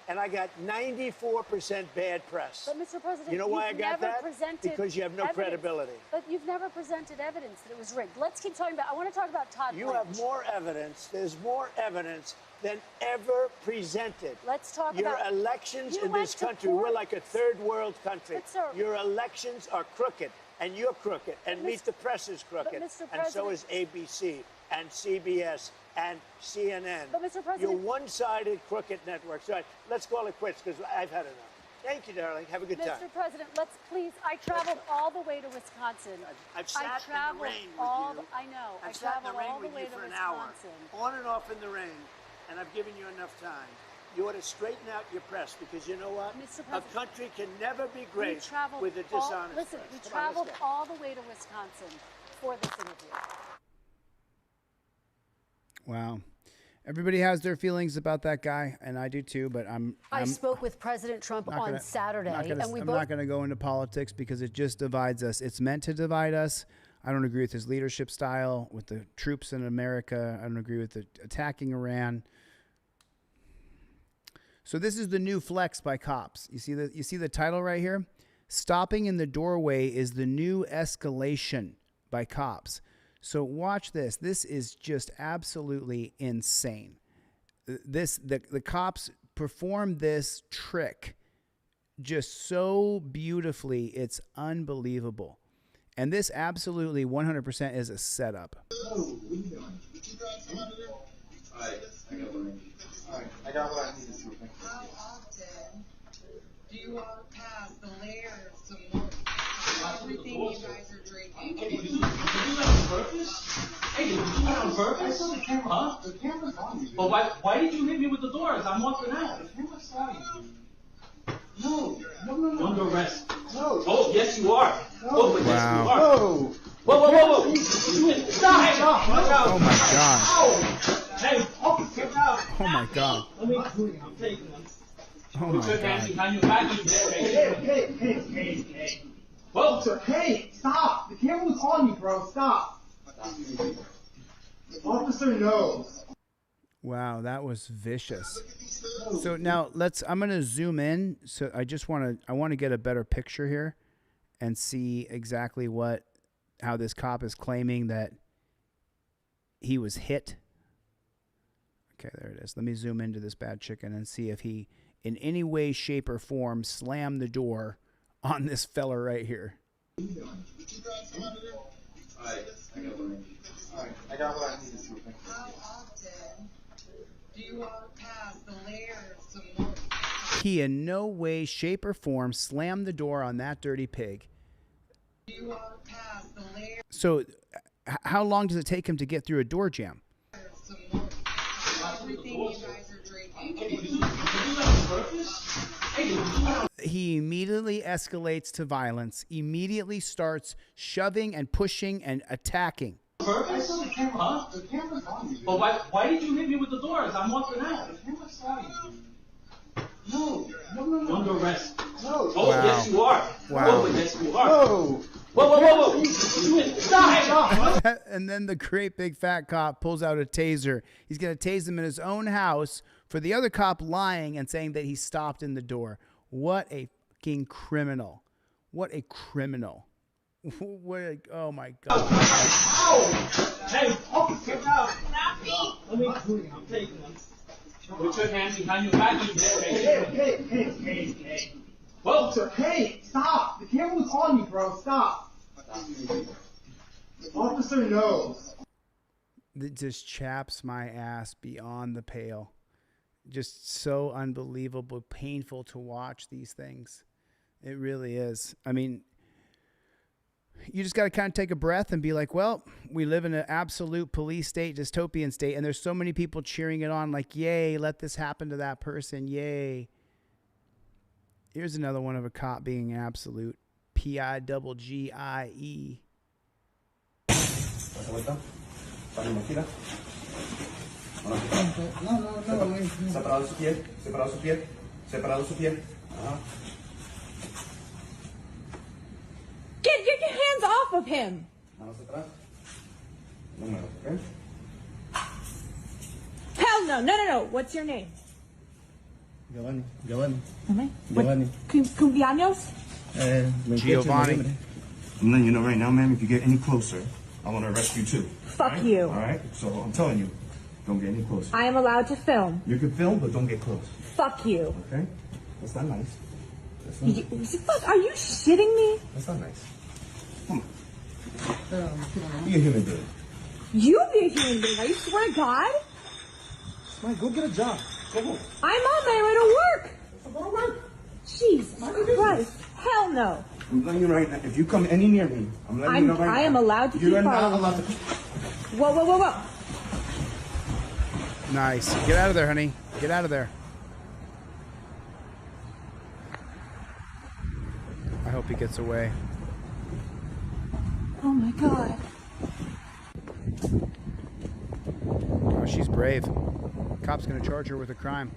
and I got 94% bad press. But, Mr. President, you know why I you've got never that? presented Because you have no evidence. credibility. But you've never presented evidence that it was rigged. Let's keep talking about. I want to talk about Todd. You Blanche. have more evidence. There's more evidence than ever presented. Let's talk Your about elections you in went this to country, court. we're like a third world country. But, sir- Your elections are crooked, and you're crooked, and But, Meet the Press is crooked, Mr. and so President- is ABC and CBS and CNN. But, Mr. President- You're one-sided crooked networks. All right, let's call it quits because I've had enough. Thank you, darling. Have a good time. Mr. President, let's please. I traveled all the way to Wisconsin. I've sat in the traveled rain with all. you. I know. I I've sat in the traveled rain all the with way you to for an hour, Wisconsin. on and off in the rain, and I've given you enough time. You ought to straighten out your press because you know what? Mr. A President, country can never be We great traveled with a all- dishonest Listen, press. we Come on, let's traveled go. all the way to Wisconsin for this interview. Wow. Everybody has their feelings about that guy, and I do too, but I spoke with President Trump not on gonna- Saturday, I'm and we both. not going to go into politics because it just divides us. It's meant to divide us. I don't agree with his leadership style, with the troops in America. I don't agree with the attacking Iran. So this is the new flex by cops. You see the title right here? Stopping in the doorway is the new escalation by cops. So watch this. This is just absolutely insane. The cops performed this trick just so beautifully. It's unbelievable. And this absolutely 100% is a setup. I got what I needed to. How often do you walk past the layers of milk? Everything you guys are drinking. Hey, did you do that on purpose? Hey, did you do that on purpose? I saw the camera. Huh? The camera's on you. But why did you hit me with the doors? I'm walking out. The camera's saw you. No. Under arrest. No. Oh, yes, you are. No. Oh, but yes, you are. No. Whoa. Stop. Watch out. Oh, my God. Ow. Hey, get out. Oh, my God. Let me. I'm taking them. Oh Put your hands behind your back. Hey. Whoa, sir. Hey, stop. The camera was on you, bro. Stop. Officer knows. Wow, that was vicious. So now I'm going to zoom in. So I want to get a better picture here and see exactly how this cop is claiming that he was hit. Okay, there it is. Let me zoom into this bad chicken and see if he in any way, shape, or form slammed the door on this fella right here. I got what I need to see. How often do you walk past the layers some more? He in no way, shape, or form slammed the door on that dirty pig. Do you walk past the layers? So how long does it take him to get through a door jam? Some more. Everything you guys are drinking. He immediately escalates to violence, immediately starts shoving and pushing and attacking. I saw the camera, huh? The camera's on you. But why did you hit me with the doors? I'm walking out. The camera saw you. No. Under arrest. No. Oh, wow. Yes, you are. Wow. Oh, yes, you are. Whoa. Stop. And then the great big fat cop pulls out a taser. He's going to tase him in his own house for the other cop lying and saying that he stopped in the door. What a fucking criminal. What a criminal. Oh my God. Hey, officer, now. Let me do it. I'm taking them. Put your hands behind your back. Hey. Whoa, sir. Hey, stop. The camera was on you, bro. Stop. Officer knows. It just chaps my ass beyond the pale. Just so unbelievable, painful to watch these things. It really is. I mean, you just got to kind of take a breath and be like, well, we live in an absolute police state, dystopian state, and there's so many people cheering it on like, yay, let this happen to that person, yay. Here's another one of a cop being an absolute P-I-double-G-I-E. No. Separado su pie. Get your hands off of him! Manos atrás. Número, ¿ok? Hell no. What's your name? Giovanni. Giovanni. Cumpleaños? Giovanni. I'm letting you know right now, ma'am, if you get any closer, I want to arrest you too. Fuck you. All right? So I'm telling you, don't get any closer. I am allowed to film. You can film, but don't get close. Fuck you. Okay? That's not nice. Fuck, are you shitting me? That's not nice. Come on. Be a human being. You be a human being. Are you swear to God? Come on, go get a job. Go home. I'm on my way to work. So go to work. Jesus Christ. Hell no. I'm letting you right now. If you come any near me, I'm letting you know right now. I am allowed to keep You're not following. allowed to. Whoa. Nice. Get out of there, honey. Get out of there. I hope he gets away. Oh my God. Oh, she's brave. Cop's going to charge her with a crime.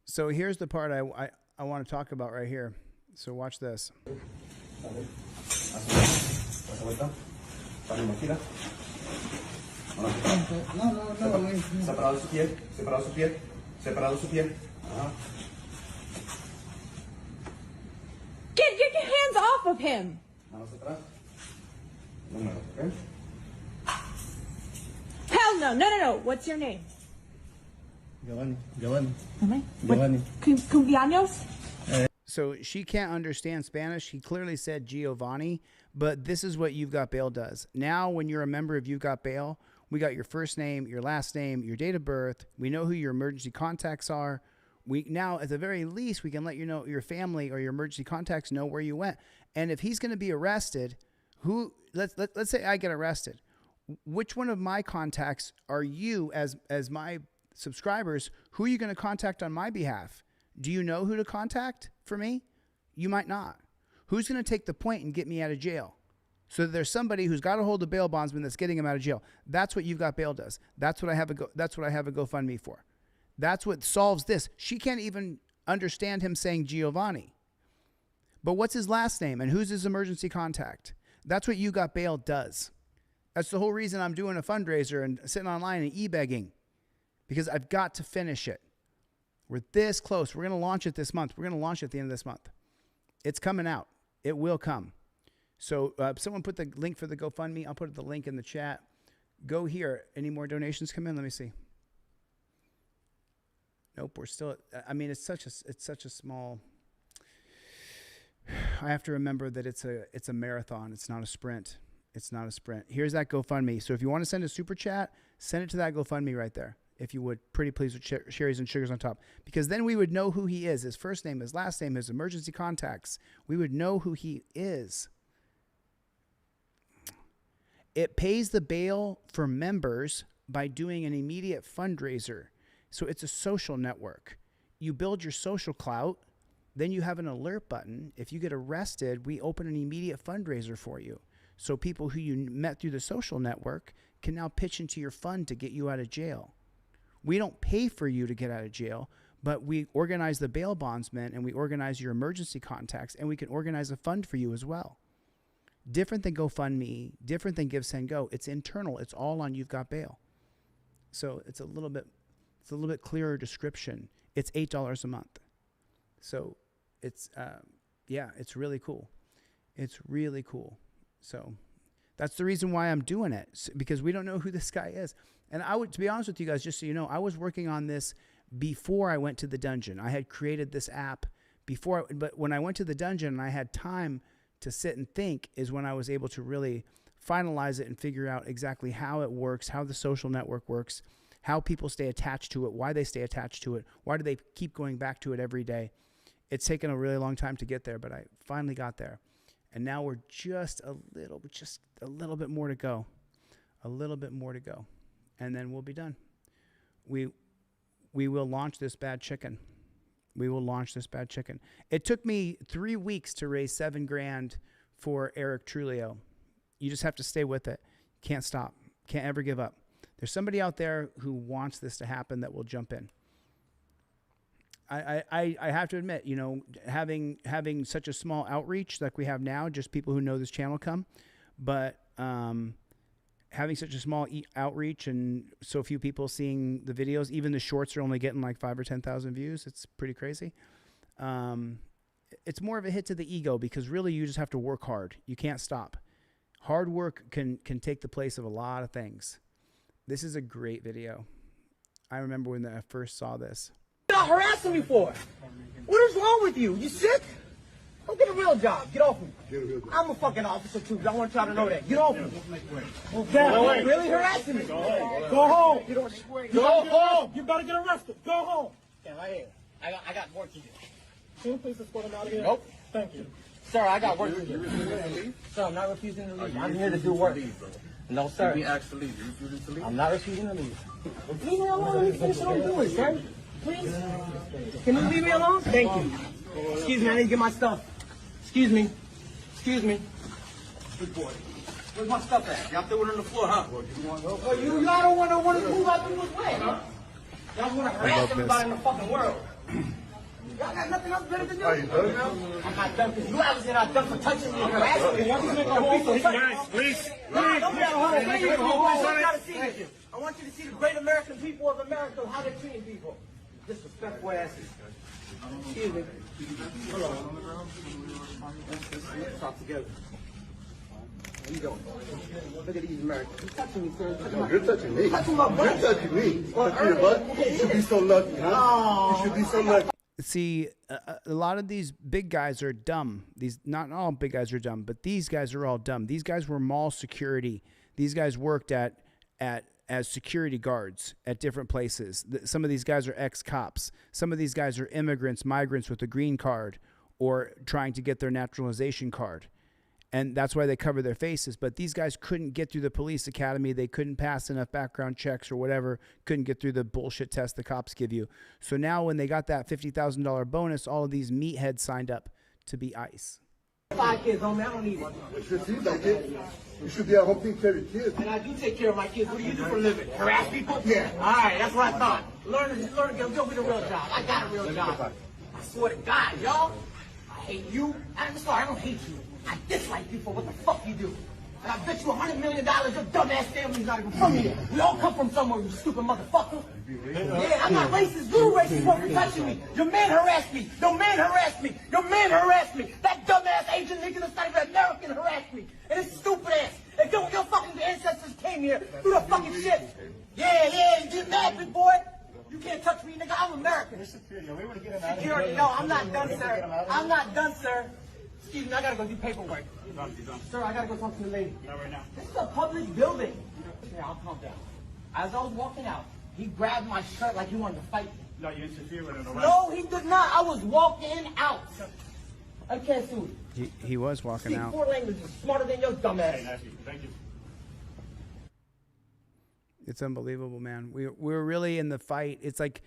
So here's the part I want to talk about right here. So watch this. No. Separado su pie. Get your hands off of him. Manos atrás. Número, ¿ok? Hell no. What's your name? Giovanni. Cumpleaños? So she can't understand Spanish. He clearly said Giovanni, but this is what You've Got Bail does. Now, when you're a member of You've Got Bail, we got your first name, your last name, your date of birth. We know who your emergency contacts are. We now, at the very least, we can let you know your family or your emergency contacts know where you went. And if he's going to be arrested, Let's say I get arrested. Which one of my contacts are you as my subscribers? Who are you going to contact on my behalf? Do you know who to contact for me? You might not. Who's going to take the point and get me out of jail? So that there's somebody who's got a hold of bail bondsman that's getting him out of jail. That's what You've Got Bail does. That's what I have a GoFundMe for. That's what solves this. She can't even understand him saying Giovanni. But what's his last name and who's his emergency contact? That's what You Got Bail does. That's the whole reason I'm doing a fundraiser and sitting online and e-begging, because I've got to finish it. We're this close. We're going to launch it this month. We're going to launch it at the end of this month. It's coming out. It will come. So someone put the link for the GoFundMe. I'll put the link in the chat. Go here. Any more donations come in? Let me see. Nope, we're still. I mean, it's such a small. I have to remember that it's a marathon. It's not a sprint. It's not a sprint. Here's that GoFundMe. So if you want to send a super chat, send it to that GoFundMe right there. If you would, pretty please, with cherries and sugars on top, because then we would know who he is. His first name, his last name, his emergency contacts. We would know who he is. It pays the bail for members by doing an immediate fundraiser. So it's a social network. You build your social clout, then you have an alert button. If you get arrested, we open an immediate fundraiser for you. So people who you met through the social network can now pitch into your fund to get you out of jail. We don't pay for you to get out of jail, but we organize the bail bondsman and we organize your emergency contacts, and we can organize a fund for you as well. Different than GoFundMe, different than Give, Send, Go. It's internal. It's all on You've Got Bail. So it's a little bit clearer description. It's $8 a month. So it's it's really cool. It's really cool. So that's the reason why I'm doing it, because we don't know who this guy is. And to be honest with you guys, just so you know, I was working on this before I went to the dungeon. I had created this app before, but when I went to the dungeon and I had time to sit and think, is when I was able to really finalize it and figure out exactly how it works, how the social network works, how people stay attached to it, why they stay attached to it, why do they keep going back to it every day. It's taken a really long time to get there, but I finally got there. And now we're just a little bit more to go. A little bit more to go. And then we'll be done. We will launch this bad chicken. We will launch this bad chicken. It took me 3 weeks to raise $7,000 for Eric Trulio. You just have to stay with it. Can't stop. Can't ever give up. There's somebody out there who wants this to happen that will jump in. I have to admit, you know, having such a small outreach like we have now, just people who know this channel come, but having such a small outreach and so few people seeing the videos, even the shorts are only getting like 5,000 or 10,000 views. It's pretty crazy. It's more of a hit to the ego, because really you just have to work hard. You can't stop. Hard work can take the place of a lot of things. This is a great video. I remember when I first saw this. What are you harassing me for? What is wrong with you? You sick? Go get a real job. Get off me. I'm a fucking officer too. I want y'all to know that. Get off me. Okay. Really harassing me. Go home. Go home. You better get arrested. Go home. Yeah, right here. I got work to do. Can you please escort him out of here? Nope. Thank you. Sir, I got work to do. Sir, I'm not refusing to leave. I'm here to do work. No, sir. You asked to leave. You refusing to leave? I'm not refusing to leave. Leave me alone. Let me finish what I'm doing, sir. Please. Can you leave me alone? Thank you. Excuse me, I need to get my stuff. Excuse me. Excuse me. Good boy. Where's my stuff at? Y'all threw it on the floor, huh? Well, y'all don't want to move out through his way, huh? Y'all want to harass everybody in the fucking world. Y'all got nothing else better to do. I'm not done for you. Obviously not done for touching me and harassing me. Please. Don't be at home. I want you to see the great American people of America, how they're treating people. Disrespectful asses. Excuse me. Hold on. Let's talk together. How you doing? Look at these Americans. You're touching me, sir. You're touching me. Touching my butt. You're touching me. Touching your butt? You should be so lucky, huh? You should be so lucky. See, a lot of these big guys are dumb. Not all big guys are dumb, but these guys are all dumb. These guys were mall security. These guys worked as security guards at different places. Some of these guys are ex-cops. Some of these guys are migrants with a green card or trying to get their naturalization card. And that's why they cover their faces. But these guys couldn't get through the police academy. They couldn't pass enough background checks or whatever. Couldn't get through the bullshit test the cops give you. So now when they got that $50,000 bonus, all of these meatheads signed up to be ICE. 5 kids, homie. I don't need one. You should be at home taking care of your kids. And I do take care of my kids. What do you do for a living? Harass people? Yeah. All right, that's what I thought. Learn to go get a real job. I got a real job. I swear to God, y'all. I hate you. I'm sorry, I don't hate you. I dislike you for what the fuck you do. And I bet you $100 million your dumbass family's not even from here. We all come from somewhere, you stupid motherfucker. Yeah, I'm not racist. You're racist for touching me. Your man harassed me. Your man harassed me. Your man harassed me. That dumbass Asian nigga that's not even American harassed me. And it's stupid ass. And your fucking ancestors came here through the fucking shit. Yeah, you get mad, big boy. You can't touch me, nigga. I'm American. Security, no, I'm not done, sir. I'm not done, sir. Excuse me, I gotta go do paperwork. Sir, I gotta go talk to the lady. Not right now. This is a public building. Yeah, I'll calm down. As I was walking out, he grabbed my shirt like he wanted to fight me. No, you interfered with an arrest. No, he did not. I was walking out. I can't sue you. He was walking out. 4 languages, smarter than your dumb ass. Thank you. It's unbelievable, man. We're really in the fight. It's like,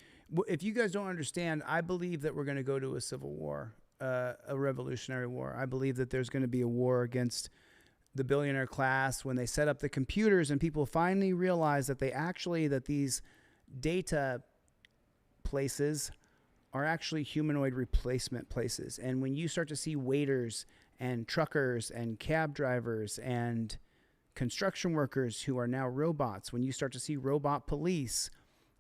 if you guys don't understand, I believe that we're going to go to a civil war. A revolutionary war. I believe that there's going to be a war against the billionaire class when they set up the computers and people finally realize that that these data places are actually humanoid replacement places. And when you start to see waiters and truckers and cab drivers and construction workers who are now robots, when you start to see robot police,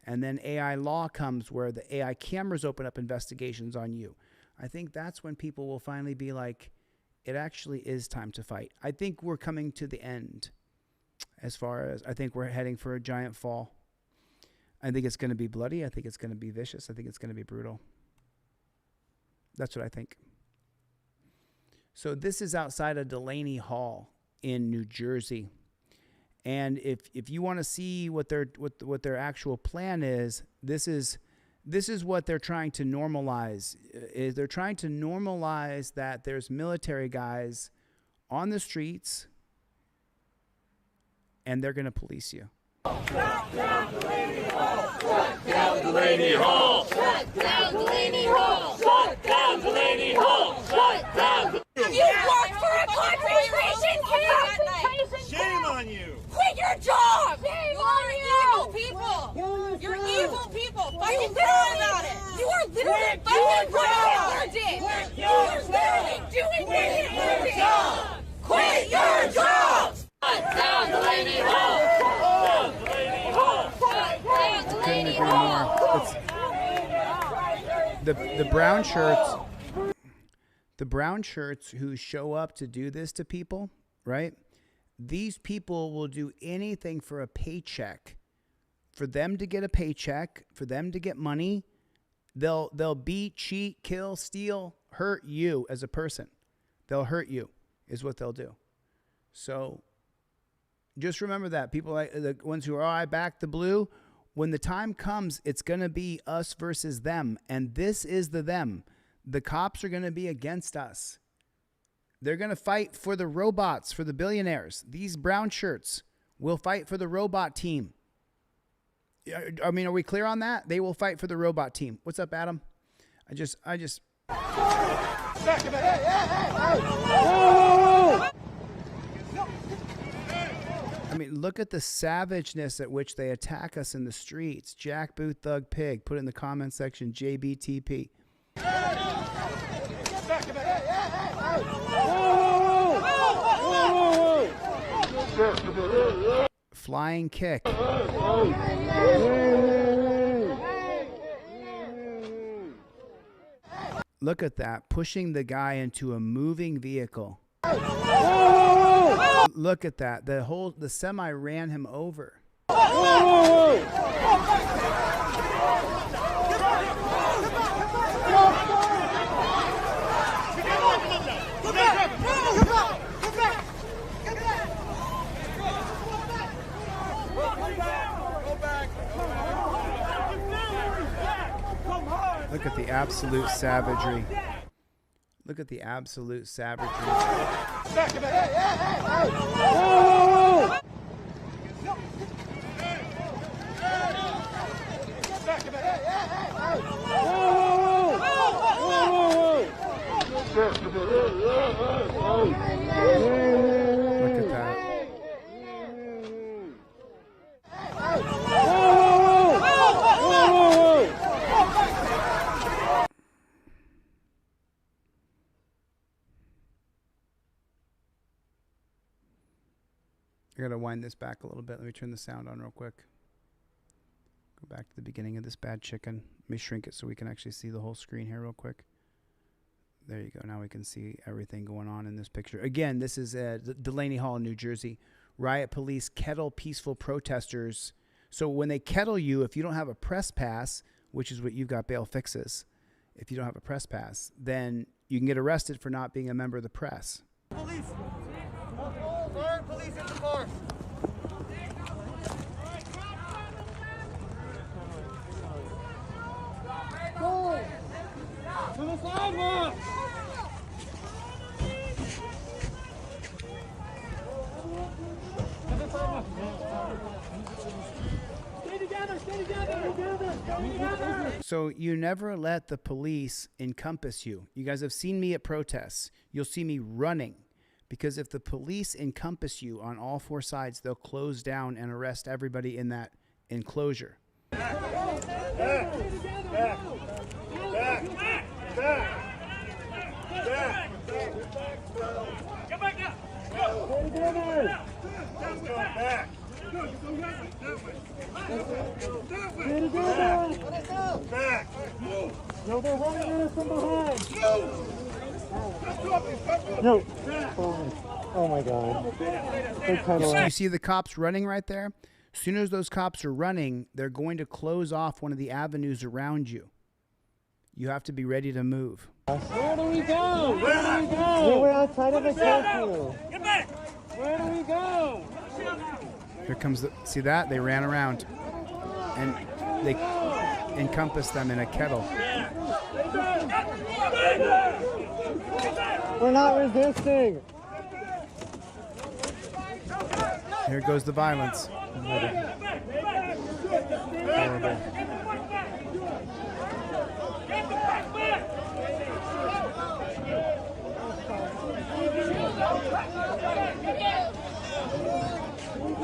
and then AI law comes where the AI cameras open up investigations on you, I think that's when people will finally be like, it actually is time to fight. I think we're coming to the end as far as I think we're heading for a giant fall. I think it's going to be bloody. I think it's going to be vicious. I think it's going to be brutal. That's what I think. So this is outside of Delaney Hall in New Jersey. And if you want to see what their actual plan is, this is what they're trying to normalize. Is they're trying to normalize that there's military guys on the streets and they're going to police you. Shut down Delaney Hall! Shut down Delaney Hall! Shut down Delaney Hall! Shut down Delaney Hall! Shut down! You work for a concentration camp! Shame on you! Quit your job! Shame on you! Evil people! You're evil people! Fucking tell about it! You are literally fucking what Hitler did! You are literally doing what Hitler did! Quit your jobs! Shut down Delaney Hall! Shut down Delaney Hall! Shut down Delaney Hall! The brown shirts. The brown shirts who show up to do this to people, right? These people will do anything for a paycheck. For them to get a paycheck, for them to get money, they'll beat, cheat, kill, steal, hurt you as a person. They'll hurt you is what they'll do. So just remember that. People like the ones who are, I back the blue, when the time comes, it's going to be us versus them. And this is the them. The cops are going to be against us. They're going to fight for the robots, for the billionaires. These brown shirts will fight for the robot team. I mean, are we clear on that? They will fight for the robot team. What's up, Adam? I just. I mean, look at the savageness at which they attack us in the streets. Jack Booth, Thug Pig. Put it in the comment section. JBTP. Flying kick. Look at that. Pushing the guy into a moving vehicle. Look at that. The semi ran him over. Look at the absolute savagery. Look at the absolute savagery. Back, back. Hey, hey, hey, hey. Back, back. Hey, hey, Look at that. I gotta wind this back a little bit. Let me turn the sound on real quick. Go back to the beginning of this bad chicken. Let me shrink it so we can actually see the whole screen here real quick. There you go. Now we can see everything going on in this picture. Again, this is Delaney Hall, New Jersey. Riot police kettle peaceful protesters. So when they kettle you, if you don't have a press pass, which is what you've got bail fixes, if you don't have a press pass, then you can get arrested for not being a member of the press. Police! Fire police in the car! Go! To the sidewalk! Stay together! Stay together! Stay together! So you never let the police encompass you. You guys have seen me at protests. You'll see me running. Because if the police encompass you on all four sides, they'll close down and arrest everybody in that enclosure. Back! Back! Back! Back! Back! Back! Get back up! Stay together! Let's go back! Stay together! Back! No, they're running at us from behind! No! Oh my God. You see the cops running right there? As soon as those cops are running, they're going to close off one of the avenues around you. You have to be ready to move. Where do we go? Where do we go? We're outside of a curfew. Get back! Where do we go? Here comes the, see that? They ran around and they encompassed them in a kettle. We're not resisting. Here goes the violence.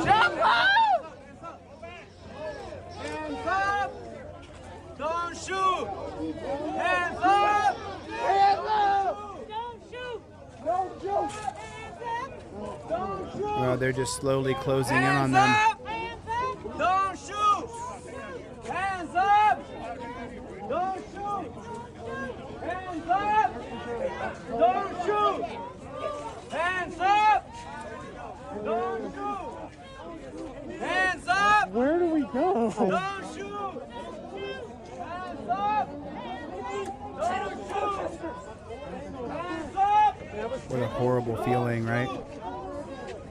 Jump up! Hands up! Don't shoot! Hands up! Hands up! Don't shoot! Don't shoot! Don't shoot! Well, they're just slowly closing in on them. Hands up! Don't shoot! Hands up! Don't shoot! Hands up! Don't shoot! Hands up! Don't shoot! Hands up! Where do we go? Don't shoot! Hands up! Don't shoot! Hands up! What a horrible feeling, right?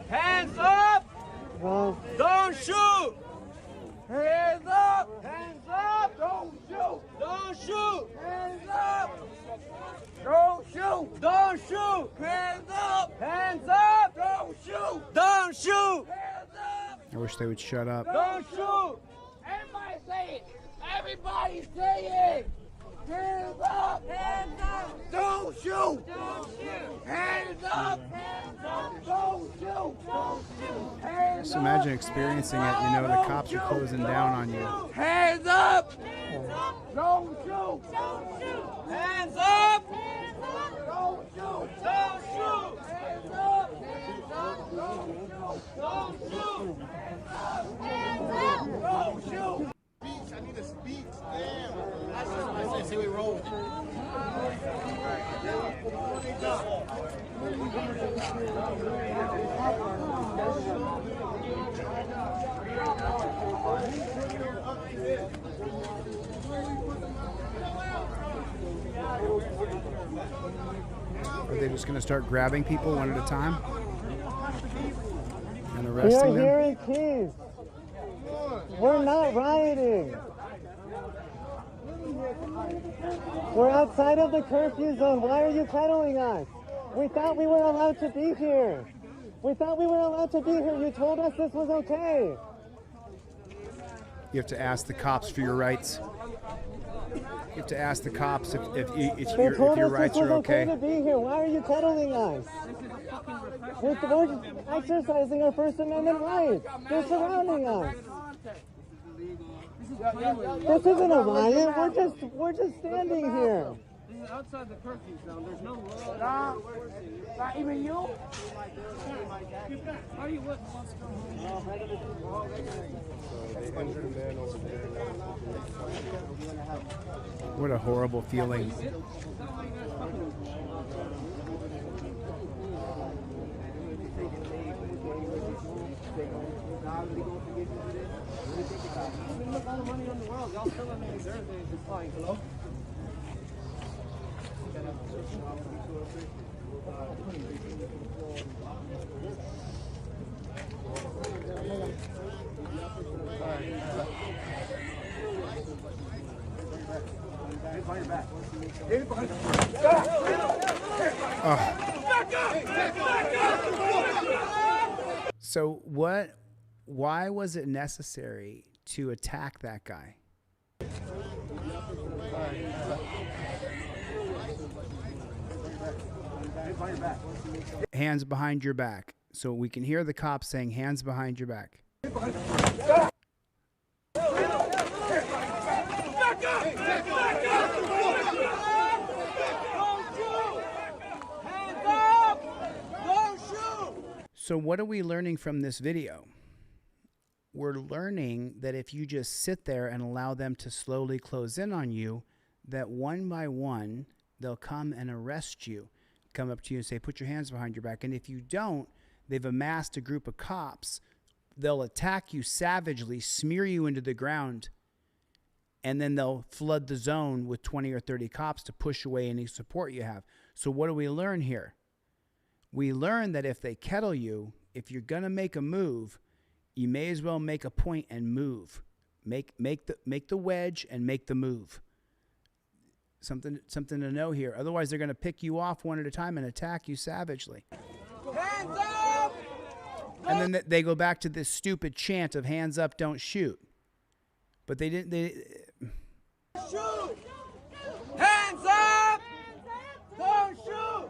Hands up! Don't shoot! Hands up! Hands up! Don't shoot! Don't shoot! Hands up! Don't shoot! Don't shoot! Hands up! Hands up! Don't shoot! Don't shoot! Hands up! I wish they would shut up. Don't shoot! Everybody say it! Everybody say it! Hands up! Hands up! Don't shoot! Don't shoot! Hands up! Hands up! Don't shoot! Don't shoot! Hands Just imagine experiencing it. You know the cops are closing down on you. Hands up! Hands up! Don't shoot! Don't shoot! Hands up! Hands up! Don't shoot! Don't shoot! Hands up! Hands up! Don't shoot! Don't shoot! Hands up! Don't shoot! I need a speech. Damn. I say we roll. Are they just going to start grabbing people one at a time and We arresting are them? here in keys. We're not rioting. We're outside of the curfew zone. Why are you peddling us? We thought we were allowed to be here. We thought we were allowed to be here. You told us this was okay. You have to ask the cops for your rights. You have to ask the cops if your rights are okay. To be here. Why are you peddling us? We're exercising our First Amendment rights. They're surrounding us. This isn't a riot. We're just standing here. This is outside the curfew zone. There's no law. Not even you? Are you with? What a horrible feeling. So why was it necessary to attack that guy? Hands behind your back. So we can hear the cops saying hands behind your back. So what are we learning from this video? We're learning that if you just sit there and allow them to slowly close in on you, that one by one, they'll come and arrest you, come up to you and say, put your hands behind your back. And if you don't, they've amassed a group of cops. They'll attack you savagely, smear you into the ground, and then they'll flood the zone with 20 or 30 cops to push away any support you have. So what do we learn here? We learn that if they kettle you, if you're going to make a move, you may as well make a point and move. Make the wedge and make the move. Something to know here. Otherwise, they're going to pick you off one at a time and attack you savagely. Hands up! And then they go back to this stupid chant of hands up, don't shoot. But they didn't. Shoot! Hands up! Don't shoot!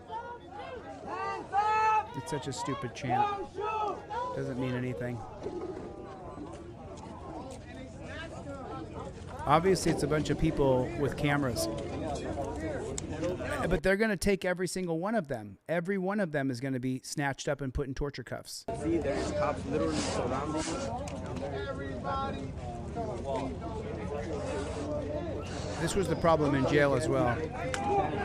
Hands up! It's such a stupid chant. Doesn't mean anything. Obviously, it's a bunch of people with cameras. But they're going to take every single one of them. Every one of them is going to be snatched up and put in torture cuffs. See, there's cops literally surrounding everybody. This was the problem in jail as well.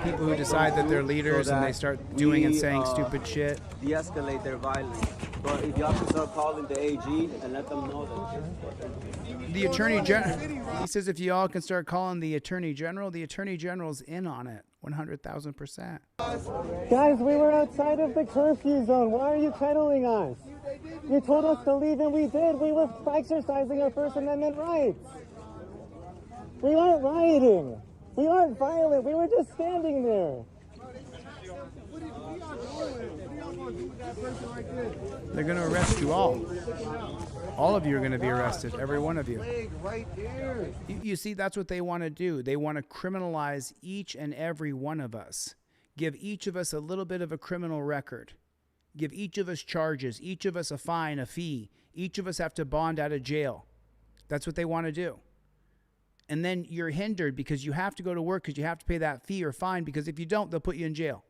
People who decide that they're leaders and they start doing and saying stupid shit. De-escalate their violence. But if y'all can start calling the AG and let them know that. The Attorney General, he says if you all can start calling the Attorney General's in on it, 100,000%. Guys, we were outside of the curfew zone. Why are you peddling us? You told us to leave and we did. We were exercising our First Amendment rights. We aren't rioting. We aren't violent. We were just standing there. They're going to arrest you all. All of you are going to be arrested, every one of you. You see, that's what they want to do. They want to criminalize each and every one of us. Give each of us a little bit of a criminal record. Give each of us charges, each of us a fine, a fee. Each of us have to bond out of jail. That's what they want to do. And then you're hindered because you have to go to work because you have to pay that fee or fine, because if you don't, they'll put you in jail.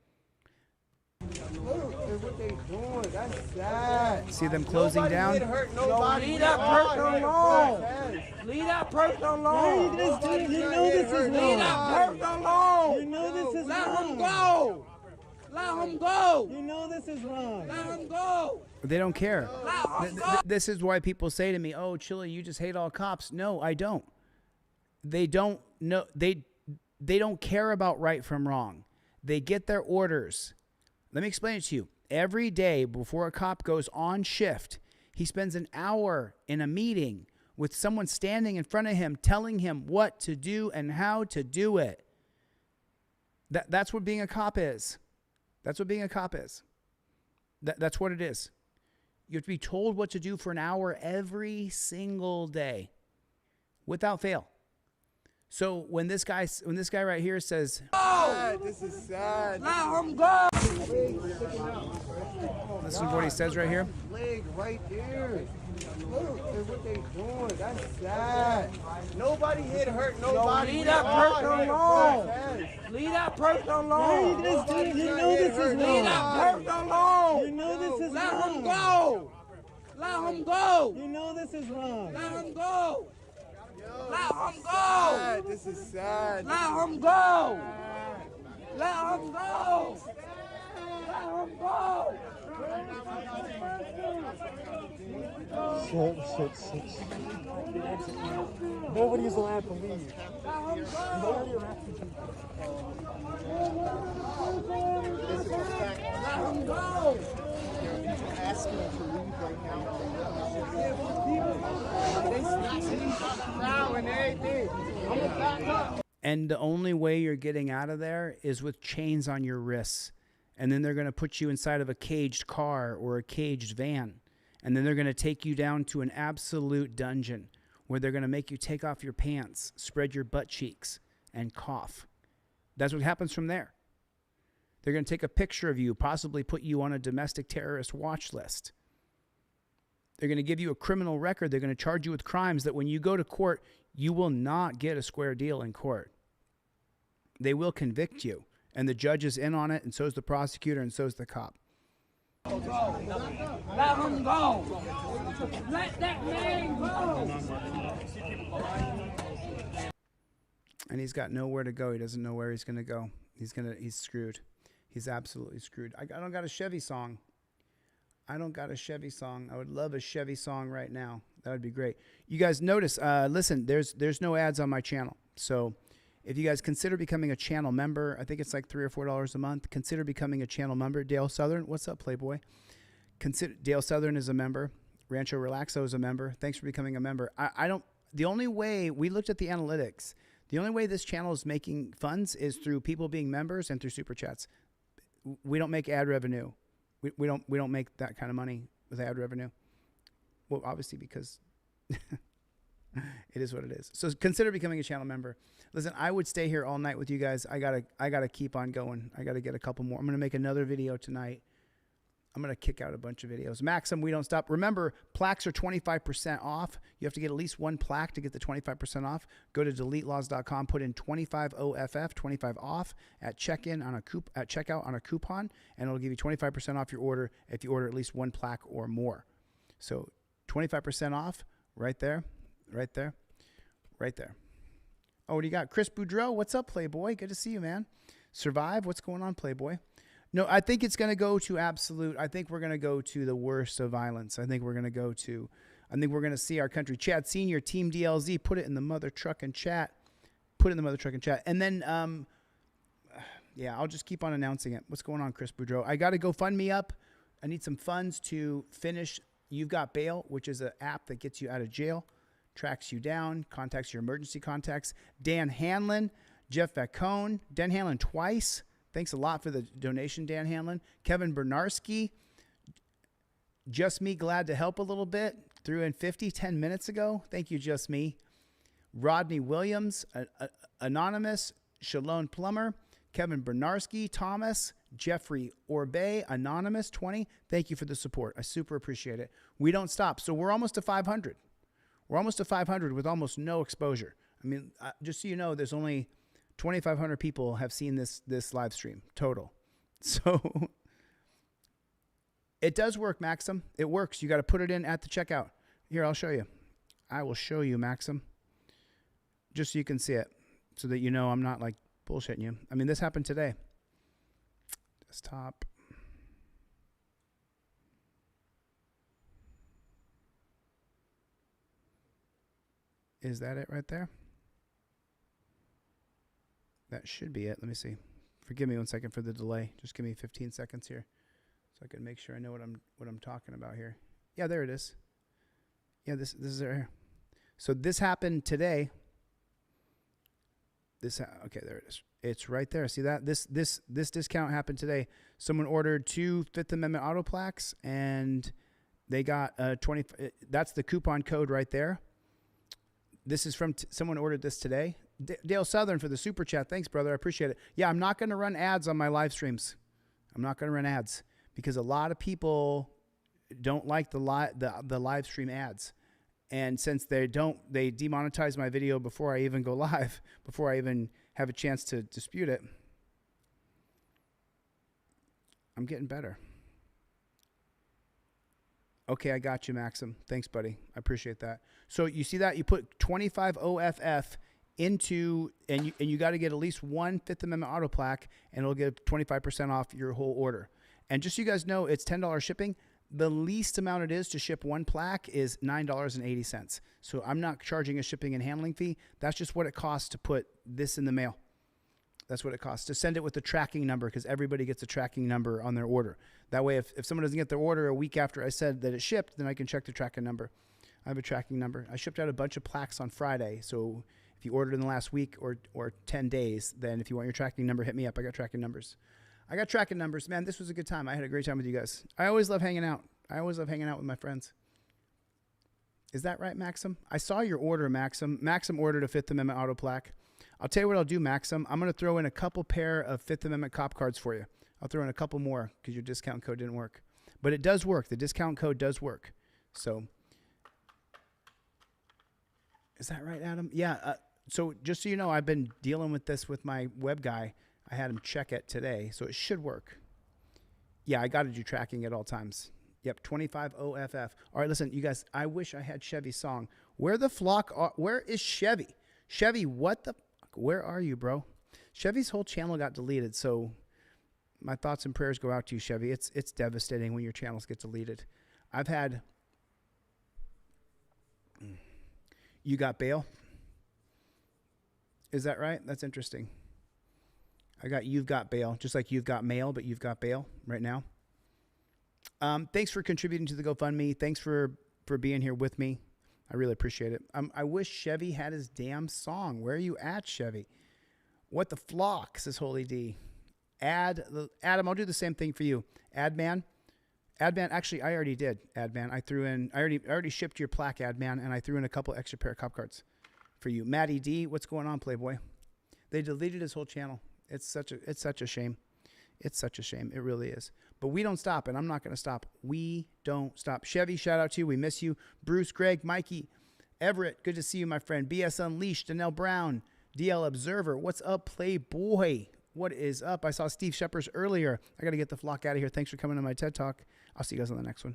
Look at what they doing. That's sad. See them closing down? Nobody. Leave that person alone. Leave that person alone. You know this is wrong. Leave that person alone. You know this is Let wrong. him go. Let him go. You know this is wrong. Let him go. They don't care. This is why people say to me, "Oh, Chille, you just hate all cops." No, I don't. They don't know. They don't care about right from wrong. They get their orders. Let me explain it to you. Every day before a cop goes on shift, he spends an hour in a meeting with someone standing in front of him telling him what to do and how to do it. That's what being a cop is. That's what being a cop is. That's what it is. You have to be told what to do for an hour every single day without fail. So when this guy right here says, "Oh, this is sad. Let him go." Listen to what he says right here. Leg right there. Look at what they doing. That's sad. Nobody hit hurt nobody. Leave that person alone. Leave that person alone. You know this is wrong. Leave that person alone. You know this is wrong. Let him go. Let him go. You know this is wrong. Let him go. Let him go. This is sad. Let him go. Let him go. Let him go. Sit. Nobody's allowed to leave. Nobody allowed to leave. Let him go. People asking to leave right now. And the only way you're getting out of there is with chains on your wrists. And then they're going to put you inside of a caged car or a caged van. And then they're going to take you down to an absolute dungeon where they're going to make you take off your pants, spread your butt cheeks, and cough. That's what happens from there. They're going to take a picture of you, possibly put you on a domestic terrorist watch list. They're going to give you a criminal record. They're going to charge you with crimes that when you go to court, you will not get a square deal in court. They will convict you. And the judge is in on it, and so is the prosecutor, and so is the cop. Let him go. Let that man go. And he's got nowhere to go. He doesn't know where he's going to go. He's screwed. He's absolutely screwed. I don't got a Chevy song. I would love a Chevy song right now. That would be great. You guys notice, listen, there's no ads on my channel. So if you guys consider becoming a channel member, I think it's like $3 or $4 a month. Consider becoming a channel member. Dale Southern, what's up, Playboy? Dale Southern is a member. Rancho Relaxo is a member. Thanks for becoming a member. The only way, we looked at the analytics, the only way this channel is making funds is through people being members and through super chats. We don't make ad revenue. We don't make that kind of money with ad revenue. Well, obviously because it is what it is. So consider becoming a channel member. Listen, I would stay here all night with you guys. I gotta keep on going. I gotta get a couple more. I'm gonna make another video tonight. I'm gonna kick out a bunch of videos. Maxim, we don't stop. Remember, plaques are 25% off. You have to get at least one plaque to get the 25% off. Go to DeleteLawz.com. Put in 25 OFF, 25 off at checkout on a coupon, and it'll give you 25% off your order if you order at least one plaque or more. So 25% off, right there, right there, right there. Oh, what do you got? Chris Boudreau, what's up, Playboy? Good to see you, man. Survive, what's going on, Playboy? No, I think it's going to go to absolute. I think we're going to go to the worst of violence. I think we're going to see our country. Chad Senior, Team DLZ, put it in the mother truckin' chat. And then, yeah, I'll just keep on announcing it. What's going on, Chris Boudreau? I got to go fund me up. I need some funds to finish You've Got Bail, which is an app that gets you out of jail, tracks you down, contacts your emergency contacts. Dan Hanlon, Jeff Vacone, Dan Hanlon twice. Thanks a lot for the donation, Dan Hanlon. Kevin Bernarski, Just Me, glad to help a little bit. Threw in 10 minutes ago. Thank you, Just Me. Rodney Williams, Anonymous, Shalone Plummer, Kevin Bernarski, Thomas, Jeffrey Orbe, Anonymous 20. Thank you for the support. I super appreciate it. We don't stop. So we're almost to 500. We're almost to 500 with almost no exposure. I mean, just so you know, there's only 2,500 people have seen this live stream total. So it does work, Maxim. It works. You got to put it in at the checkout. Here, I'll show you. I will show you, Maxim, just so you can see it, so that you know I'm not like bullshitting you. I mean, this happened today. Desktop. Is that it right there? That should be it. Let me see. Forgive me 1 second for the delay. Just give me 15 seconds here so I can make sure I know what I'm talking about here. Yeah, there it is. Yeah, this is it here. So this happened today. Okay, there it is. It's right there. See that? This discount happened today. Someone ordered 2 Fifth Amendment auto plaques, and they got 20. That's the coupon code right there. This is from someone ordered this today. Dale Southern for the super chat. Thanks, brother. I appreciate it. Yeah, I'm not going to run ads on my live streams. I'm not going to run ads because a lot of people don't like the live stream ads. And since they demonetize my video before I even go live, before I even have a chance to dispute it. I'm getting better. Okay, I got you, Maxim. Thanks, buddy. I appreciate that. So you see that? You put 25 OFF into, and you got to get at least 1 Fifth Amendment auto plaque, and it'll give 25% off your whole order. And just so you guys know, it's $10 shipping. The least amount it is to ship 1 plaque is $9.80. So I'm not charging a shipping and handling fee. That's just what it costs to put this in the mail. That's what it costs to send it with the tracking number, because everybody gets a tracking number on their order. That way, if someone doesn't get their order a week after I said that it shipped, then I can check the tracking number. I have a tracking number. I shipped out a bunch of plaques on Friday. So if you ordered in the last week or 10 days, then if you want your tracking number, hit me up. I got tracking numbers. Man, this was a good time. I had a great time with you guys. I always love hanging out. With my friends. Is that right, Maxim? I saw your order, Maxim. Maxim ordered a Fifth Amendment auto plaque. I'll tell you what I'll do, Maxim. I'm going to throw in a couple pair of Fifth Amendment cop cards for you. I'll throw in a couple more because your discount code didn't work. But it does work. The discount code does work. So, is that right, Adam? Yeah. So just so you know, I've been dealing with this with my web guy. I had him check it today, so it should work. Yeah, I got to do tracking at all times. Yep, 25 OFF. All right, listen, you guys, I wish I had Chevy's song. Where the flock are, where is Chevy? Chevy, what the fuck? Where are you, bro? Chevy's whole channel got deleted, so my thoughts and prayers go out to you, Chevy. It's devastating when your channels get deleted. I've had... You got bail? Is that right? That's interesting. I got you've got bail, just like you've got mail, but you've got bail right now. Thanks for contributing to the GoFundMe. Thanks for being here with me. I really appreciate it. I wish Chevy had his damn song. Where are you at, Chevy? What the flock, says Holy D. Adam, I'll do the same thing for you. Adman. Actually, I already did. Adman. I already shipped your plaque, Adman, and I threw in a couple extra pair of cop cards for you. Matty D, what's going on, Playboy? They deleted his whole channel. It's such a shame. It's such a shame. It really is. But we don't stop, and I'm not going to stop. We don't stop. Chevy, shout out to you. We miss you. Bruce, Greg, Mikey, Everett, good to see you, my friend. BS Unleashed, Danelle Brown, DL Observer. What's up, Playboy? What is up? I saw Steve Shepard earlier. I got to get the flock out of here. Thanks for coming to my TED Talk. I'll see you guys on the next one.